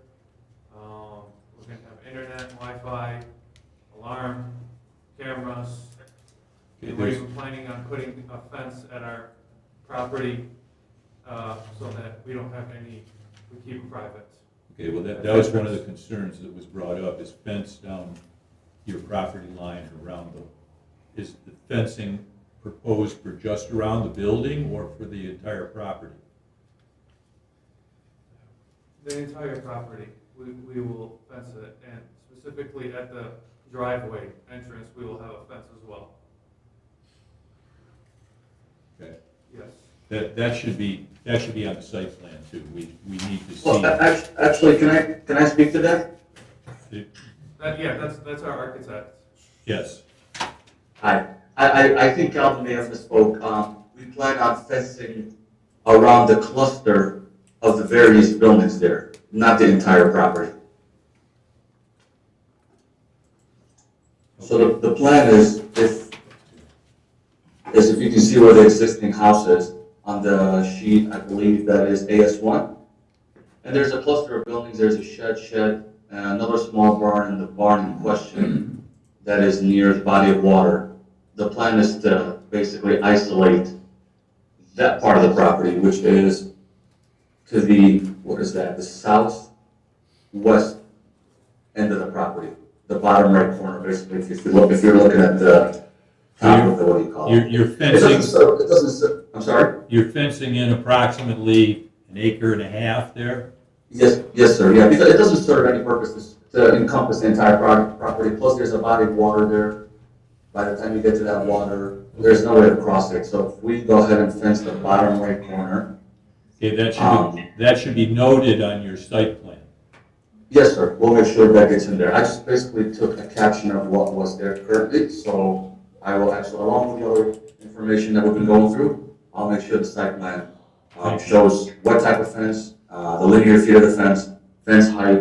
We're gonna have internet, Wi-Fi, alarm, cameras. Okay, And we're there's- even planning on putting a fence at our property, so that we don't have any, we keep it private. Okay, well, that was one of the concerns that was brought up, is fence down your property line around is the fencing proposed for just around the building or for the entire property? The entire property, we will fence it, and specifically at the driveway entrance, we will have a fence as well. Okay, Yes. that should be on the site plan too, we need to see. Well, actually, can I speak to that? That's our architect. Yes, Hi, I think Calvin may have misspoke. We plan on fencing around the cluster of the various buildings there, not the entire property. So the plan is if you can see where the existing house is on the sheet, I believe that is AS1. And there's a cluster of buildings, there's a shed, and another small barn, and the barn in question that is near the body of water. The plan is to basically isolate that part of the property, which is to the, the southwest end of the property. the bottom right corner, basically, if you're looking at the top of the, what do you call it? You're It doesn't fencing, serve, it doesn't serve, I'm sorry? you're fencing in approximately an acre and a half there? Yes, sir, yeah, because it doesn't serve any purpose to encompass the entire property, plus there's a body of water there. By the time you get to that water, there's no way to cross it, so if we go ahead and fence the bottom right corner. Okay, that should be noted on your site plan. Yes, sir, we'll make sure that gets in there. I just basically took a caption of what was there currently, so I will actually, along with the other information that we've been going through, I'll make sure the site plan shows what type of fence, the linear feet of the fence, fence height,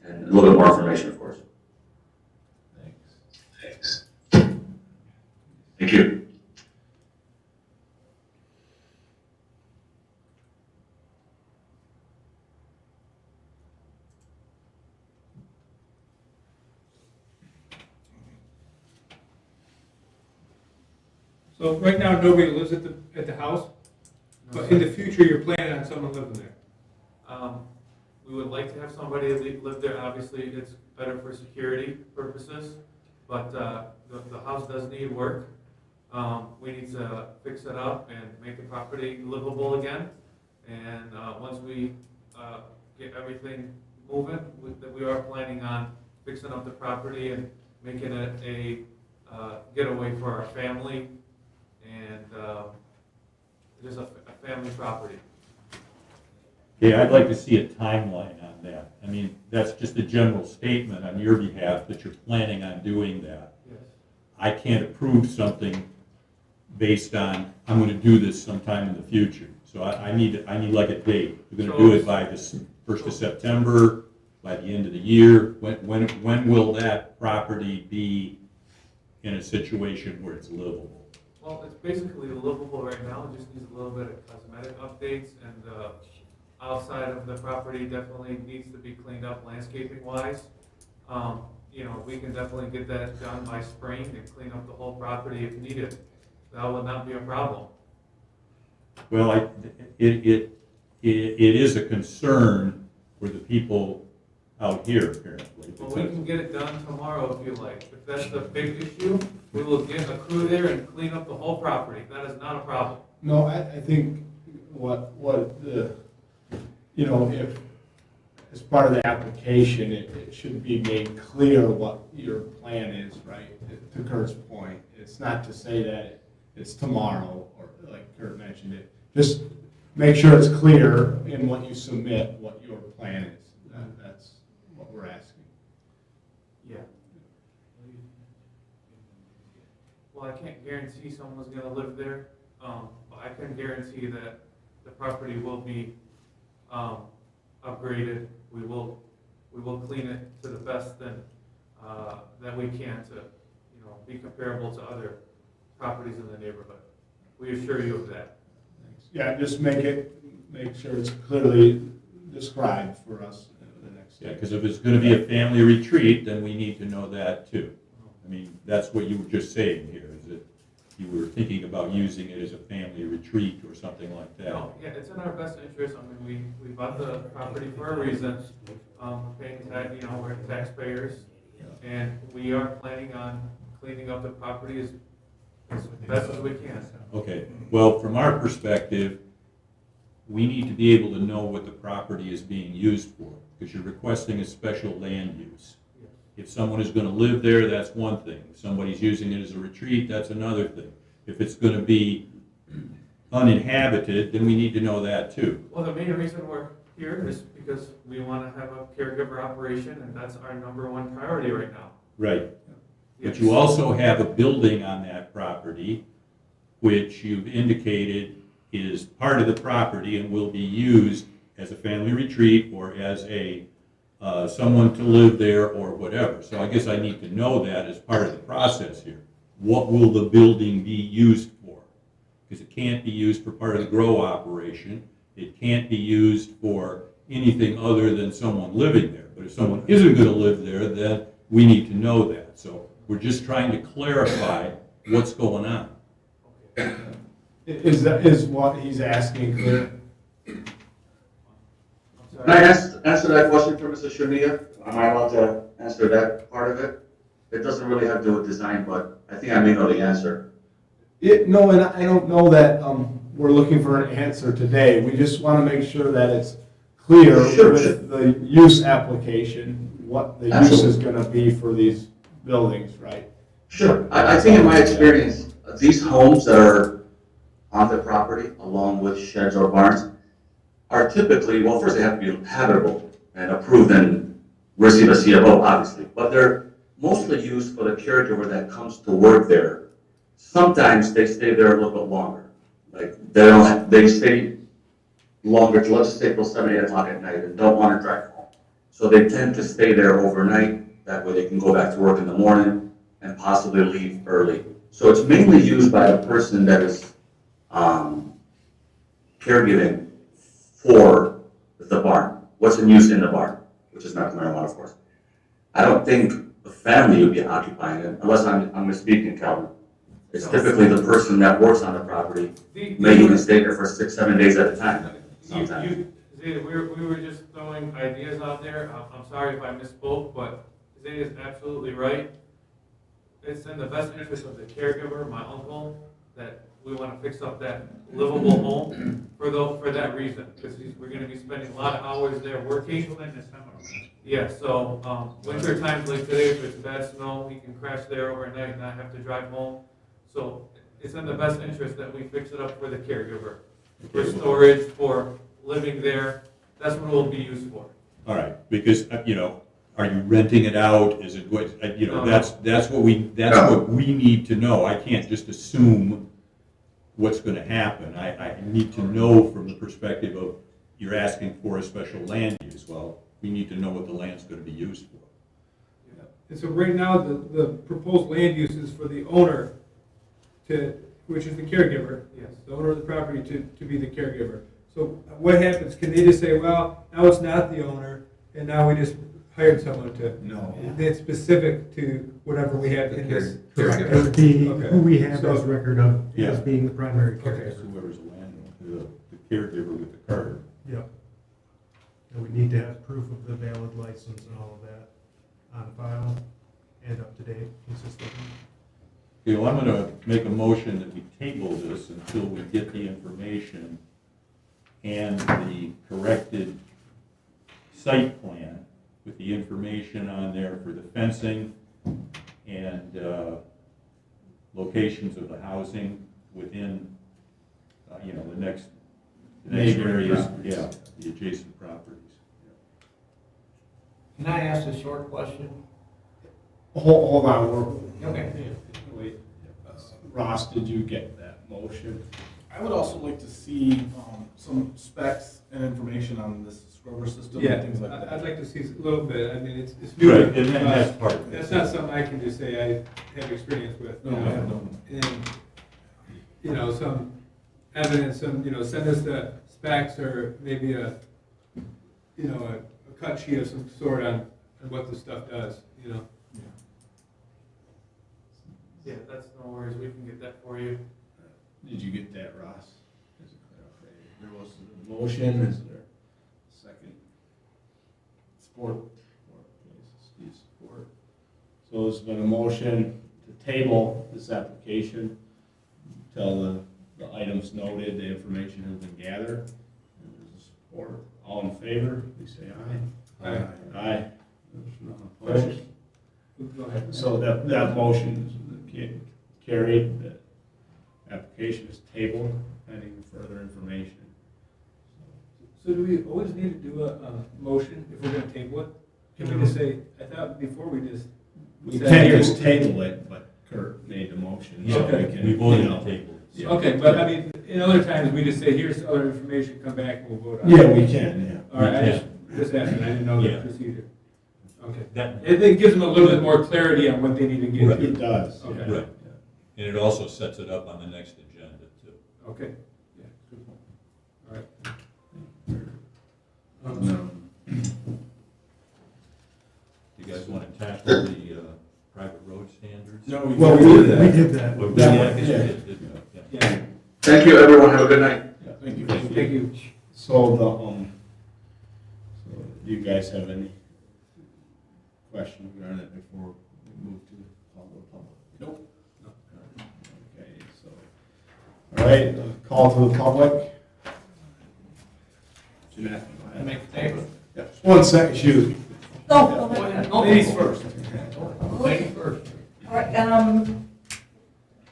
and a little bit more information, of course. Thanks. Thank you. So right now, nobody lives at the house, but in the future, you're planning on someone living there. We would like to have somebody live there, obviously, it's better for security purposes, but the house does need work. We need to fix it up and make the property livable again. And once we get everything moving, we are planning on fixing up the property and making it a getaway for our family and just a family property. Okay, I'd like to see a timeline on that. I mean, that's just a general statement on your behalf that you're planning on doing that. Yes. I can't approve something based on, I'm gonna do this sometime in the future. So I need like a date. We're gonna do it by the 1st of September, by the end of the year. When will that property be in a situation where it's livable? Well, it's basically livable right now, it just needs a little bit of cosmetic updates, and outside of the property definitely needs to be cleaned up landscaping wise. We can definitely get that done by spring and clean up the whole property if needed. That would not be a problem. Well, it is a concern for the people out here apparently. Well, we can get it done tomorrow if you like. If that's the big issue, we will get a crew there and clean up the whole property. That is not a problem. No, I think if, as part of the application, it should be made clear what your plan is, right? To Kurt's point, it's not to say that it's tomorrow, or like Kurt mentioned it. Just make sure it's clear in what you submit, what your plan is. That's what we're asking. Yeah. Well, I can't guarantee someone's gonna live there, but I can guarantee that the property will be upgraded. We will clean it to the best that we can to, be comparable to other properties in the neighborhood. We assure you of that. Yeah, just make sure it's clearly described for us in the next. Yeah, because if it's gonna be a family retreat, then we need to know that too. I mean, that's what you were just saying here, is that you were thinking about using it as a family retreat or something like that. No, yeah, it's in our best interest. I mean, we bought the property for a reason, paying tax, we're taxpayers. And we are planning on cleaning up the property as best as we can. Okay, well, from our perspective, we need to be able to know what the property is being used for, because you're requesting a special land use. If someone is gonna live there, that's one thing. If somebody's using it as a retreat, that's another thing. If it's gonna be uninhabited, then we need to know that too. Well, the main reason we're here is because we want to have a caregiver operation, and that's our number one priority right now. Right. But you also have a building on that property, which you've indicated is part of the property and will be used as a family retreat or as someone to live there or whatever. So I guess I need to know that as part of the process here. What will the building be used for? Because it can't be used for part of the grow operation. It can't be used for anything other than someone living there. But if someone isn't going to live there, then we need to know that. So we're just trying to clarify what's going on. Is what he's asking clear? Can I answer that question for Mr. Shamia? Am I allowed to answer that part of it? It doesn't really have to do with design, but I think I may know the answer. No, and I don't know that, we're looking for an answer today. We just want to make sure that it's clear Sure, with the use application, what the use is going to be for these buildings, right? Sure. I think in my experience, these homes that are on the property, along with sheds or barns, are typically, well, first they have to be habitable and approved and receive a CFO, obviously, but they're mostly used for the caregiver that comes to work there. Sometimes they stay there a little bit longer. Like, they stay longer, let's say till 7, 8 o'clock at night and don't want to drive home. So they tend to stay there overnight, that way they can go back to work in the morning and possibly leave early. So it's mainly used by the person that is caregiving for the barn, what's in use in the barn, which is medical marijuana, of course. I don't think the family would be occupying it, unless I'm misspeaking, Calvin. It's typically the person that works on the property, may even stay there for 6, 7 days at a time, sometimes. We were just throwing ideas out there. I'm sorry if I misspoke, but Zay is absolutely right. It's in the best interest of the caregiver, my uncle, that we want to fix up that livable home for that reason, because we're going to be spending a lot of hours there working. Yeah, so winter times like today, if it's bad snow, he can crash there overnight and not have to drive home. So it's in the best interest that we fix it up for the caregiver, for storage, for living there. That's what it will be used for. All right, because, are you renting it out? Is it what, that's what we need to know. I can't just assume what's gonna happen. I need to know from the perspective of, you're asking for a special land use. Well, we need to know what the land's gonna be used for. And so right now, the proposed land use is for the owner which is the caregiver. Yes. The owner of the property to be the caregiver. So what happens? Can they just say, well, now it's not the owner, and now we just hired someone to? No. It's specific to whatever we have in this. Correct. It would be Okay. who we have So- as record of Yeah. as being the primary Okay. caregiver. Whoever's the landlord, the caregiver with the card. Yep. And we need to have proof of the valid license and all of that on file and up to date consistently. Okay, well, I'm gonna make a motion that we table this until we get the information and the corrected site plan with the information on there for the fencing and locations of the housing within, the next Neighboring areas, properties. yeah, the adjacent properties. Can I ask a short question? Hold on, Okay. wait. Ross, did you get that motion? I would also like to see some specs and information on this scrubber system Yeah, and things like that. I'd like to see a little bit. I mean, it's new. Right, and that's part of it. That's not something I can just say I have experience with. No, I have no. And, some evidence, send us the specs or maybe a cut sheet of some sort on what this stuff does, Yeah, that's no worries. We can get that for you. Did you get that, Ross? Is it clear? Okay. There was a motion, is there a second? Support. Steve, support. So there's been a motion to table this application until the items noted, the information has been gathered. And there's a support. All in favor, please say aye. Aye. Aye. There's none opposed. Go ahead. So that motion is carried, the application is tabled, pending further information. So do we always need to do a motion if we're gonna table it? Can we just say, I thought before we just. We said can't here- just table it, but Kurt made the motion, so we can. We voted on the table. Yeah. Okay, but I mean, in other times, we just say, here's other information, come back and we'll vote on it. Yeah, we can, All right, I Yeah. just asking, I didn't know Yeah. the procedure. Okay. That, It gives them a little bit more clarity on what they need to get yeah. to. It does. Okay. yeah. Right. And it also sets it up on the next agenda too. Okay, yeah, good point. All right. You guys want to tackle the private road standards? No, Well, we did We that. did that. Oh, Yeah. yeah, I guess we did, didn't we? Yeah. Yeah, Thank you, everyone. Have a good night. Thank you. thank you. So so do you guys have any questions regarding that before we move to call the public? Nope. Okay, so, all right, call to the public. Jeanette, go ahead. Make the table. Yep, just 1 second, shoot. Oh, Ladies first. Ladies first. all right,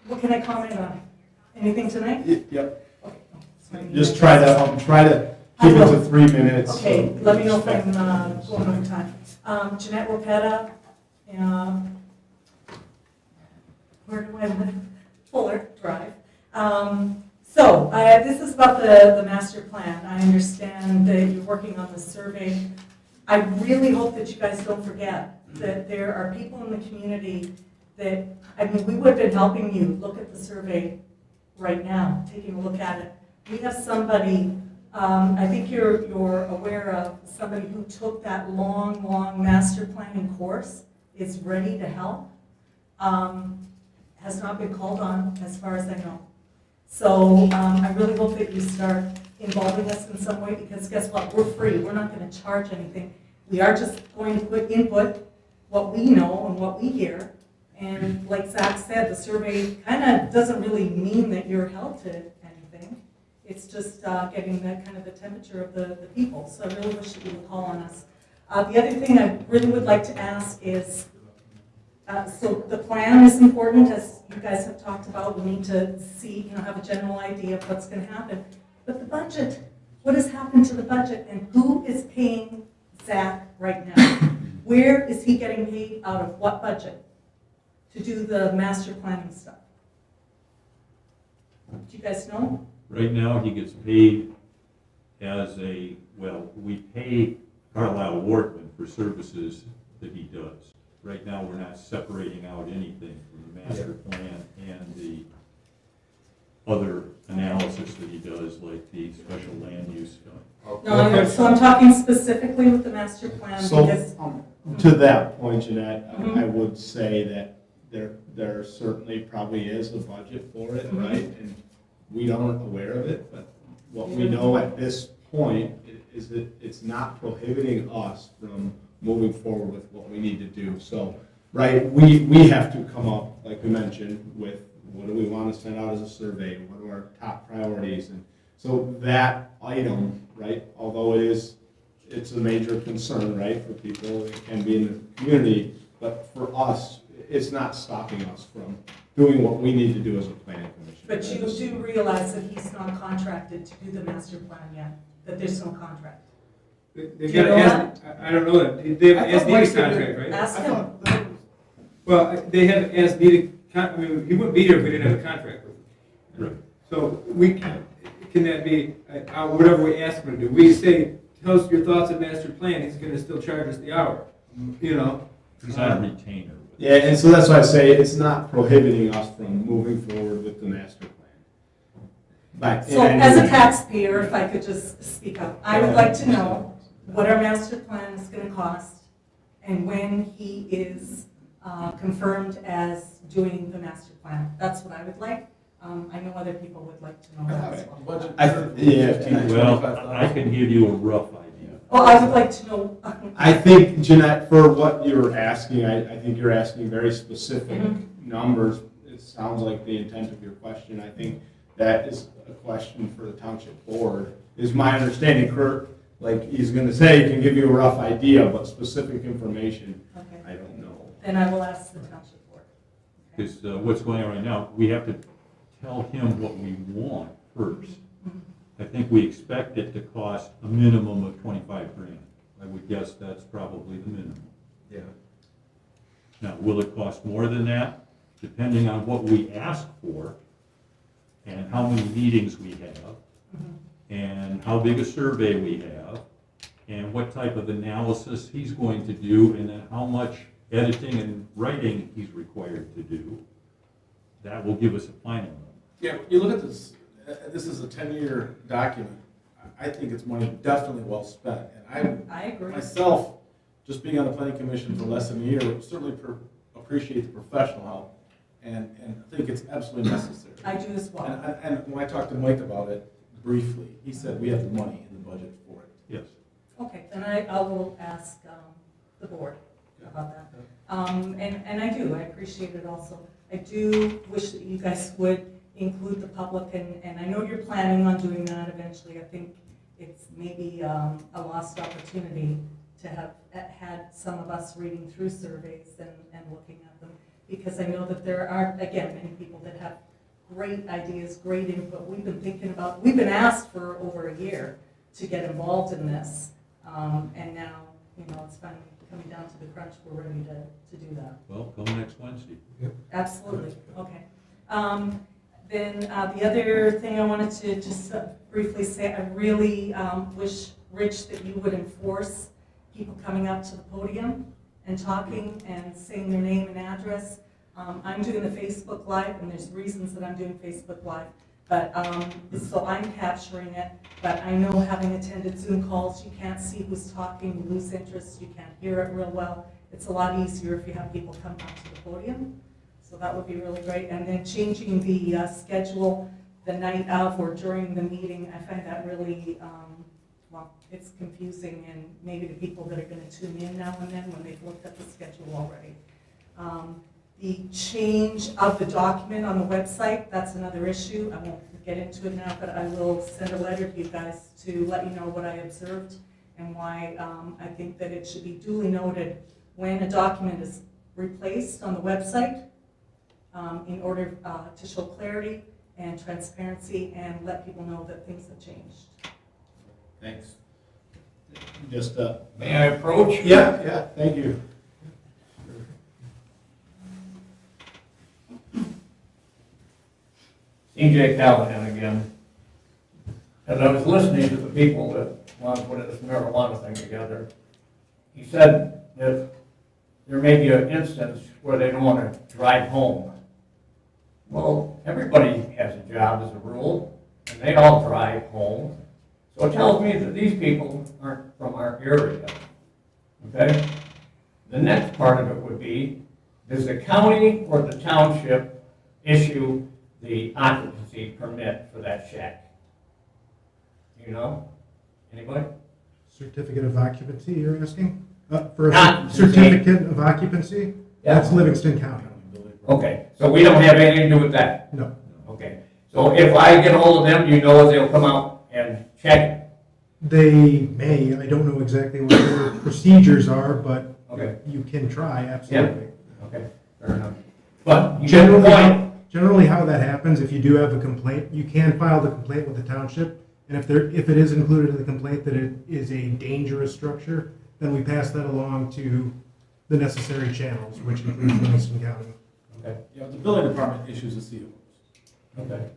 what can I comment on? Anything tonight? Yep. Okay. Just try to keep it to 3 minutes. Okay, let me know if I'm going over time. Jeanette Ropetta, where do I live? Fuller Drive. This is about the master plan. I understand that you're working on the survey. I really hope that you guys don't forget that there are people in the community that, I mean, we would have been helping you look at the survey right now, taking a look at it. We have somebody, I think you're aware of, somebody who took that long master planning course, is ready to help, has not been called on, as far as I know. So I really hope that you start involving us in some way, because guess what, we're free, we're not gonna charge anything. We are just going to put input, what we know and what we hear. And like Zach said, the survey kind of doesn't really mean that you're held to anything. It's just getting that kind of the temperature of the people. So I really wish that you would call on us. The other thing I really would like to ask is, so the plan is important, as you guys have talked about. We need to see, have a general idea of what's going to happen. But the budget, what has happened to the budget, and who is paying Zach right now? Where is he getting paid out of what budget to do the master planning stuff? Do you guys know? Right now, he gets paid as we pay Carlisle Workman for services that he does. Right now, we're not separating out anything from the master plan and the other analysis that he does, like the special land use stuff. No, so I'm talking specifically with the master plan because. So, to that point, Jeanette, I would say that there certainly probably is a budget for it, right? And we aren't aware of it, but what we know at this point is that it's not prohibiting us from moving forward with what we need to do. So, right, we have to come up, like we mentioned, with what do we want to send out as a survey, what are our top priorities, and so that item, right, although it's a major concern, right, for people, it can be in the community, but for us, it's not stopping us from doing what we need to do as a planning commission. But you do realize that he's not contracted to do the master plan yet, that there's no contract. They got I don't know that. They have an as-needed contract, right? Ask him. Well, they have an as-needed, I mean, he wouldn't be here if we didn't have a contract with him. Right. So can that be, whatever we ask him to do? We say, tell us your thoughts on master plan, he's gonna still charge us the hour, He's not a retainer. Yeah, and so that's why I say it's not prohibiting us from moving forward with the master plan. So as a taxpayer, if I could just speak up, I would like to know what our master plan is gonna cost and when he is confirmed as doing the master plan. That's what I would like. I know other people would like to know that as well. Well, I can give you a rough idea. Well, I would like to know. I think, Jeanette, for what you're asking, I think you're asking very specific numbers. It sounds like the intent of your question. I think that is a question for the township board, is my understanding. Kurt, like he's going to say, he can give you a rough idea, but specific information, Okay. I don't know. Then I will ask the township board. Because what's going on right now, we have to tell him what we want first. I think we expect it to cost a minimum of 25 grand. I would guess that's probably the minimum. Yeah. Now, will it cost more than that? Depending on what we ask for and how many meetings we have and how big a survey we have and what type of analysis he's going to do and then how much editing and writing he's required to do. That will give us a final number. Yeah, you look at this, this is a 10-year document. I think it's money definitely well spent. And I agree. Myself, just being on the planning commission for less than a year, certainly appreciate the professional help and think it's absolutely necessary. I do as well. And when I talked to Mike about it briefly, he said we have the money in the budget for it. Yes. Okay, then I will ask the board. about that. And I do, I appreciate it also. I do wish that you guys would include the public, and I know you're planning on doing that eventually. I think it's maybe a lost opportunity to have had some of us reading through surveys and looking at them, because I know that there are, again, many people that have great ideas, great input. We've been asked for over a year to get involved in this, and now, it's finally coming down to the crunch. We're ready to do that. Well, come next Wednesday. Absolutely, okay. Then the other thing I wanted to just briefly say, I really wish, Rich, that you would enforce people coming up to the podium and talking and saying their name and address. I'm doing the Facebook Live, and there's reasons that I'm doing Facebook Live, but so I'm capturing it. But I know, having attended Zoom calls, you can't see who's talking, you lose interest, you can't hear it real well. It's a lot easier if you have people come up to the podium. So that would be really great. And then changing the schedule the night of or during the meeting, I find that really, it's confusing, and maybe the people that are going to tune in now and then when they've looked at the schedule already. The change of the document on the website, that's another issue. I won't get into it now, but I will send a letter to you guys to let you know what I observed and why I think that it should be duly noted when a document is replaced on the website, in order to show clarity and transparency and let people know that things have changed. Thanks. Just, May I approach? yeah, thank you. CJ Callahan again. As I was listening to the people that want to put this marijuana thing together, he said that there may be an instance where they don't want to drive home. Well, everybody has a job as a rule, and they all drive home. So it tells me that these people aren't from our area, okay? The next part of it would be, does the county or the township issue the occupancy permit for that shack? Do you know? Anybody? Certificate of occupancy, you're asking? For a Occupancy. certificate of occupancy? Yeah. That's Livingston County. Okay, so we don't have anything to do with that? No. Okay, so if I get hold of them, you know they'll come out and check it? They may, I don't know exactly what their procedures are, but Okay. you can try, absolutely. Okay, fair enough. But you get the point. Generally how that happens, if you do have a complaint, you can file the complaint with the township, and if it is included in the complaint that it is a dangerous structure, then we pass that along to the necessary channels, which includes Livingston County. Okay. Yeah, the building department issues the COs. Okay.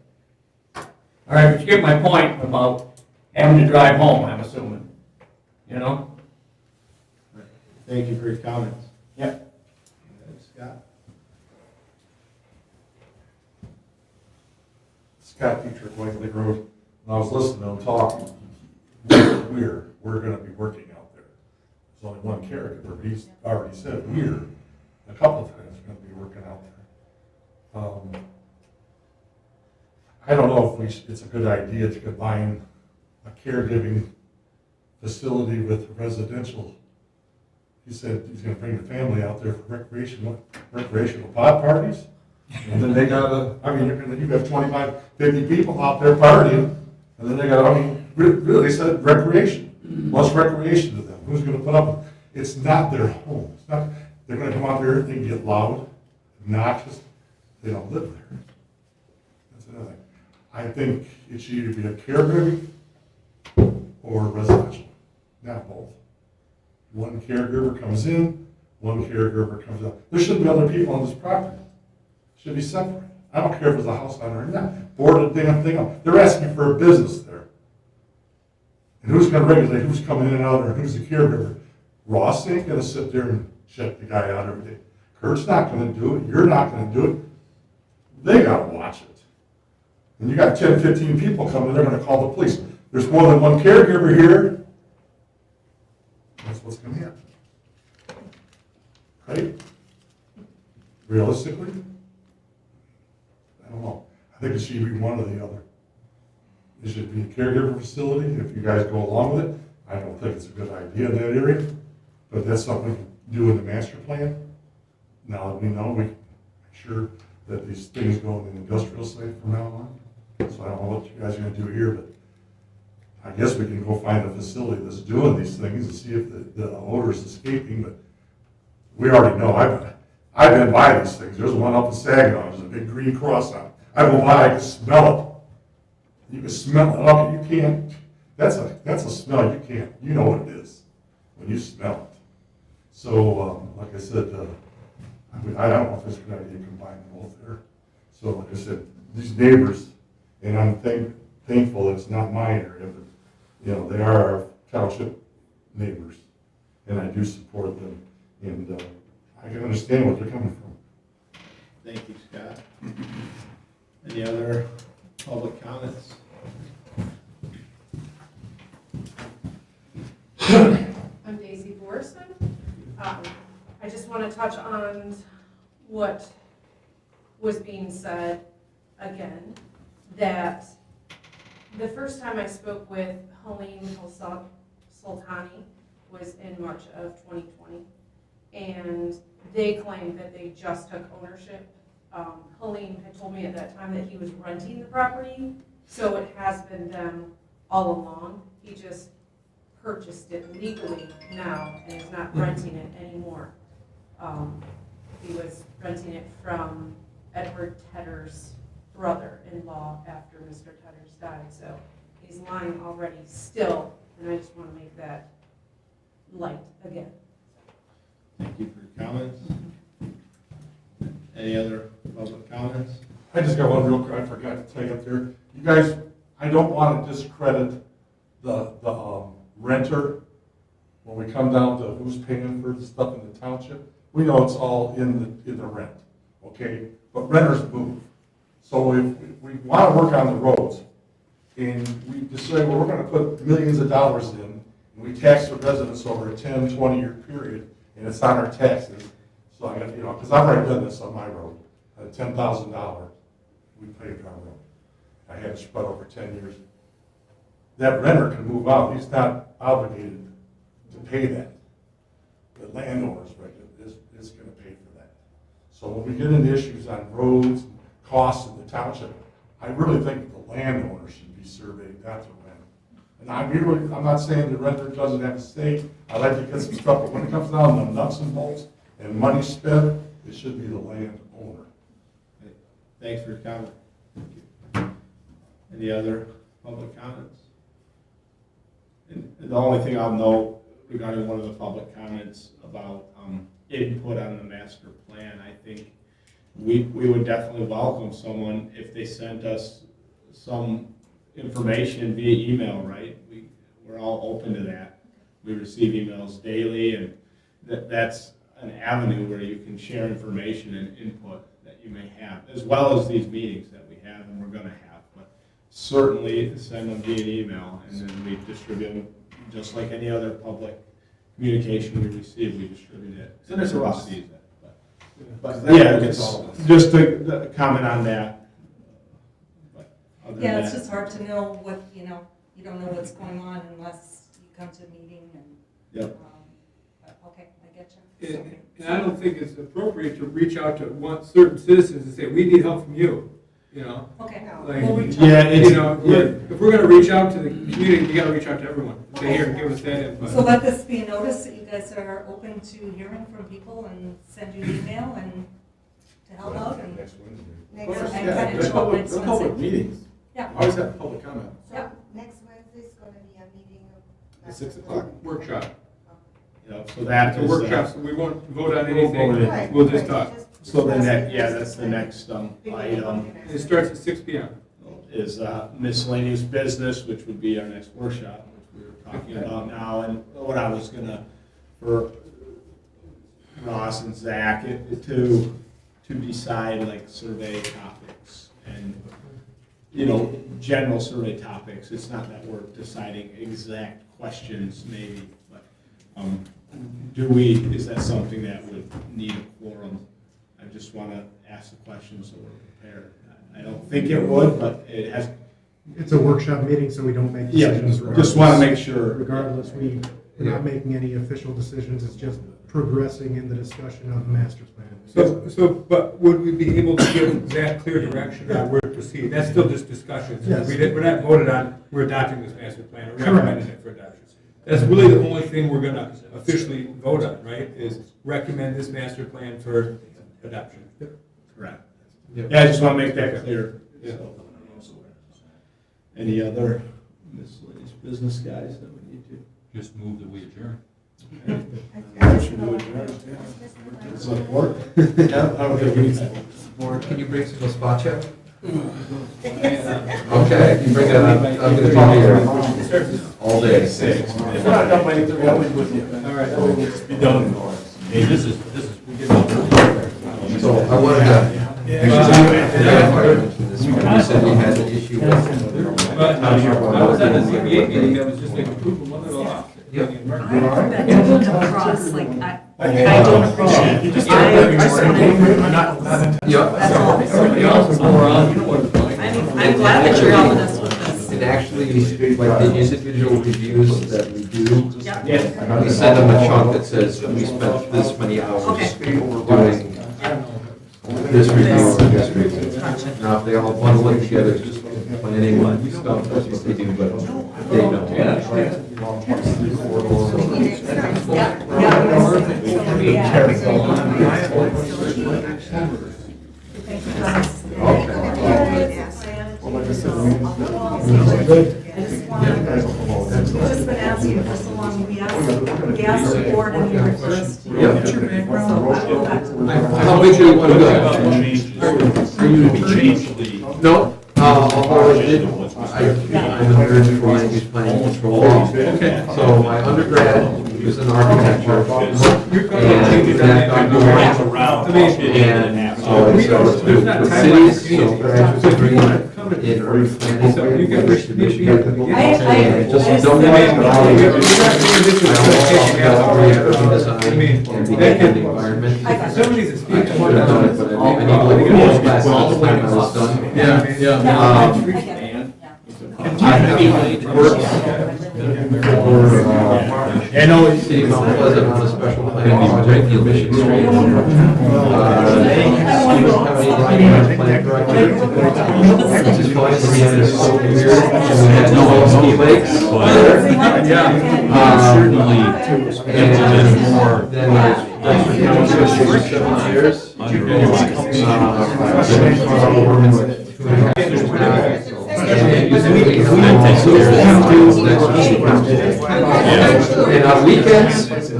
All right, but you get my point about having to drive home, I'm assuming. You know? Thank you for your comments. Yep. Scott? Scott Petrie, White Lake Road. When I was listening to him talk, we're gonna be working out there. There's only one caregiver, but he's already said we're a couple of times gonna be working out there. I don't know if it's a good idea to combine a caregiving facility with residential. He said he's gonna bring the family out there for recreational pot parties. And then they gotta, you have 25, 50 people out there partying, and then they gotta, really said recreation. What's recreation to them? Who's gonna put up with it? It's not their home. It's not, they're gonna come out there and get loud, obnoxious. They don't live there. That's another thing. I think it should either be a caregiving or residential, not both. One caregiver comes in, one caregiver comes out. There shouldn't be other people on this property. It should be separate. I don't care if it's a house owner or not. Board the damn thing up. They're asking for a business there. And who's gonna regulate who's coming in and out, or who's the caregiver? Ross ain't gonna sit there and check the guy out every day. Kurt's not gonna do it. You're not gonna do it. They gotta watch it. And you got 10, 15 people coming, they're gonna call the police. There's more than one caregiver here. That's what's gonna happen. Right? Realistically? I don't know. I think it should be one or the other. It should be a caregiver facility. If you guys go along with it, I don't think it's a good idea in that area, but that's something doing the master plan. Now that we know, we make sure that these things go in the industrial site from now on. So I don't know what you guys are gonna do here, but I guess we can go find a facility that's doing these things and see if the odor is escaping, but we already know, I've been by these things. There's one up in Saginaw, there's a big green cross on it. I go by, I can smell it. You can smell it up, you can't, that's a smell you can't, you know what it is when you smell it. So, like I said, I don't know if it's a good idea to combine both there. So, like I said, these neighbors, and I'm thankful it's not my area, but, you know, they are our township neighbors, and I do support them, and I can understand what they're coming from. Thank you, Scott. Any other public comments? I'm Daisy Borson. I just want to touch on what was being said again, that the first time I spoke with Helene Sultani was in March of 2020, and they claimed that they just took ownership. Helene had told me at that time that he was renting the property, so it has been them all along. He just purchased it legally now and is not renting it anymore. He was renting it from Edward Tedder's brother-in-law after Mr. Tedder's died, so he's lying already still, and I just want to make that light again. Thank you for your comments. Any other public comments? I just got one real quick, I forgot to tell you up there. You guys, I don't want to discredit the renter when we come down to who's paying for the stuff in the township. We know it's all in the rent, okay? But renters move. So if we want to work on the roads, and we decide, well, we're going to put millions of dollars in, and we tax the residents over a 10, 20-year period, and it's on our taxes. So I got, you know, because I've already done this on my road, at $10,000, we paved our road. I had it spread over 10 years. That renter can move out, he's not obligated to pay that. The landowner's right is going to pay for that. So when we get into issues on roads, costs in the township, I really think the landowner should be surveyed, not the renter. And I'm not saying the renter doesn't have a stake. I like to get some stuff, but when it comes down to nuts and bolts and money spent, it should be the landowner. Thanks for your comment. Any other public comments? And the only thing I'll note regarding one of the public comments about input on the master plan, I think we would definitely welcome someone if they sent us some information via email, right? We're all open to that. We receive emails daily, and that's an avenue where you can share information and input that you may have, as well as these meetings that we have and we're going to have. But certainly send them via email, and then we distribute them just like any other public communication we receive. We distribute it. Send it to us. Receive it. But yeah, just to comment on that. But other than Yeah, it's that, just hard to know what, you don't know what's going on unless you come to a meeting and. Yep. But okay, I get you. And I don't think it's appropriate to reach out to certain citizens and say, we need help from you, you know? Okay. Like, We'll reach yeah, out. it's, you know, if we're gonna reach out to the community, we gotta reach out to everyone. Say, here, give us that input. So let this be a notice that you guys are open to hearing from people and send you an email and to help out and. Next Wednesday. Of course, And yeah, kind of they're show up public, next they're public Wednesday. meetings. Yeah. Always have public comment. Yeah. Next Wednesday is gonna be a meeting of. At 6 o'clock. Workshop. so that It's a is, workshop, so we won't vote on we won't vote anything. on We'll just talk. so then that's the next item. It starts at 6 p.m. Is miscellaneous business, which would be our next workshop, which we were talking about now, and what I was gonna, for Ross and Zach, to decide like survey topics and, general survey topics. It's not that we're deciding exact questions maybe, but is that something that would need a quorum? I just wanna ask the question so we're prepared. I don't think it would, but it has, It's a workshop meeting, so we don't make Yeah, decisions. just want to make sure. Regardless, we're not making any official decisions, it's just progressing in the discussion of the master plan. But would we be able to give that clear direction on where to proceed? That's still just discussion. Yes. We're not voted on, we're adopting this master plan, or Correct. recommending it for adoption. That's really the only thing we're gonna officially vote on, right? Is recommend this master plan for adoption. Correct. Yep. Yeah, I just want to make that clear. Yeah. Any other miscellaneous business, guys, that we need to? Just move that we adjourn. Support? Can you bring some gazpacho? Okay, you bring it up. I'm gonna be here all day. If we're not done by 8:30, I'll be with you. All right. We'll just be done. Hey, this is, So I wanted to. You said you had an issue with. But I was at the ZBA meeting that was just like approval, one little off. Yep. That didn't come across, like, I don't appreciate it. I just want to. Yep. That's all. I mean, I'm glad that you're helping us with this. And actually, like the individual reviews that we do, Yep. we send them a chunk that says, we spent this many hours Okay. doing this review or this review. Now, if they all bundle it together, it's just planning stuff, that's what they do, but they don't. I've just been asking for so long, we asked the board in your first. Yep. Your background. How big do you want to go? Are you to be changed? No, although I did, I'm a nerd for land use planning and control. Okay. So my undergrad was in architecture. And that got me and so I started with cities, so graduate degree in urban planning, University of Michigan. And just don't worry about it. I also got urban design and being in the environment. I should have done it, but I need to look at those classes all the time I was done. I worked I know City of Mount Pleasant on a special planning project in Mission Street. Plan director, which is fine for me, and it's so weird. We had no ski lakes. Certainly, And more than Dexter Township for 7 years. And on weekends, just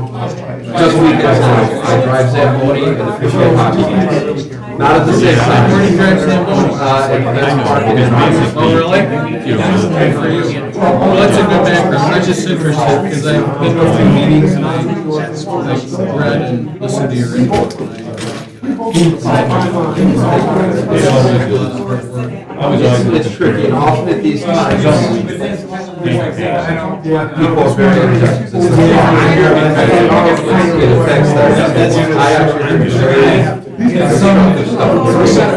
weekends now, I drive Zamboni and appreciate hockey games. Not at the same time. Where do you drive Zamboni? At Vance Park in Rogers. Oh, really? Thank you. Good for you. Well, that's a good background. I'm just interested because I've been to a few meetings and I've read and listened to your input. It's tricky, and often at these times, people are very objective. It affects them. I actually heard very constructive stuff.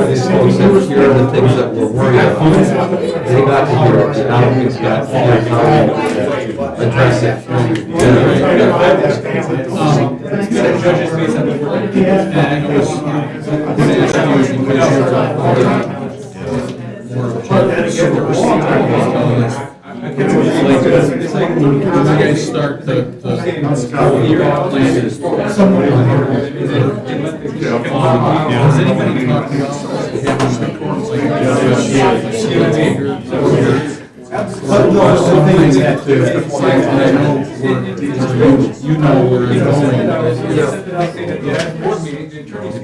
These folks that hear the things that we're worried about. They got to hear it, and I don't think it's got to hear how to address It's like when you guys start the year plan is. Does anybody talk about some things that I know you know where it's going.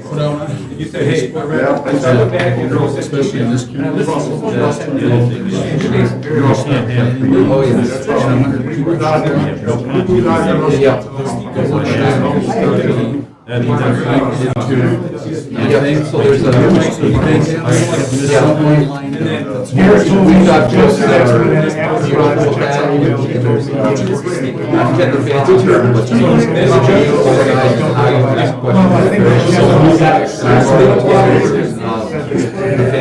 Put out, You say, hey, especially in this community. Oh, yes. So there's we've got just I forget the fancy term, but you organize how you ask questions.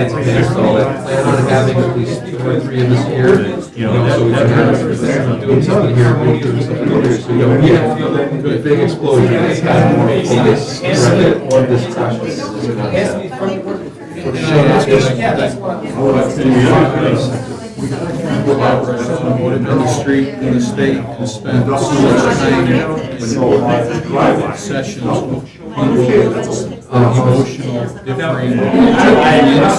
So plan on having at least 2 or 3 of this here, so we can have doing something here, we're doing something over here. So, we have a big explosion. It's kind of more biggest threat of this project. On the street, in the state, has spent so much time in sessions, emotional, differing opinions,